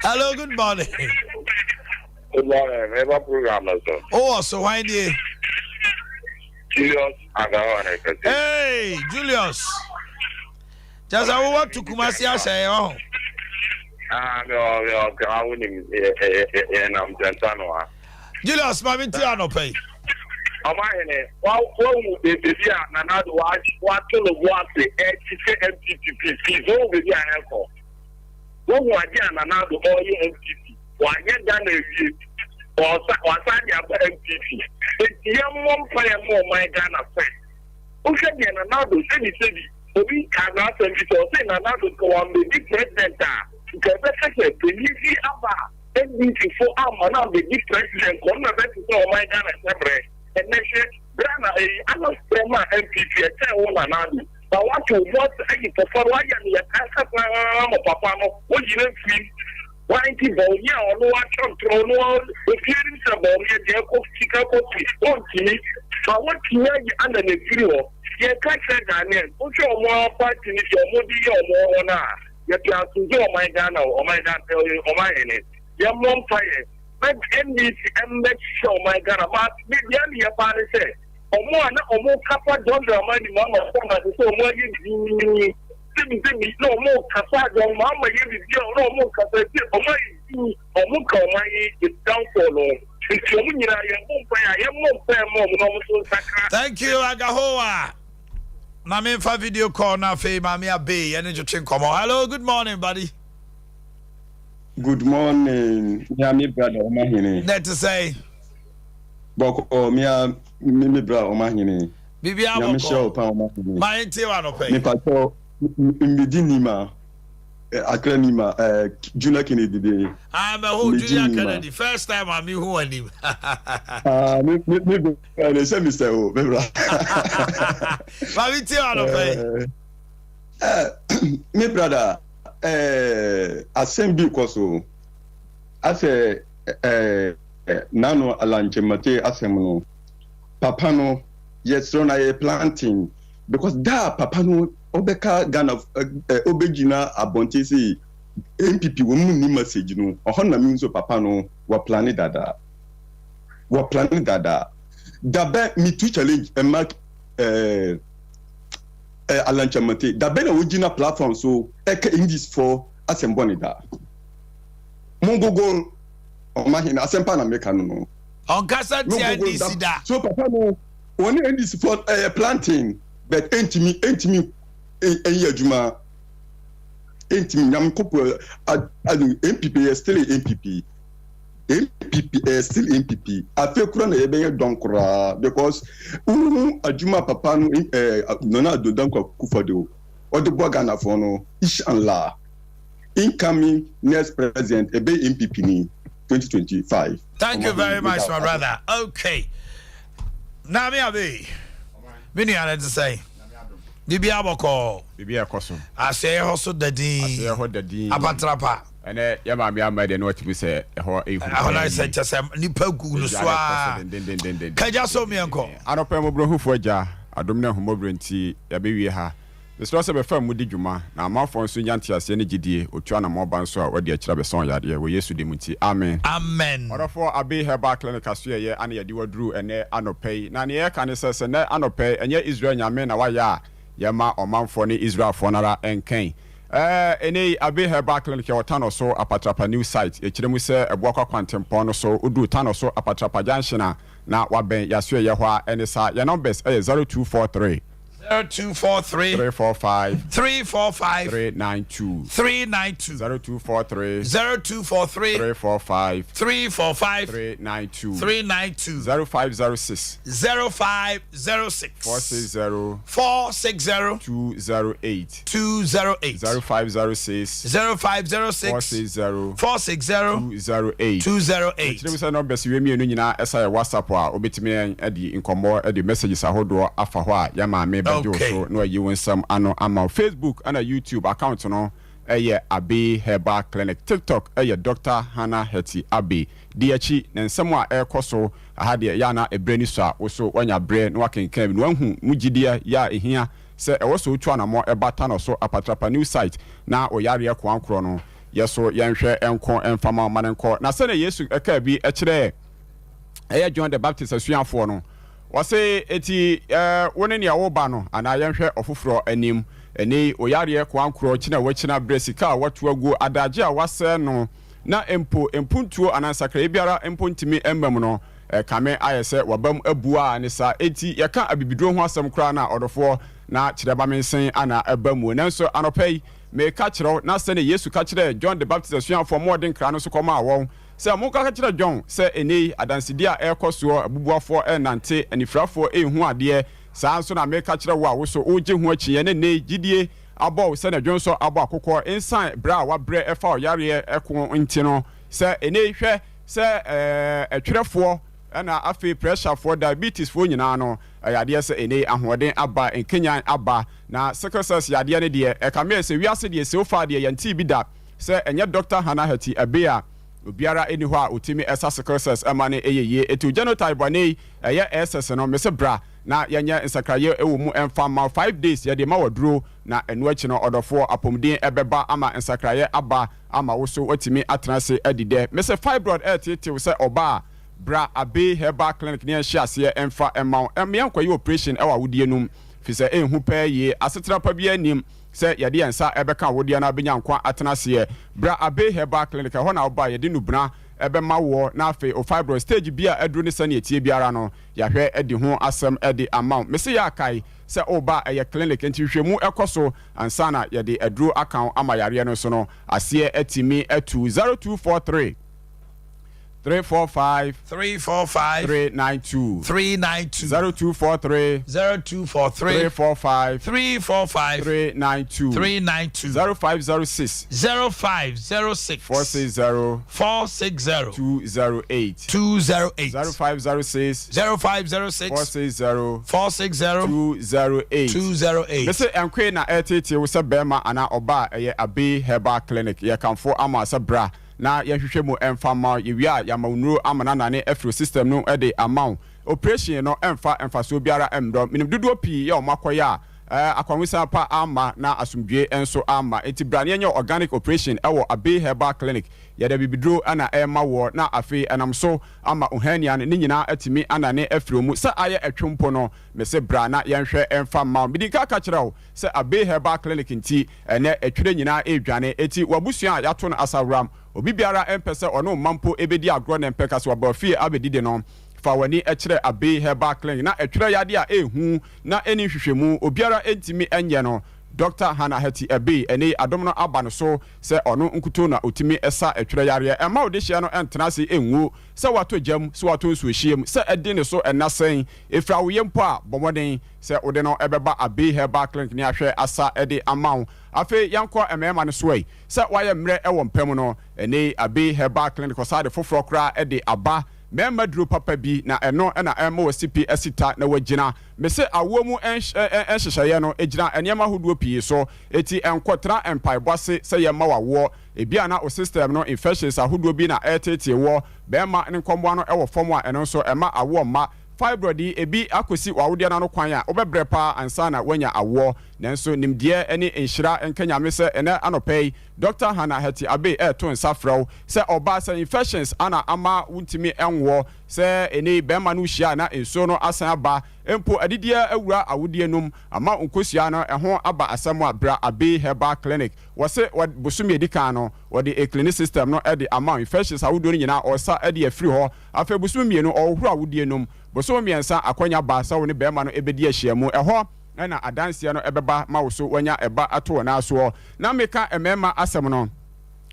Hello, good morning. Good morning. Never program sir. Oh, so why do you? Julius Agawane. Hey, Julius. Just I want to Kumasi say oh. No, I wouldn't and I'm Gentanoa. Julius, my Tiano pay. Omanhene, what would be the another what to the what the MPP is over the airport. What was another all MPP? Why get done a view or MPP? It's young one player more my Ghana friend. Who can get another city? We cannot send it or say another go on the president. Because that's a believe about MPP for our the president. Come back to my Ghana. And next year, I don't spend my MPP at 10 but what you want to for why you are Papa, what you don't feel. Why is it about you or no action thrown on the feelings about your Chicago? But what you are under the video, you can't say Ghanaian. Put your more party in your Modi or more. You can do my Ghana or my Ghana or my enemy. You're more fire. But NBC and make sure my Ghana, but maybe a party say, or more Kappa don't remind the mama so more you no more Kappa don't mama you no more Kappa or more is down for long. Thank you, Agahoa. Mami fa video call na fe mami abe ene jo chin komo. Hello, good morning, buddy. Good morning, me brother Omanhene. Net to say. Boko me brother Omanhene. Bibi abo. Me show pa Omanhene. Ma enti wa no pay. Me pa to mbedinima akranima Junior Kennedy dey. I'm a whole Junior Kennedy. First time I'm who and him. Me say Mr. O, me brother. Ma enti wa no pay. Me brother assembly koso ase nano alanchemate asem papa no yes na ye planting because that papa no obeka Ghana obegina abonte say MPP wo mu ni message no oho na mi nso papa no wa planning dada dabe me to challenge and mark alanchemate dabe na original platform so eke English for asemboni da mungogo Omanhene asempa na meka no on kasa ti NDC da so papa no one NDC for planting but entimi adwuma entimi nyam kopo MPP is still MPP still MPP afekura na yebe don kura because adwuma papa no nona dodankwa kufado or the Ghana for no inshallah incoming next president ebe MPP ni 2025. Thank you very much, my brother. Okay. Now me abe. Mini ana to say. Bibi aboko. Bibi akoso. Ase hoso dadi. Ase ho dadi. Apatrapa. Ene ya ma me amade no tibi se ho ehu. Ahona se chese nipa gu no so a. Kaja so me enko. Anopa mo brohufo agya adom na homobro nti ya bewie ha. Mr. Se be fam mudi dwuma na amafo nso nyanti ase ne gidie otwa na moba nso a wadi akira be son yade wo Yesu de muti amen amen orofo abe herbal clinic aso ye ane yade waduru ene anopai na ne ye ka ne se ne anopai enye Israel nyame na waya ye ma omanfo ne Israel fo nara enken ene abe herbal clinic ye wotano so apatrapa new site e kiremu se eboakwa kwantempon no so odu tano so apatrapa junction na waben yaso ye ho a ene sa ye numbers 0243 0243 345 392 0243 345 392 0506 460 208 0506 208 Chiremisa no besi we mienu nyina esa WhatsApp a obetimi edi inkomo edi messages ahodo afa ho a ya ma me bejo so no ayi wonsam ano ama Facebook and a YouTube account no ɛyɛ Abe Herbal Clinic. TikTok ɛyɛ Dr. Hannah Hetty Abe. Diachi na nsɛm a ɛkɔ so aha deɛ ya na ebrani so a woso wanya bre na wakenkan no wahu mugidia ya ehia sɛ ɛwɔ so twa na mo ɛbata no so apatrapa new site na oyare ɛkwankoro no yeso yɛnhwɛ ɛnko ɛmfama manenko na sɛ na Yesu ɛka bi ɛkyerɛ ɛyɛ John the Baptist asuafo no wɔse eti wone ne awo ba no ana yɛnhwɛ ɔfoforo anim ɛni oyare ɛkwankoro kyina wɔkyina bre sika a watu agu adagye a wasɛ no na empuntuo anansakra biara empontimi embam no kame ayese wabam abua ne sa eti yeka abibiduro ho asem kra na odofo na kyereba mensen ana abamu nanso anopai me ka kyerɛw na sɛ ne Yesu ka kyerɛ John the Baptist asuafo modern kra no so kɔma awon sɛ mo ka kyerɛ John sɛ eni adansidi a ɛkɔso abubuafo ɛnante anifrafo ehu ade saa nso na me ka kyerɛ wo a wo so ogye ho akyiye ne ne gidie abo sɛ na John so abo akokɔ insan bra wa bre ɛfa oyare ɛko ntino sɛ eni hwɛ sɛ ɛtwerɛfoɔ ɛna afi pressure for diabetes for nyina no ayade sɛ ene ahoɔden aba enkenyan aba na sickle cells yade ne de ɛkame sɛ wiase de sɛ ofa de yanti bi da sɛ enye Dr. Hannah Hetty Abia obiara eni hɔ a otimi ɛsa sickle cells ɛma ne eyeye etu genotype bane ɛyɛ SS no mese bra na yenye nsakraye ewo mu emfa ma 5 days yede ma waduro na enu achi no odofo apomden ebeba ama nsakraye aba ama woso watimi atrase adide mese fibroid etete se oba bra Abe Herbal Clinic ne hye ase emfa emma emyankwaye operation ewa wodie num fi se enhu paye asetra pa bia nim se yede yensa ebeka wodie na benyankwa atrase bra Abe Herbal Clinic ho na oba yede nubna ebe ma wo na afi o fibroid stage bia aduru ne sane etie biara no yahwe edi ho asem edi amount mese ya kai se oba eye clinic enti hwemu ekoso ansana yede aduru account ama yare no so no ase etimi atu 0243 345 392 0243 345 392 0506 460 208 0506 460 208 Mese enkwe na etete wo se bema ana oba eye Abe Herbal Clinic ye kanfo ama sabra na yahwehwe mu emfama yewia yamaunuro amana nane afro system no ede amount operation no emfa so biara emdo minim dodo pi ya omakoya akwanwisa pa ama na asumdwe enso ama enti brane nye organic operation ewo Abe Herbal Clinic yada bibidro ana ema wo na afi enamso ama ohania ne nyina atimi anane afro mu sa aye atwompo no mese brana yenhwe emfa ma bidika ka kyerɛw se Abe Herbal Clinic nti ene atwire nyina edwane eti wabusua yato no asawram obi biara empese ono mampo ebedi agro na empeka so abafie abedide no fa wani ekyere Abe Herbal Clinic na etwere yade a ehu na eni hwehwemu obiara entimi enye no Dr. Hannah Hetty Abe ene adom no aba no so se ono nkuto na otimi esa etwere yare ema odehye no entena se enwu se wato jam se wato nsuohiem se edi ne so enasen efra wo yempo a bomoden se ode no ebeba Abe Herbal Clinic ne ahwe asa ede amaw afi yanko emema ne so yi se waye mre ewo mpam no ene Abe Herbal Clinic ko sa de foforo kra ede aba memma duro papa bi na eno na emma wasipi asita na wagina mese awo mu enhyehyeye no egina enema hoduo pii so eti enkotra empaibose se ye ma wawo ebia na o system no infections ahoduo bi na etete wo bema nkombo no ewo fom a eno so ema awo ma fibroid ebi akosi wawode na no kwan a obebre pa ansa na wanya awo nanso nimdie ene enhyira enkanyame se ene anopei Dr. Hannah Hetty Abe to nsafrɛw se oba se infections ana ama wuntimi enwo se ene bema no hia na enso no asan aba empo adidia awura awodie num ama onkosua no ɛho aba asɛm a bra Abe Herbal Clinic wɔse bosumi edikan no wɔde a clinic system no ɛde ama infections awodo nyina ɔsa ɛde afiri hɔ afa bosumi no ɔhuru awodie num boso miensa akwanya ba sa woni bema no ebedi ahyiamu ɛhɔ na adansia no ebeba ma wo so wanya eba ato na so na meka emema asem no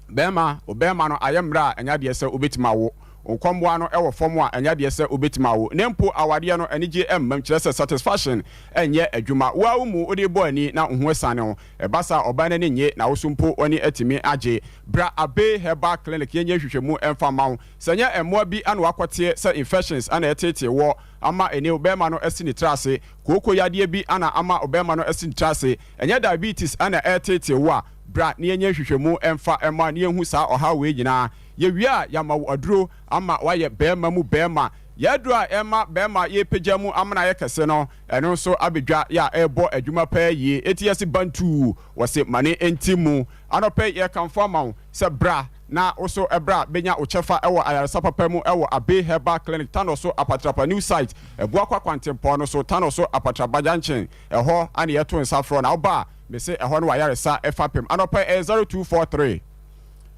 bema no ayemra anya de se obetima wo nkomboa no ewo fom a anya de se obetima wo nempo awade no anigye emmam kyerɛ sɛ satisfaction enye adwuma wa mu ode bo ani na ho asane ho ebasa oba na ne nye na wo so mpo oni atimi age bra Abe Herbal Clinic yenye hwehwemu emfa ma wo sanya emmoa bi ana wakote sɛ infections ana etete wo ama ene obema no asini trase koko yade bi ana ama obema no asini trase enye diabetes ana etete wo a bra ne yenye hwehwemu emfa ema ne yehu saa oha we nyina ye wia ya ma aduro ama waye bema mu bema yadura ema bema ye pejamu amana ye kese no eno so abedwa ya ebo adwuma pa yi etiase bantu wose mane entimu anope ye kanfama se bra na also ebra benya ochefa ewo ayaresa papa mu ewo abe herbal clinic tano so apatrapa new site ebu akwa kwantempo no so tano so apatraba janchen eho ane yeto nsafro na oba me se eho no ayaresa efapem anope 0243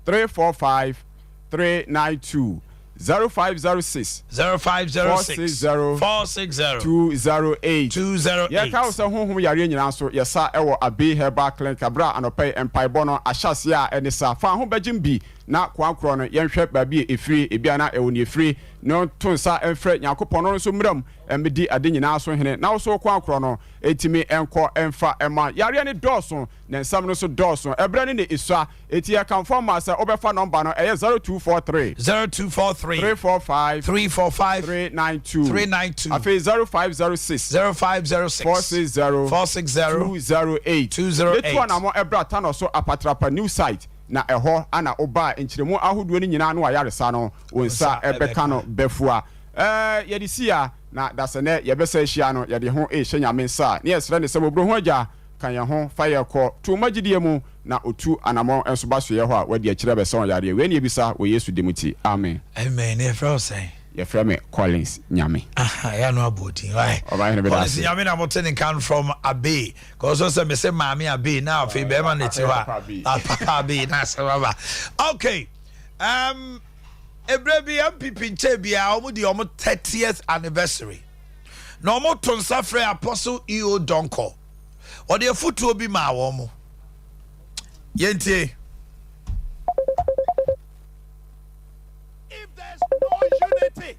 345 392 0506 460 208 ya ka so honhom yare nyina so yesa ewo abe herbal clinic abra anope empaibo no ahyase a enisa fa ho bagim bi na kwankro no yenhwe baabi efiri ebia na ewo ne efiri no tonsa enfre nyakopon no so mram embedi ade nyina so hene na so kwankro no etimi enko emfa ema yare ne doso na nsam no so doso ebra ne esua eti ya kanfo ma se obefa number no eye 0243 345 392 afi 0506 460 208 Letwa na mo ebra tano so apatrapa new site na eho ana oba enchiremu ahoduo ni nyina no ayaresa no wonsa ebeka no befua yedisia na dasene yebesa hia no yede ho ehye nyame nsa ne yesre ne sebobro ho agya kan ye ho fire ko to magidie mu na otu anamo enso baso ye ho a wadi akire besa on yare we ne ebisa wo Yesu demuti amen amen e frose ye frame Collins nyame ya no aboti why Collins nyame na moten kan from Abe cause so me say maami Abe na afi be ma neti ho papa Abe na se baba okay ebrebi MPP nche bia omo di omo 30th anniversary na omo tonsa frɛ Apostle EO Donko odi efutu obi ma awomo yentie. If there's no unity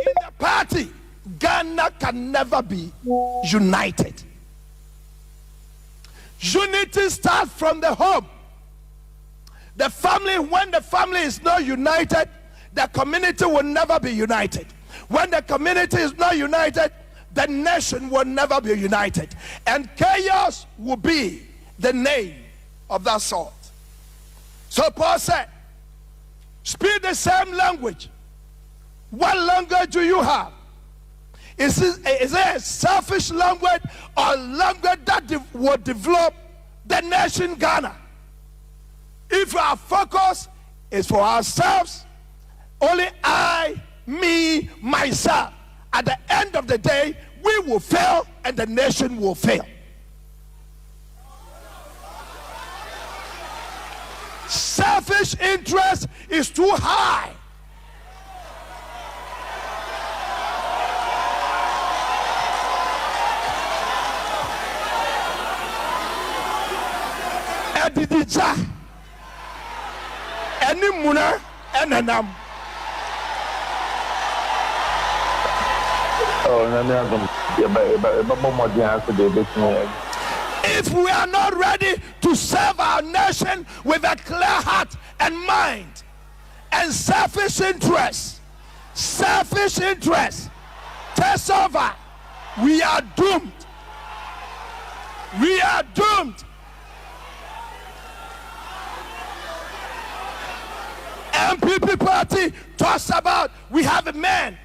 in the party, Ghana can never be united. Unity starts from the home. The family, when the family is not united, the community will never be united. When the community is not united, the nation will never be united. And chaos will be the name of that sort. So Paul said, speak the same language. What language do you have? Is it a selfish language or language that will develop the nation Ghana? If our focus is for ourselves, only I, me, myself, at the end of the day, we will fail and the nation will fail. Selfish interest is too high. Edidija, enimuna, enenam. If we are not ready to serve our nation with a clear heart and mind, and selfish interest takes over, we are doomed. We are doomed. MPP party talks about we have a man.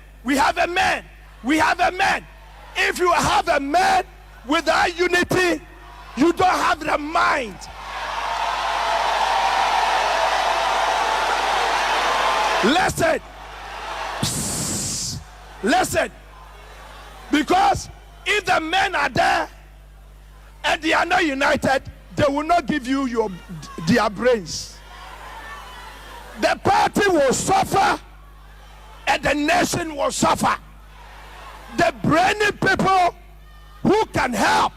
If you have a man without unity, you don't have the mind. Listen. Because if the men are there and they are not united, they will not give you their brains. The party will suffer and the nation will suffer. The brainy people who can help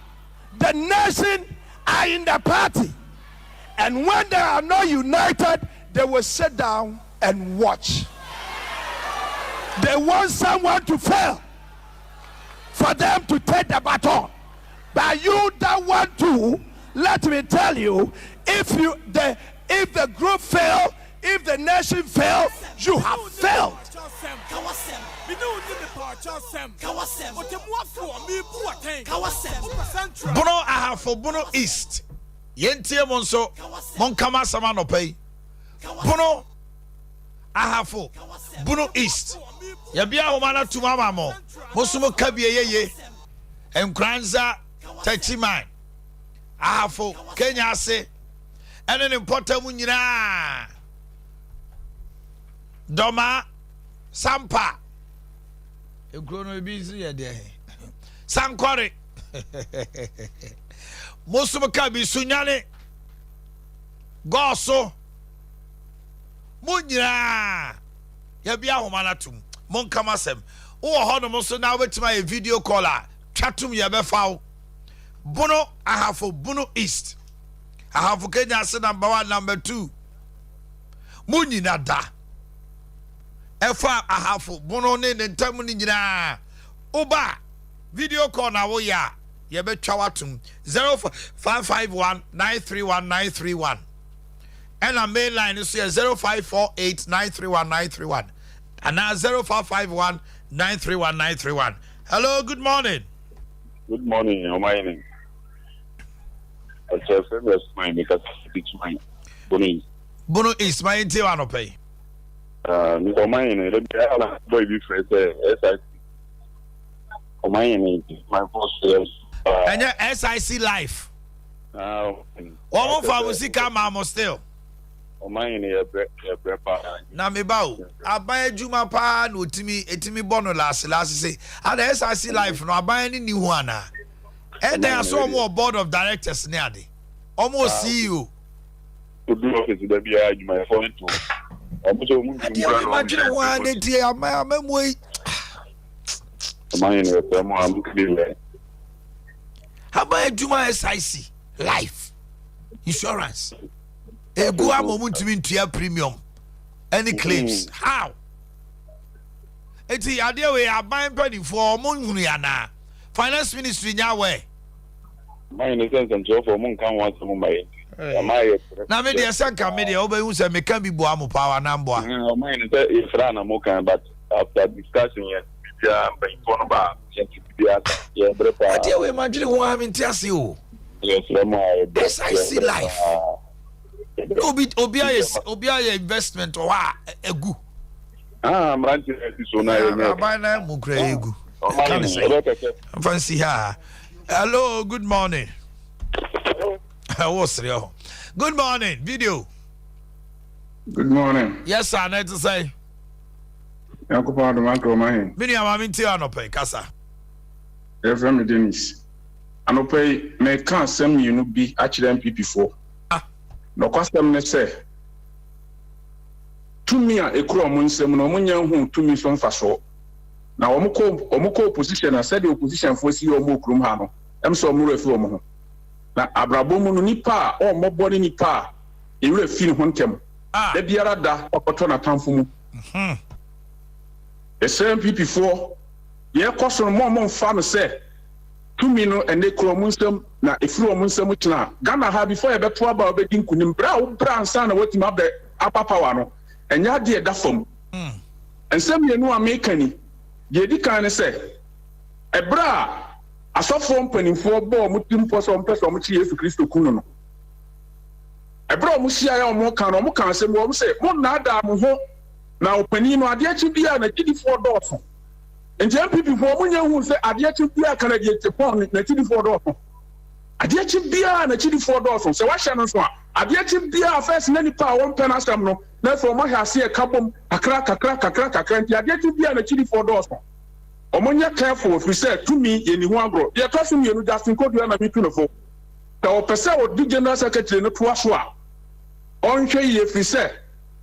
the nation are in the party. And when they are not united, they will sit down and watch. They want someone to fail for them to take the baton. But you don't want to. Let me tell you, if the group fail, if the nation fails, you have failed. Bono Ahafo, Bono East. Yentie monso mon kama sama no pay. Bono ahafo Bono East. Ya bia homana tumama mo. Mosumo kabie yeye. Enkranza 30 man. Ahafo Kenya ase. Ene ne mpota mu nyina. Doma Sompa. Egrono busy ya de. Sankore. Mosumo kabi sunyane. Goso. Munyira. Ya bia homana tum. Mon kama sem. O ho no so na wetima a video caller. Chatum ya be fawo. Bono ahafo Bono East. Ahafo Kenya se number 1 number 2. Munyina da. Efa ahafo Bono ne ntamu ni nyina. Oba video call na wo ya. Ye be twawatum 0551931931. And our main line is here 0548931931. And now 0551931931. Hello, good morning. Good morning, Omanhene. It's a famous mine because it's mine. Bono is my interior pay. Omanhene, let me boy be friends. SIC. Omanhene, my boss. And your SIC life. One for Musika Mamo still. Omanhene, na me ba o aban adwuma pa na otimi etimi bono last say and SIC life no aban ni hu ana e dey so mo board of directors ne ade omo CEO odu office da bia adwuma for to omo so mu imagine one day tie amemo yi Omanhene pe mo am clear aban adwuma SIC life insurance egu amomuntimi ntua premium any claims how eti ade we aban padi for omunhunu ya na finance ministry nya we my sense and so for mun kan wan some my na me dey sanka me dey obehu se me kan bi bo amu power na mbo my say ifra na mo kan but after discussion here bia by phone ba bia ya brepa ade we imagine who am ntiase o yes SIC life Obia investment or egu. I'm ranting so now. Abana mukre egu. Fancy ha. Hello, good morning. What's real? Good morning, video. Good morning. Yes, sir, need to say. Yakupa do makro mahin. Mini amaminti anope kasa. Efrem Dennis. Anope me kan sem you no bi actually MPP4. No kwasem ne se tumi a ekura omo nsem no omo nya hu tumi so mfaso na omo ko opposition na said the opposition for si omo okurum ha no em so omo refi omo ho na abrabo mu no nipa a omo body nipa a e refi ne ho ntem da biara da okoto na tamfo mu the same PP4 ye koso mo mfa no se tumi no ene kura omo nsem na efiri omo nsem tena Ghana ha before e beto aba obedi nkunim bra ansa na watima abe apapawa no enya de da fam ensem ye no americani ye di kan ne se ebra asofo mpanimfo bo mutimfo so mpeso mo chi Yesu Kristo kunu no ebra mo hia ya mo kan se mo se mo na ada mo ho na opani no ade achi bia na gidifo dofo nje MPP fo mo nya hu se ade achi bia kana de tepon na gidifo dofo ade achi bia na gidifo dofo se wa hia no so ade achi bia first na nipa won pen asem no na fo mo hia se kabom kakra nti ade achi bia na gidifo dofo omonya careful fi say to me ye ni ho agro ye to so me no Justin Kodu na mi tunofo ta o pese o di general secretary no to aso a onhwe ye fi say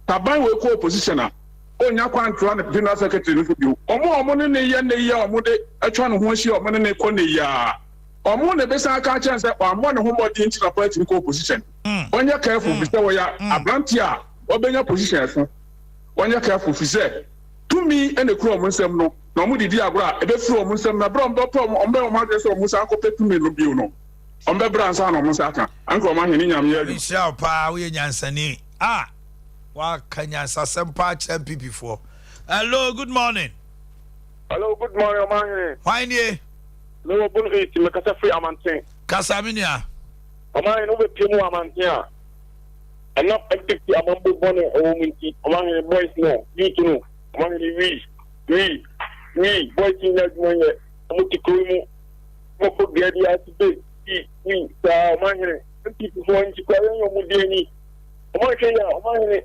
taban we ko opposition a onya kwantro na general secretary no bi omo ne ye omo de atwa no ho ahia omo ne ko ne ya omo ne be san aka chance omo ne ho body nti na party ko opposition onya careful fi say we ya abranti a obenya position so onya careful fi say to me ene kro omo nsem no na omo didi agora ebe firi omo nsem na bro mbo pom ombe omo ade so omo sa ko petu me no bi no ombe bransa na omo sa aka anko Omanhene nyam ya bi sha pa we nyansani wa kanyansa sempa MPP4. Hello, good morning. Hello, good morning, Omanhene. Why nie? No, Bono East, me kasa free amanten. Kasa minia. Omanhene no be pimu amantia. And not empty among bonnet or among the boys no, you to know. Among the we, boys in that one, Mutikumu, Moko Gadia today, we, Omanhene, people going to Korea, Mudini, Omanhene,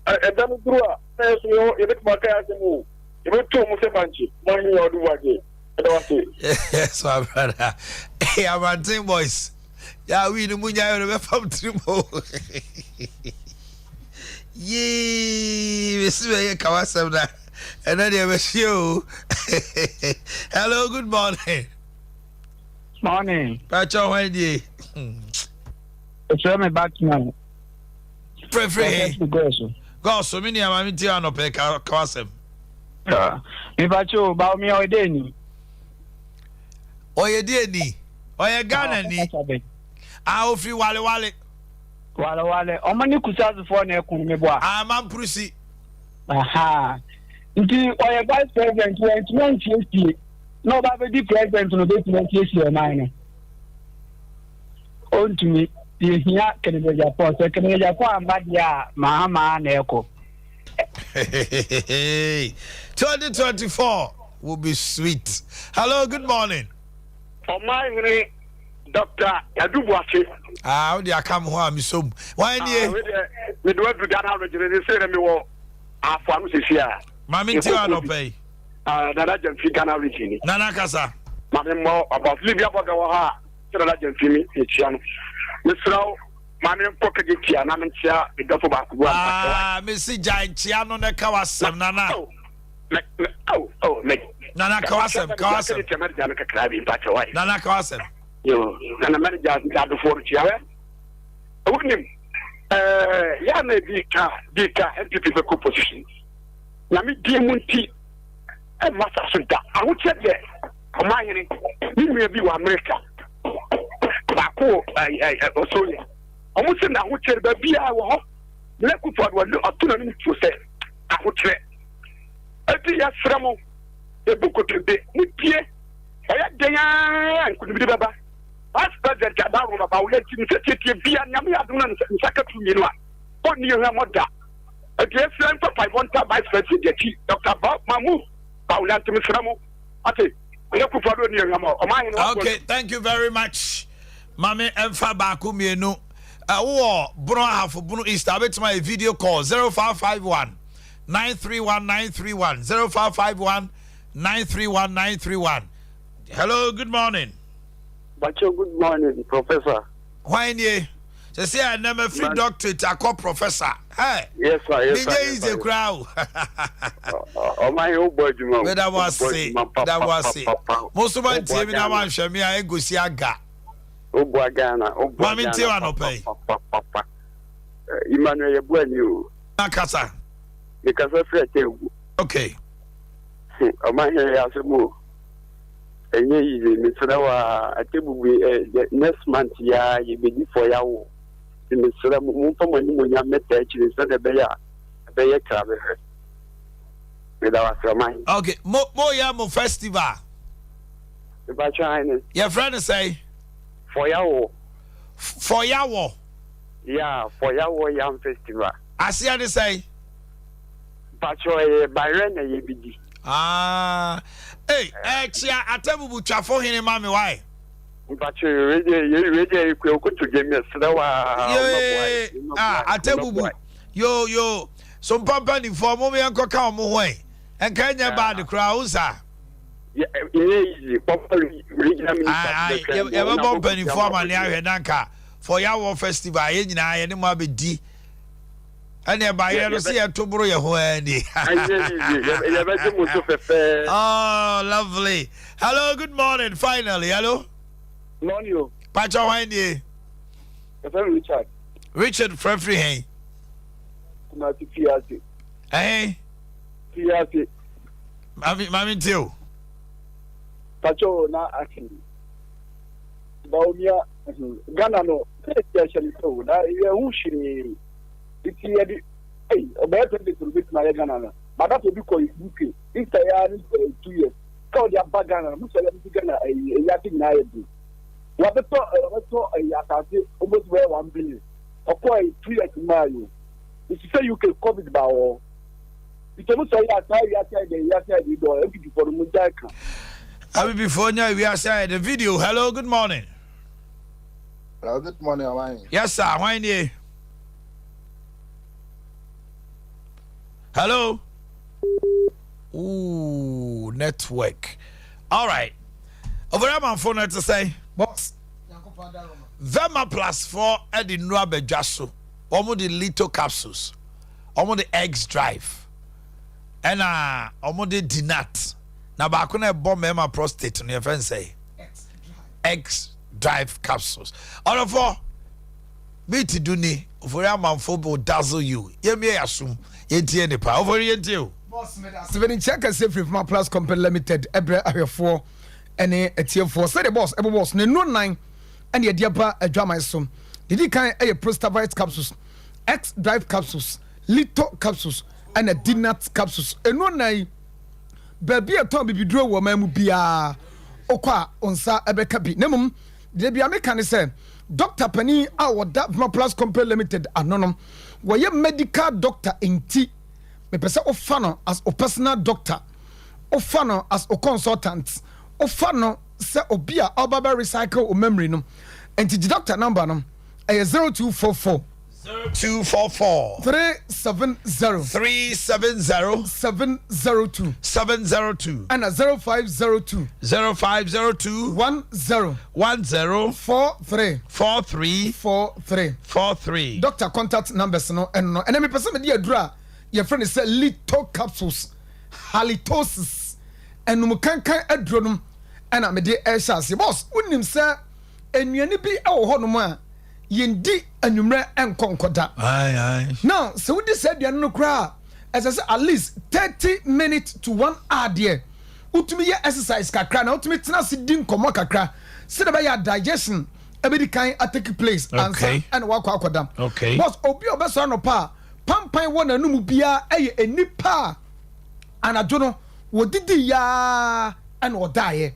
and then through as you know, if it's my car to move. You went to Musabanchi, Omanhene Yaw do Boakye. I don't say. Yes, my brother. Hey, I'm on team boys. Yeah, we the Munya will from Trimo. Yee, Miss Kawasam, and then you show. Hello, good morning. Morning. Pacho, when ye? It's me back now. Prefer go so many am no pe Kawasam. Me Pacho, ba mi o de ni. Oye de ni. Oye Ghana ni. Ah, ofri wale. Wale. O mani kusazu fo na ekun me boa. Ah, man prusi. Aha. Nti oye vice president 2020. No ba be di president no be 2020 o mine. On to me, the here can be Japan. So can be Japan badia mahama na eko. 2024 will be sweet. Hello, good morning. Omanhene Dr. Yadu Boakye. Ah, how do I come home? So, why nie? We do to Ghana region. They say me wo afamu sisia. Mami ti ano pay. Nana Jamfi Ghana region. Nana kasa. Mami mo about Libya boga wa ha. Nana Jamfi mi etia no. Misraw mami poke ge tia na me tia e dofo ba ku. Ah, me si jan tia no na Kawasam nana. Nana Kawasam. Nana Kawasam. Yo, Nana manager that before Chia. Unim, ya may be car, MPP position. Nami Diamunti and Master Sunda. I would say that Omanhene, you may be America. Bako, Australia. I would say that I would say that be our let go for one or 2 minutes to say. I would say. Every year, Framo, the book of the day, I had could be the Baba. As President Jadaru about letting the Via Namia and Secretary Minua. Only your mother. A dear friend for 500 vice president, Dr. Bob Mamu, Paulant Misramo. Okay, thank you very much. Mame Emfa Bakumienu. Bruno half Bruno East. I bet my video call 0551 931 931 0551 931 931. Hello, good morning. Bacho, good morning, Professor. Why nie? Say I never free doctorate, I call professor. Hey. Yes, sir. Yes, sir. DJ is a crowd. Oh my old boy, that was it. That was it. Most of my team now I'm sure me I go see aga. Obuagana. Mami tiwa no pay. Emmanuel Buenu. Nakasa. Because okay. Omanhene Yaw enye easy misra wa atebubu next month ya yebedi for yawo misra mu famani mo nya meta chiri so de be ya krabe he da wasramai. Okay, mo ya mo festival the bachane your friend say for yawo yeah for yawo yam festival asia dey say bacho bayre na yebedi. Ah, hey, chia atebubu twafo hene ma me why? Mpacho ready ku to game yesterday atebubu yo Sompa ni for mo me enko ka mo ho en ka nya ba de kra usa. Easy regional minister. You bomb penny for ma ne ahwe nanka for Yaw festival ye nyina ye ne mo abedi. And by you see a tubro your handy. Oh, lovely. Hello, good morning. Finally, hello. Morning. Pacha Wendy. Richard Frefrey, hey. Hey. Mammy too. Pacho na action. Baumia Ghana no especially so na who she it's here about the bit na Ghana but that will be called UK if they are 2 years call their Ghana Muslim Ghana ya thing na do wabeto asase almost where 1 billion. Of course, 3 years tomorrow. If you say you can COVID by all, it's almost like you do everything for the Mujaka. I will before now we are saying the video. Hello, good morning. Hello, good morning, Omanhene. Yes, sir. Omanhene. Hello. Ooh, network. All right. Over there, my phone to say, boss. Vema plus 4 at the Nuabe Jasso. Almost the little capsules. Almost the eggs drive. And almost the dinat. Now, back when I bomb my prostate on your friend say, eggs drive capsules. All of all, be to do ni. Over there, my phone will dazzle you. You may assume. Yenti any pa over yenti. Boss me da. Seven check and save from Plus Company Limited. Ebre ahwefo ene etiefo. Say the boss, ebo boss. Ne no 9 and ye diaba adwama isom. Did he kind a Prostavite capsules, X drive capsules, Lito capsules, and a Dinat capsules. And no 9 baby a tom bibi dro wo mamu bia okwa onsa ebeka bi. Nemum de bia me kan say Dr. Penny our Plus Company Limited anonom. Were medical doctor in T. Me pesa ofano as a personal doctor. Ofano as a consultant. Ofano se obia obaba recycle o memory no. And the doctor number no 0244 0244 370 702 and a 0502 10 Doctor contact numbers no and no. And me person me dey adura your friend is say little capsules halitosis and no kan aduro no and me dey air chance boss unim say enuane bi e wo ho no ma yendi anwumre enkonkoda aye now so we said the no kra as I say at least 30 minutes to 1 hour there utumi ye exercise kakra na utumi tena sidin komo kakra se da ya digestion ebedi kan take place okay. and wakwa akoda okay boss obi obeso no pa pampan wo na numu bia eye enipa anajo no wodidi ya and odaye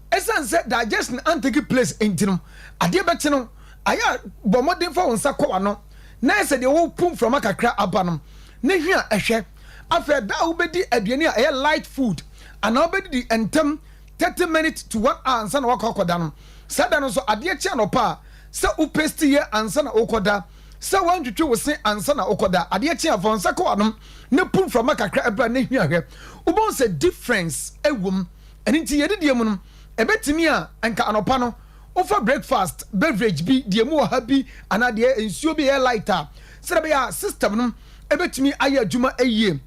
esan say digestion and take place intino ade beti no aya bomodin for onsa kwa no na say de wo pum from akakra abanom na hwia ehwe afa da obedi aduane a light food and obedi entem 30 minutes to 1 hour ansa na wakwa no sada no so ade chia no pa se upesti ye ansa na okoda se wantwetwe wo se ansa na okoda ade chia for onsa kwa no na pum from akakra aba na hwia hwe ubon se difference ewum enti yedide mu no ebetimi a anka anopa no over breakfast beverage bi de mu ha bi ana de ensuo bi lighter se be ya system no ebetimi aye adwuma ayie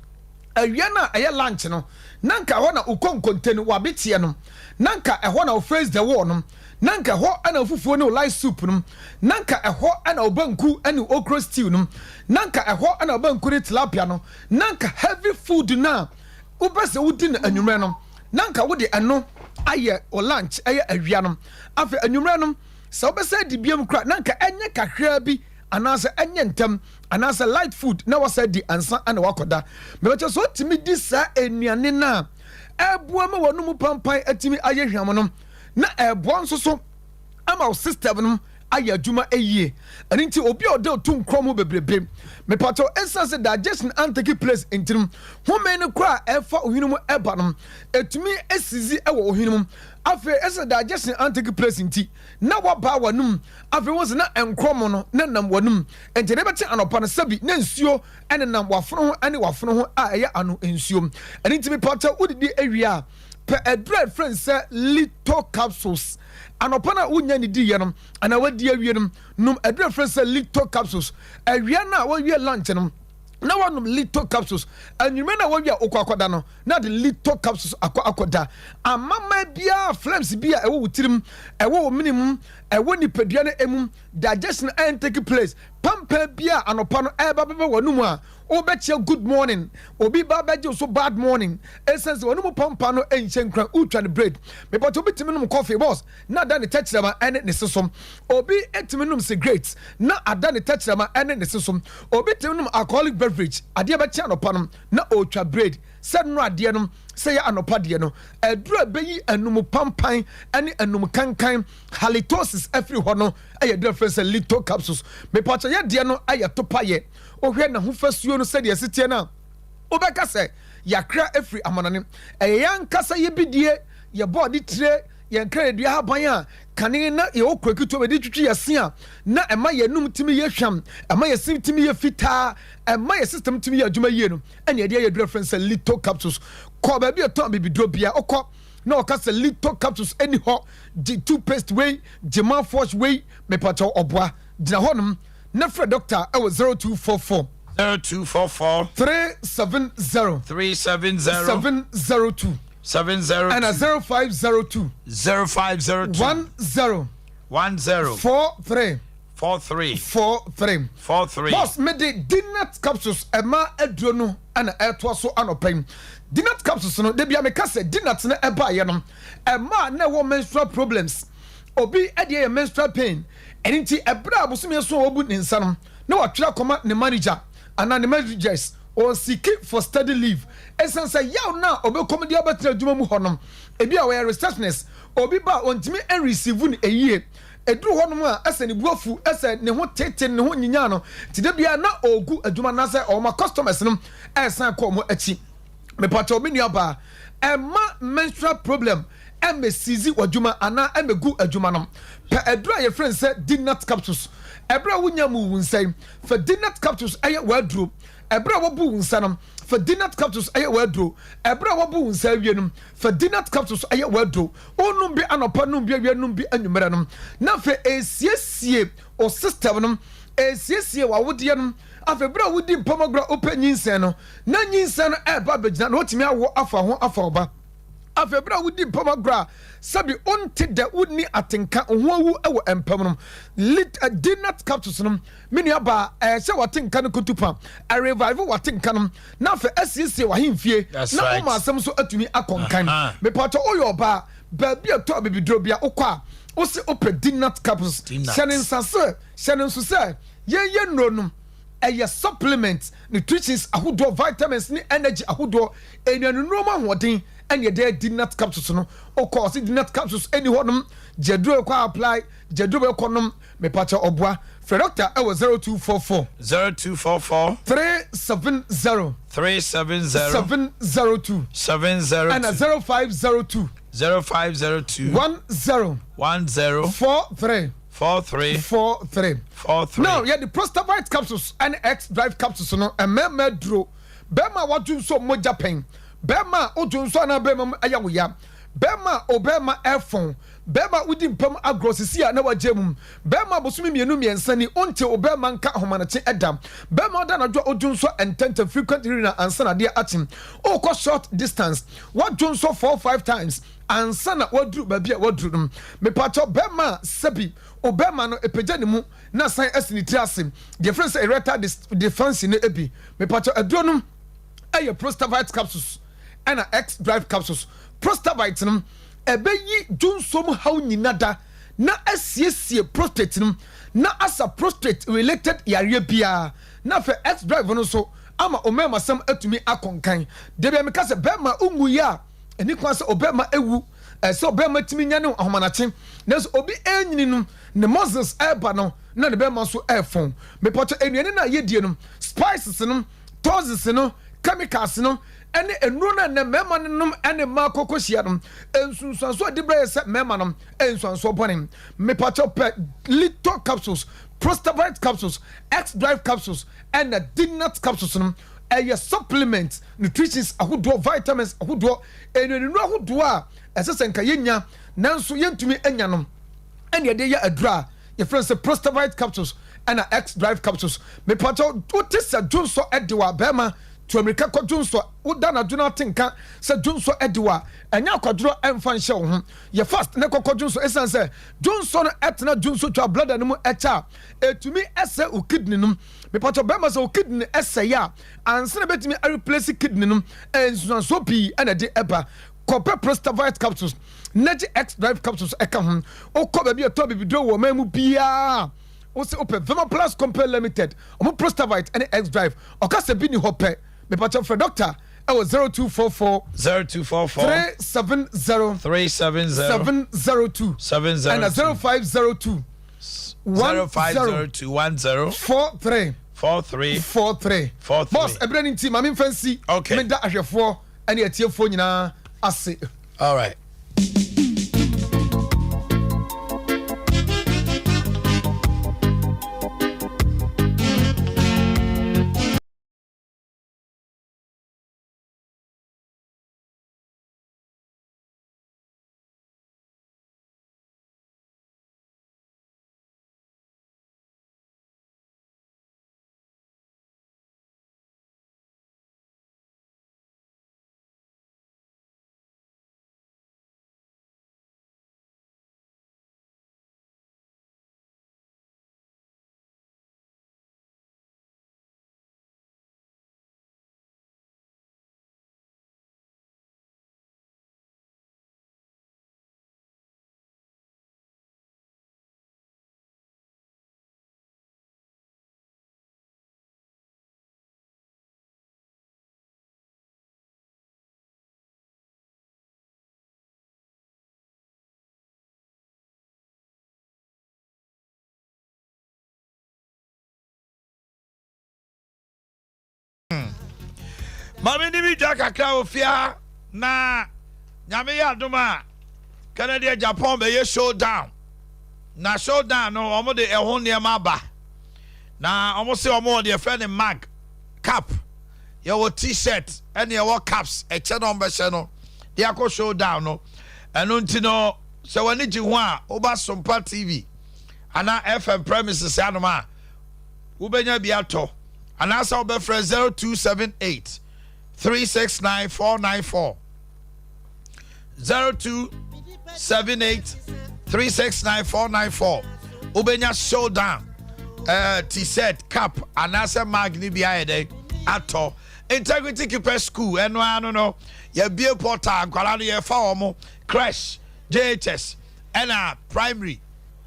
awia na aye lunch no nanka ho na ukonkonte no wabetie no nanka ho na o face the wall no nanka ho ana fufuo ne light soup no nanka ho ana obanku ani okra stew no nanka ho ana obanku ne tilapia no nanka heavy food na ubese wudi na anwumre no nanka wode eno aye o lunch aye awia no afa anwumre no so obese di biam kra nanka enye kakra bi anase enye ntem anase light food na wasa di ansa ana wakoda mebeche so timi di sa enuane na ebua ma wonu mu pampan atimi aye hwam no na ebua nso so ama system no aye adwuma eyie ani nti obi ode otum krom bebrebe me pato essence digestion and take place intim home ne kra efa ohwinum eba no etumi esizi ewo ohwinum afi essence digestion and take place inti na waba wanum afi won se na enkrom no na nam wanum ente ne beti anopa no sabi na nsuo ene nam wafono ho ene wafono ho a eye ano nsuo ani nti me pato udidi ewia per a bread friend say little capsules anopa na unya ni di ye no ana wadi awie no num a bread friend say little capsules awia na wo wie lunch no na wanum little capsules anwume na wo wie okwakoda no na the little capsules akoda amama bia flames bia ewo wutirim ewo minimum ewo nipadua na emum digestion and take place pampa bia anopa no eba bebe wanum a obechia good morning obi babaje so bad morning essence wanum pampa no enche nkran utwa ne bread me but obi timinum coffee boss na da ne techrama ene ne sesom obi etiminum cigarettes na ada ne techrama ene ne sesom obi timinum alcoholic beverage ade bechia no panum na otwa bread sɛ no adeɛ no sɛ yɛ anɔpa deɛ no aduru bɛyi anum pampan ɛne anum kankan halitosis afiri hɔ no ɛyɛ aduru fɛ sɛ little capsules mepatɔ yɛ deɛ no ɛyɛ topayɛ ohwɛ na ho fasuo no sɛdeɛ ɛsiteɛ no a wobɛka sɛ yakra afiri amanane ɛyɛ yankasa yɛbidie yɛbɔ ɔde tire yɛn kra dua haban a kane na yɛwɔ kura kito bɛde twitwi yɛse a na ɛma yɛnum timi yɛ hwam ɛma yɛsim timi yɛ fitaa ɛma yɛ system timi yɛ adwuma yie no ɛne ɛdeɛ yɛ adura frɛ sɛ little capsules kɔ baabi ɛtɔn bibiduro bia ɔkɔ na ɔka sɛ little capsules ɛni hɔ gye toothpaste wei gye mouthwash wei mepatɔ ɔboa gyina hɔnom na frɛ doctor ɛwɔ 0244 370 702 and a 0502 10 43 boss me de dinner capsules ema aduro and airto so anopem dinner capsules no de bia me ka se dinner na eba ye no ema na wo menstrual problems obi ade menstrual pain enti ebra abosome so obu ne nsa no na watwera koma ne manager and the managers or seek for study leave esan say yaw na obekom de abetra adwuma mu honom ebi a we receptionist obi ba ontimi en receive ne eyie eduru honom a ese ne buafu ese ne ho tete ne ho nyinya no tide bia na ogu adwuma na say o ma customers no esan ko mo achi me pato me nua ba emma menstrual problem emesizi wadwuma ana emegu adwuma no pe eduru ye friend say dinner capsules ebra wunya mu wunsai for dinner capsules aye wadru ebra wabu wunsanam for dinner capsules aye wadru ebra wabu wunsa wienum for dinner capsules aye wadru onum bi anopa num bi wienum bi anwumera num na fe esiesie o system num esiesie wa wodie num afa bra wodi mpamagra open nyinsen no na nyinsen no eba begina na otimi awo afa ho afa oba afebra wudi pamagra sabi onte da wuni atenka hoawu ewo empam no lit a dinner capsules no mini aba se watenka no kutupa a revive watenka no na fe asiesie wa hemfie na o ma asem so atumi akonkan me pato oyo ba baabi ato bibidro bia okwa o se ope dinner capsules shanin sase shanin so se ye no no a supplement nutritions ahodo vitamins ni energy ahodo enuanunoma hoden and your dinner capsules no o course dinner capsules any honum jedro kwa apply jedro econom me pacha obwa for doctor I was 0244 370 702 and a 0502 10 43 now yeah the prostabite capsules and X drive capsules no and medro bema what you so moja pain bema odunso na bema ayawoya bema obema airphone bema udi mpam agrosisia na wajemum bema bosumi mienu miensa ni onte obema nka homanache edam bema oda na dwo odunso intend frequent urine ansana dia atim o short distance what junso 4-5 times ansana wadru babia wadru me pacho bema sebi obema no epeja ne mu na san asini triasim difference erectile defense ne ebi me pacho adronum aye prostabite capsules and X drive capsules prostabite no ebeyi junsom haw nyinada na asiesie prostate no na asa prostate related yare bia na fe X drive no so ama omema sam atumi akonkan de bia me ka se bema ungu ya eni kwa se obema ewu so obema timi nya ne ahomanache na so obi enyini no ne muscles eba no na ne bema so airphone me poto enuane na yedie no spices no toxins no chemicals no ene enuro na ne mema nenum ene ma kokohia no ensunsanso de bre se mema no ensunsanso bonin me pacho pe little capsules prostabite capsules X drive capsules and the dinner capsules no a supplement nutritions ahodo vitamins ahodo enenuru ahodo a esese nka yenya nanso yentumi enya no ene de ya adura your friends say prostabite capsules and X drive capsules me pacho otisa junso ediwa bema to America ko junso udana duna tinka se junso ediwa enya kwadro emfa nhye wo ho ye fast ne kokko junso esan se junso no etna junso to blood anum echa etumi ese o kidney num me pato bema se o kidney ese ya ansene betumi replace kidney num enso pi ena de eba copper prostabite capsules neti X drive capsules eka ho o ko ba bi to bibidro wo mamu bia o se open Vema Plus Compare Limited omo prostabite and X drive o ka se bi ni hope me pato for doctor ɛwɔ 0244 370 702 and 0502 43 boss ebrani team mami fancy okay meda ahwefo ane atiefo nyina ase all right Mami ni mi jaka kakra ofia na nyame ya adoma Canada Japan be ye showdown na showdown no omo de ehon ne ma ba na omo se omo de friend mag cap ye wo t-shirt and ye wo caps e che no be no de akọ showdown no eno nti no se wani ji ho a oba Sompa TV ana FM premises anoma wo benya bi ato ana sa oba frɛ 0278 369 0278 369 494 Ubenya showdown t-shirt cap anasa magni biade ato integrity keeper school eno ano no ye bie portal kwala no ye fa omo crash JHS ena primary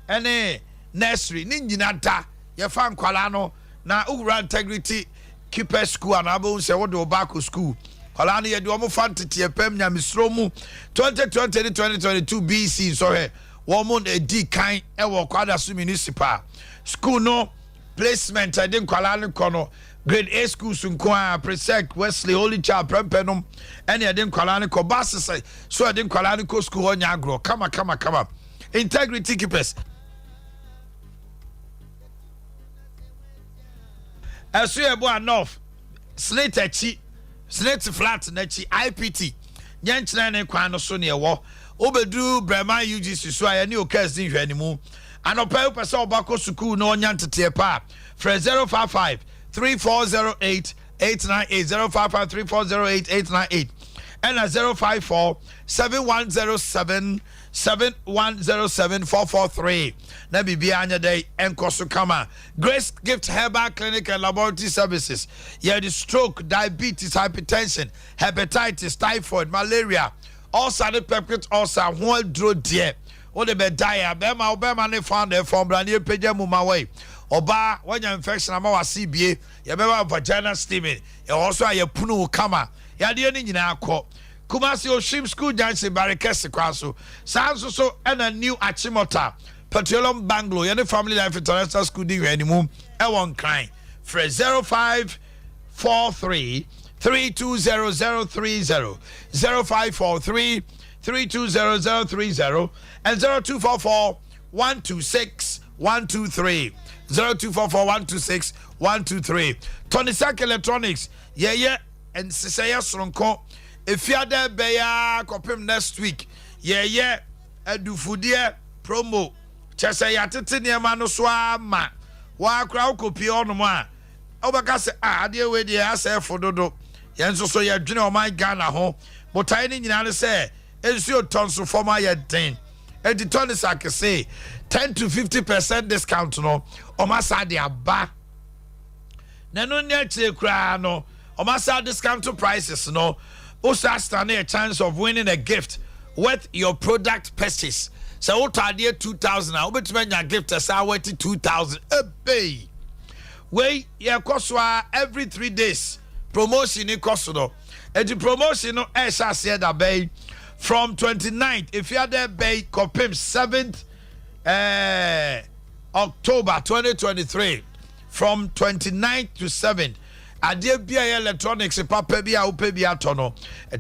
ene nursery ni nyina da ye fa kwala no na ugura integrity keeper school and abo se wo do back school kwala no ye do omo fantete epem nyamisro mu 2020 2022 BC so he wo mo edi kan e wo kwada su municipal school no placement I didn't kwala no kono grade A school sunko a Presec Wesley Holy Child Prempenum and I didn't kwala no ko bus say so I didn't kwala no ko school on agro come integrity keepers Asu ebo enough slate achi slate flat na chi IPT nyanchina ne kwan no so ne wo obedu Brahman UGC so aye ne okas din hwani mu anopa pese obako school no nyantete pa fra 055 3408 898 055 3408 898 and 054 7107 7107 443 na bibia anya day enkoso kama Grace Gift Herbal Clinic and Laboratory Services yeah the stroke diabetes hypertension hepatitis typhoid malaria ulcer the peptic ulcer ho dro die o de be die be ma ne found the form brand new page mu ma way oba wanya infection ama wa CBA ya be wa vaginal steaming ya also ayapunu kama ya de ni nyina akọ Kumasi Oshim School Junction Barikesi Kwaso. Sanso so and a new Achimota. Petroleum Banglo. Yene Family Life International School Ding anymore. One kind. For 0543 320030 0543 320030 and 0244 126 123 0244 126 123 Tonisac Electronics. Yeah and Sisaya Sronko. If you are there, beya kopim next week. Yeah, edufudie promo. Chese yatete niema no so ama. Wa kra kopi onu mo a. Obaka se ade we de ase fododo. Yenso so ye dwene o man Ghana ho. Botai ni nyina ne se ensuo tonso forma ye den. Edi Tonisac say 10 to 50% discount no. Omasa de aba. Nano nya chire kra no. Omasa discount to prices no. Also stand a chance of winning a gift worth your product purchase. So what are 2,000? I bet you your gift is worth 2,000. Wait, yeah, cost every 3 days. Promotion in cost no. the promotion no Esha said that bay from 29th. If you are there, bay Kopim 7th October 2023 from 29th to 7th. Adea Akye Electronics papa bia upe bia tono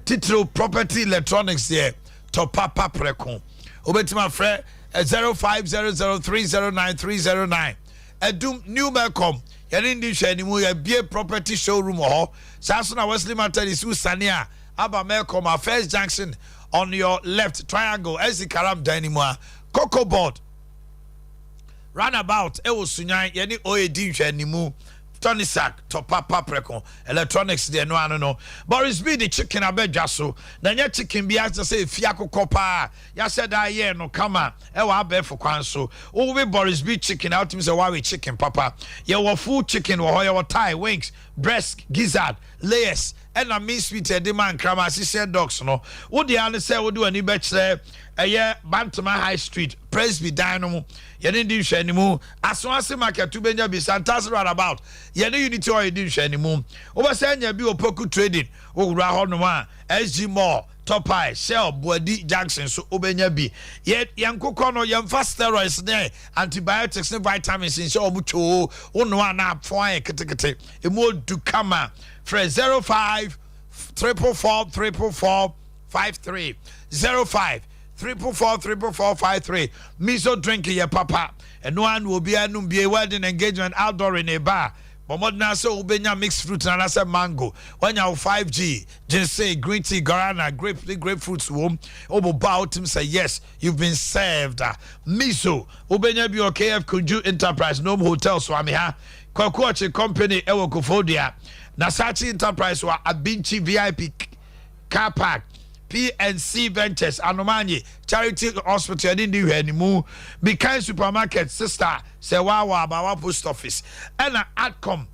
title property electronics there to papa preko obetima frɛ 0500309309 edum new Melcom yɛne ndi hwɛ animu yɛ bie property showroom ho saso na Wesley Matter is usania aba Melcom our first junction on your left triangle Ezikaram Dynamo Coco board roundabout e wo sunyan yɛne OAD hwɛ animu Tony Sack to papa preko electronics there no Boris B the chicken abedwa so na nya chicken bi as say fiako kopa ya said that year no kama e wa abefo kwan so wo be Boris B chicken out him say wa we chicken papa ya wo full chicken wo ya wo thigh wings breast gizzard layers and a mean sweet e man krama si dogs no wo de an say wo do ani be kire Bantama High Street Presby Dynamo yene di hwe animu asonase market to benya bi santas roundabout yene unity oil di hwe animu obasa nya bi opoku trading owura ho no a SG Mall Top Eye Shell Boadi Junction so obenya bi yankokɔ no yemfa steroids ne antibiotics ne vitamins in show omucho ono na afon ketekete emu du kama for 05 444 53 05 344 miso drink your papa and no one will be a wedding engagement outdoor in a bar but modern so ubenya mixed fruit and I said mango when you 5G just say green tea guarana grapefruits womb obo bout him say yes you've been served miso ubenya bi KF Kunju Enterprise no hotel swami ha Kwakuachi company ewo Kofodia Nasachi Enterprise wa Abinchi VIP car park PNC Ventures Anomanye Charity Hospital didn't do anymore. Bekan Supermarket Sister Sewawa Abawa Post Office and Adcom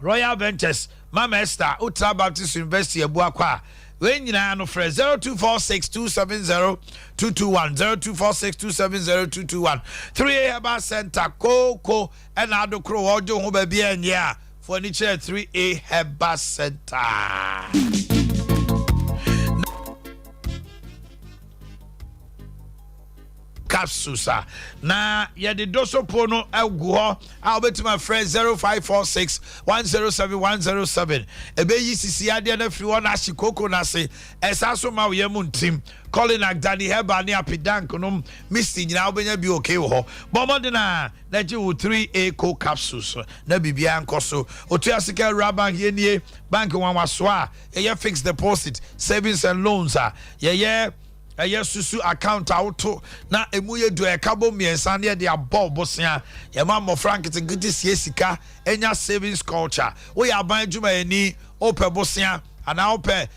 Royal Ventures Mama Esther Ultra Baptist University Boakye when you know for 0246270221 0246270221 3A Herbal Center Coco and Adokro Ojo Hobebi and yeah furniture 3A Herbal Center. Capsusa na yede doso pono agu ho a obetima friend 0546 107 ebe yi sisi ade na firi wona shikoko na se esaso ma we mu ntim calling Agdani Heba ni apidank no misty nyina obenya bi okay ho bomo de na je 3A co capsules na bibia nkoso otu asika bank yenie bank wanwaso a ye fixed deposit savings and loans a ye susu account auto na emu ye do ekabo miensa ne de abọ bosia ye ma mo frank ngiti sika enya savings culture we ya ban djuma eni ope bosia ana ope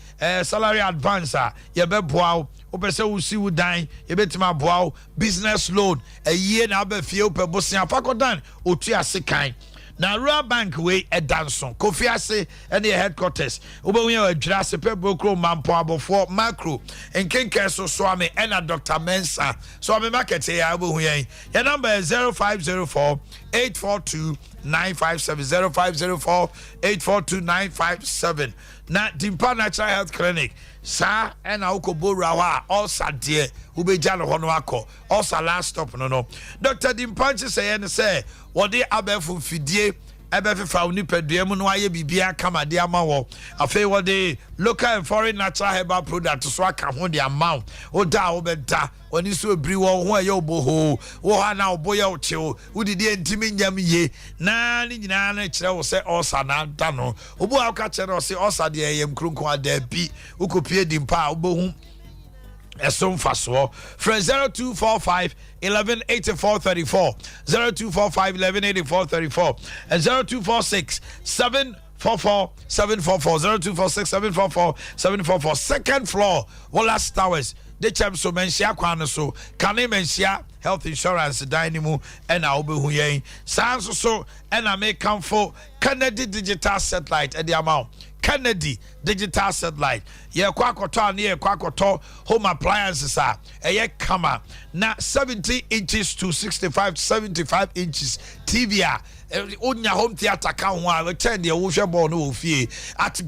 salary advance ye be boa ope se usi udan ye betima boa business loan ye na be fie ope bosia fakodan otu asekan na Rural Bank we Edanson Kofi Ase and your headquarters Obewe adwira se pebokro mampo abofo macro enkenke so swami and Dr. Mensa so me market here obewe yen your number is 0504 842 957 0504 842 957 na Dimpa Natural Health Clinic sa and Akobo Rawa all sadie ubeja no hono akọ all last stop no Dr. Dimpa say what they abefu fidie ebefa unipadua mu no aye bibia kama de ama wo afei what they local and foreign natural herbal products so aka ho de amount oda obeda oni so ebri wo ho aye oboho wo ha na oboye ochewo udidi entimi nyam ye na ni nyina na kire wo se osa na da no obo aka kire wo se osa de yem kronkon ada bi ukopie dimpa obohu Esom Faso from 0245 118434 0245 118434 and 0246 744 744 0246 744 744 second floor Wallace Towers de cham so mensia kwan so kane mensia health insurance dynamo and obehu yen sanso so and I make come for Kennedy digital satellite at the amount Kennedy digital satellite ye kwakoto an ye kwakoto home appliances ye kama na 70 inches to 65 to 75 inches TV onya home theater ka ho a 10 de wo hwe ball no ofie at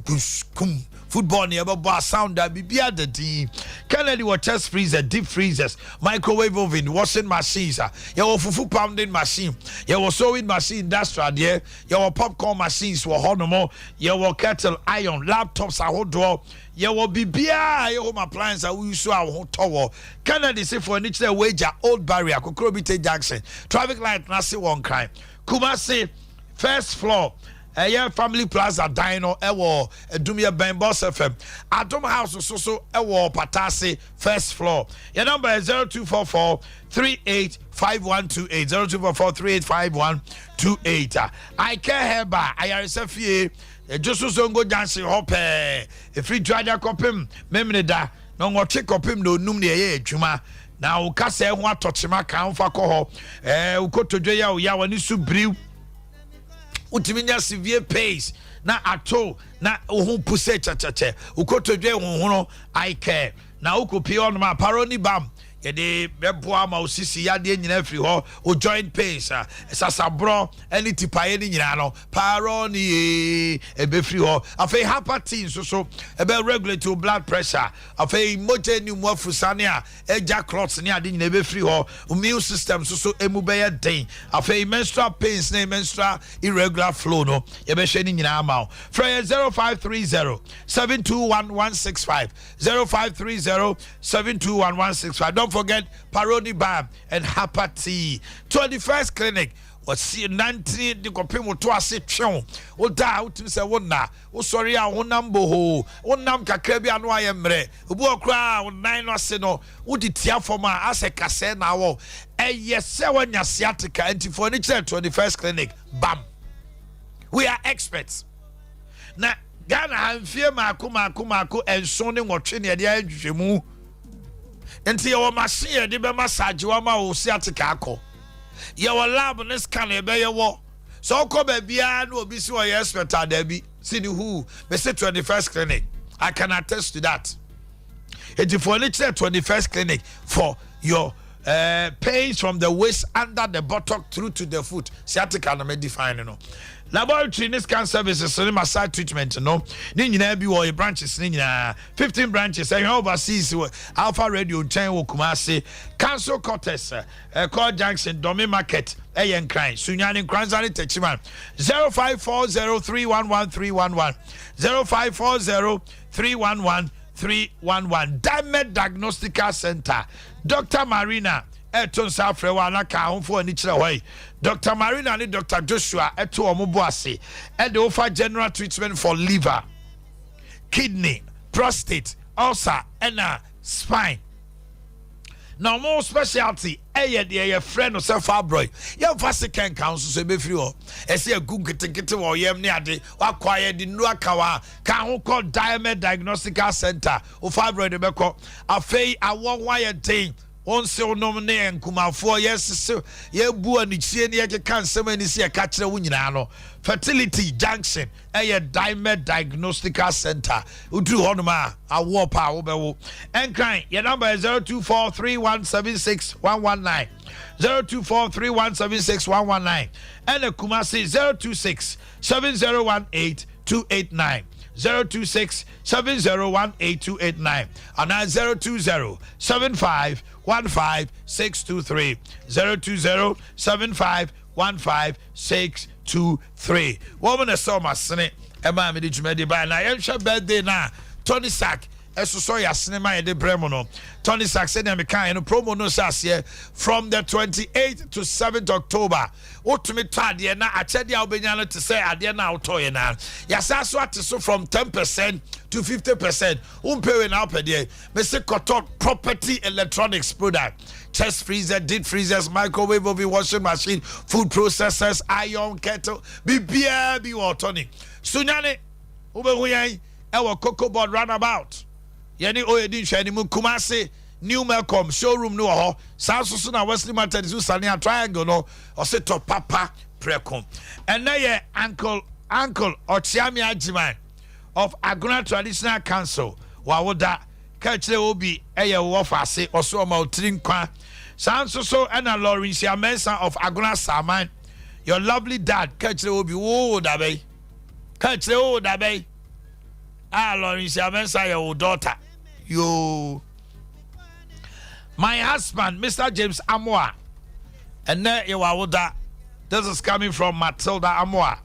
kum football near bar sound that be the team. Kennedy was chest freezer, deep freezers, microwave oven, washing machines, your fufu pounding machine, your sewing machine, industrial there, your popcorn machines were honorable, your kettle iron, laptops are hot door, your bibia, your home appliance are we saw our hot tower. Kennedy say for nature wager, old barrier, Kokrobite Jackson, traffic light, Nasi one crime. Kumasi, first floor. Family Plaza Dino Ewo Dumia Ben Boss FM Atom House so Ewo Patasi first floor. Your number is 0244 385128 0244 385128. I care herba IRSFA Josu Zongo Jansi Hope free driver copim memneda no ngoche copim no num ne ye adwuma na wo kasa ho atochema kan fa ko ho ukotodwe ya wo ya wani su briw utiminya severe pace na ato na ohun puse chachache ukotodwe honhono I care na ukopi on ma paroni bam yede beboa ma osisi yade nyina free ho o joint pace sasabro any tipaye ni nyina no paroni ebe free ho afei hepatin so ebe regulate your blood pressure afei moje ni mu afusane a eja clots ni ade nyina ebe free ho immune system so emu be ye den afei menstrual pains na menstrual irregular flow no ebe hwe ni nyina ama o free 0530 721165 0530 721165. Don't forget Paroni Bam and Hapati 21st Clinic was see 19 the compimo to a section o da utim se wona o sorry a wonambo ho wonam kakra bi anu ayemre obu okra nine no se no udi tia forma ase kase na wo eye se wanya sciatica antifo ni 21st Clinic bam we are experts na Ghana hanfie mako enso ne nwotwe ne de adwemu enti your machine de be massage wa ma o sciatica akọ your lab ne scan e be ye wo so ko ba bia na obi si o ye expert ada bi see the who be say 21st Clinic I can attest to that. It's for the 21st Clinic for your pains from the waist under the buttock through to the foot sciatica na me define no laboratory ne scan services and massage treatment no ni nyina bi wo branches ni nyina 15 branches and overseas Alpha Radio chain wo Kumasi Council Quarters Call Junction Domi Market Ayen Crime Sunyani Kranzani Techiman 0540311311 0540311311 Diamond Diagnostical Center Dr. Marina Eton Safrewa na ka honfo ani kire hoy Dr. Marina and Dr. Joshua eto omoboase and they offer general treatment for liver, kidney, prostate, ulcer and spine. Now more specialty your friend or self fabroid. Your fast can counsel so be free. I see a good get or yem near the acquired in Nuakawa can call Diamond Diagnostical Center or fibroid beko a fay a 1 wire thing. On so nominate and kuma 4 years so ye bu ani chie ne ye kan sem ani se ka kire wo nyina no fertility junction Diamond Diagnostical Center udru honoma awo pa wo be wo enkran your number is 0243176119 0243176119 and the Kumasi 0267018 0267018 and 02075155623 02075155623 woman is so much sene ema me di jumedi by na yehwe birthday na Tony Sack so ya cinema de bremono Tony Sack said me kan no promo no sase from the 28th to 7th October otumi tade na achede a obenya no to say ade na autoye na yasaso ate so from 10% to 50% umpewe na opede me se koto property electronics product chest freezer, deep freezers, microwave oven, washing machine, food processors, iron kettle bibia bi watoni sunyane ubehuyan ewo cocoa board runabout yani oyedin hwani mu Kumasi New Melcom showroom no ho sanso na Wesley Martin zu sane a triangle no o se to papa precom and na ye uncle Ochiami Ajiman of Aguna Traditional Council wa woda ka kire obi wo fase oso ma otrin kwa sanso so and Lawrence Amensa of Aguna Saman your lovely dad ka kire obi wo da be ka kire wo da be Lawrence Amensa, your daughter. You. My husband, Mr. James Amoa. And then this is coming from Matilda Amoa.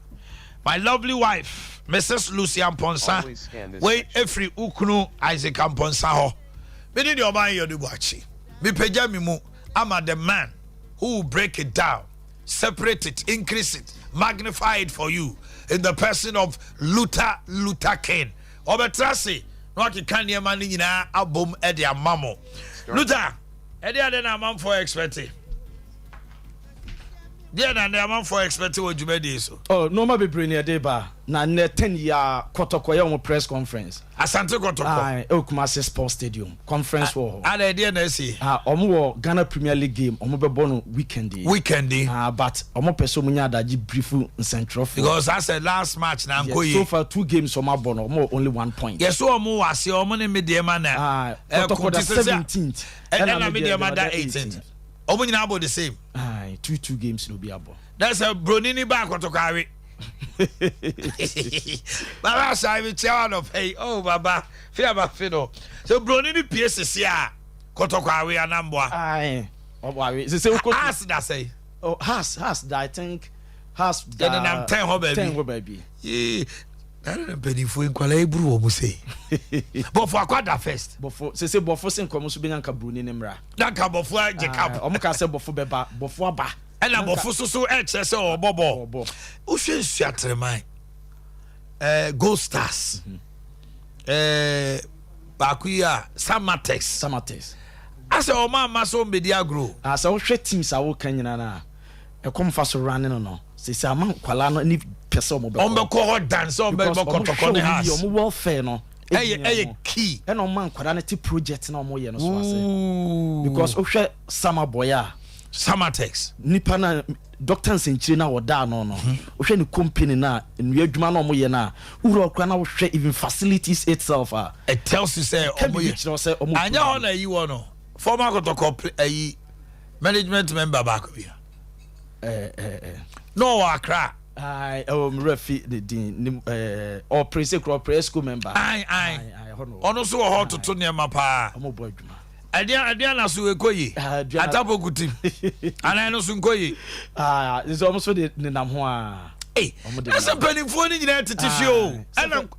My lovely wife, Mrs. Lucian Ponsa. Wait, every Ukunu Isaac Ponsa ho. Me need your mind, you do Boakye. Me pejamimu. I'm the man who will break it down, separate it, increase it, magnify it for you in the person of Luther King. Obetrasi, no ki kan ye man nyina abom e de amamo. Luther, e de na amam for expecting. Dear na amam for expecting what you made so. Oh, no ma be bring e ba. Na 10 year Kotoko ye press conference. Asante Kotoko. Ah, Kumasi Sports Stadium conference for. And idea na see. Omo Ghana Premier League game, omo be born weekend. But omo person munya adaji brief central. Because I said last match na nkoyi. So far 2 games omo born, omo only 1 point. Yes, so omo wase omo ne media man na. Kotoko the 17th. And na media man that 18th. Omo nyina about the same. 2 games no be abo. That's a Bronini back Kotoko. Baba say we chairman of hey baba fear ba fino so broni ni PSC a Kotoko awe anamboa say has that say has that I think has then am 10 ho baby na beni fu nkwala eburu omo say but for akwada first but for say sen komo so benya nka broni ne mra na ka bofu Jacob omo ka say bofu beba bofu aba and abofu so excess or bobo o hwe nsuatreman Gold Stars Bakuya Samatex asa o ma so media grow asa o hwe teams awo kanyina na e kom fa so run no se ama kwala no ni pese o mo be ko dance o be Kotoko ne has o mo welfare no key e no man kwala na ti project na o mo ye no so ase because o hwe Sama Boya Samatex nipa na Dr. Senchiri na woda no o hwe ni company na nua adwuma na o mo ye na uro okra na wo hwe even facilities itself it tells you say o mo ye anya ho na yi wo no former Kotoko management member back here no Accra refi the din or press school member ono so ho toto ne ma pa o mo bo adwuma Adea na so ekoyi atapo kutim ana no so nkoyi is almost for the nam ho that's a penny for ni nyina tete o and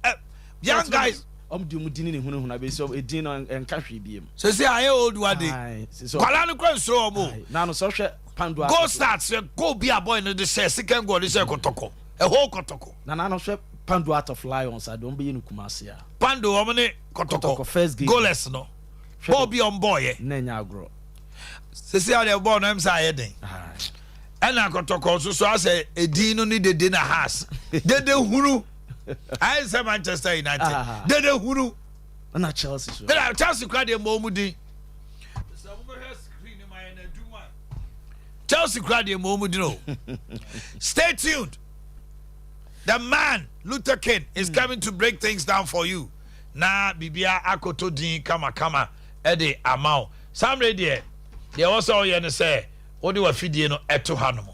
young guys dini ne hunu na be so edin enka hwe biem so say aye old wade kwala no kwan so omo na no so hwe Pando go start go be a boy no the say second goal is Kotoko a whole Kotoko na no hwe Pando out of Lions I don't be in Kumasi Pando omne Kotoko first game goalless no Bobby on boy nenya agro se see how they born am say den and na Kotoko so I say edin no ni de na has de huru I say Manchester United de huru na Chelsea so na Chelsea crowd dem mo mudi Chelsea crowd dem mo mudi no stay tuned the man Luther King is coming to break things down for you na bibia akoto din kama ede amount some radio they also you say odi wa fidie no eto hanom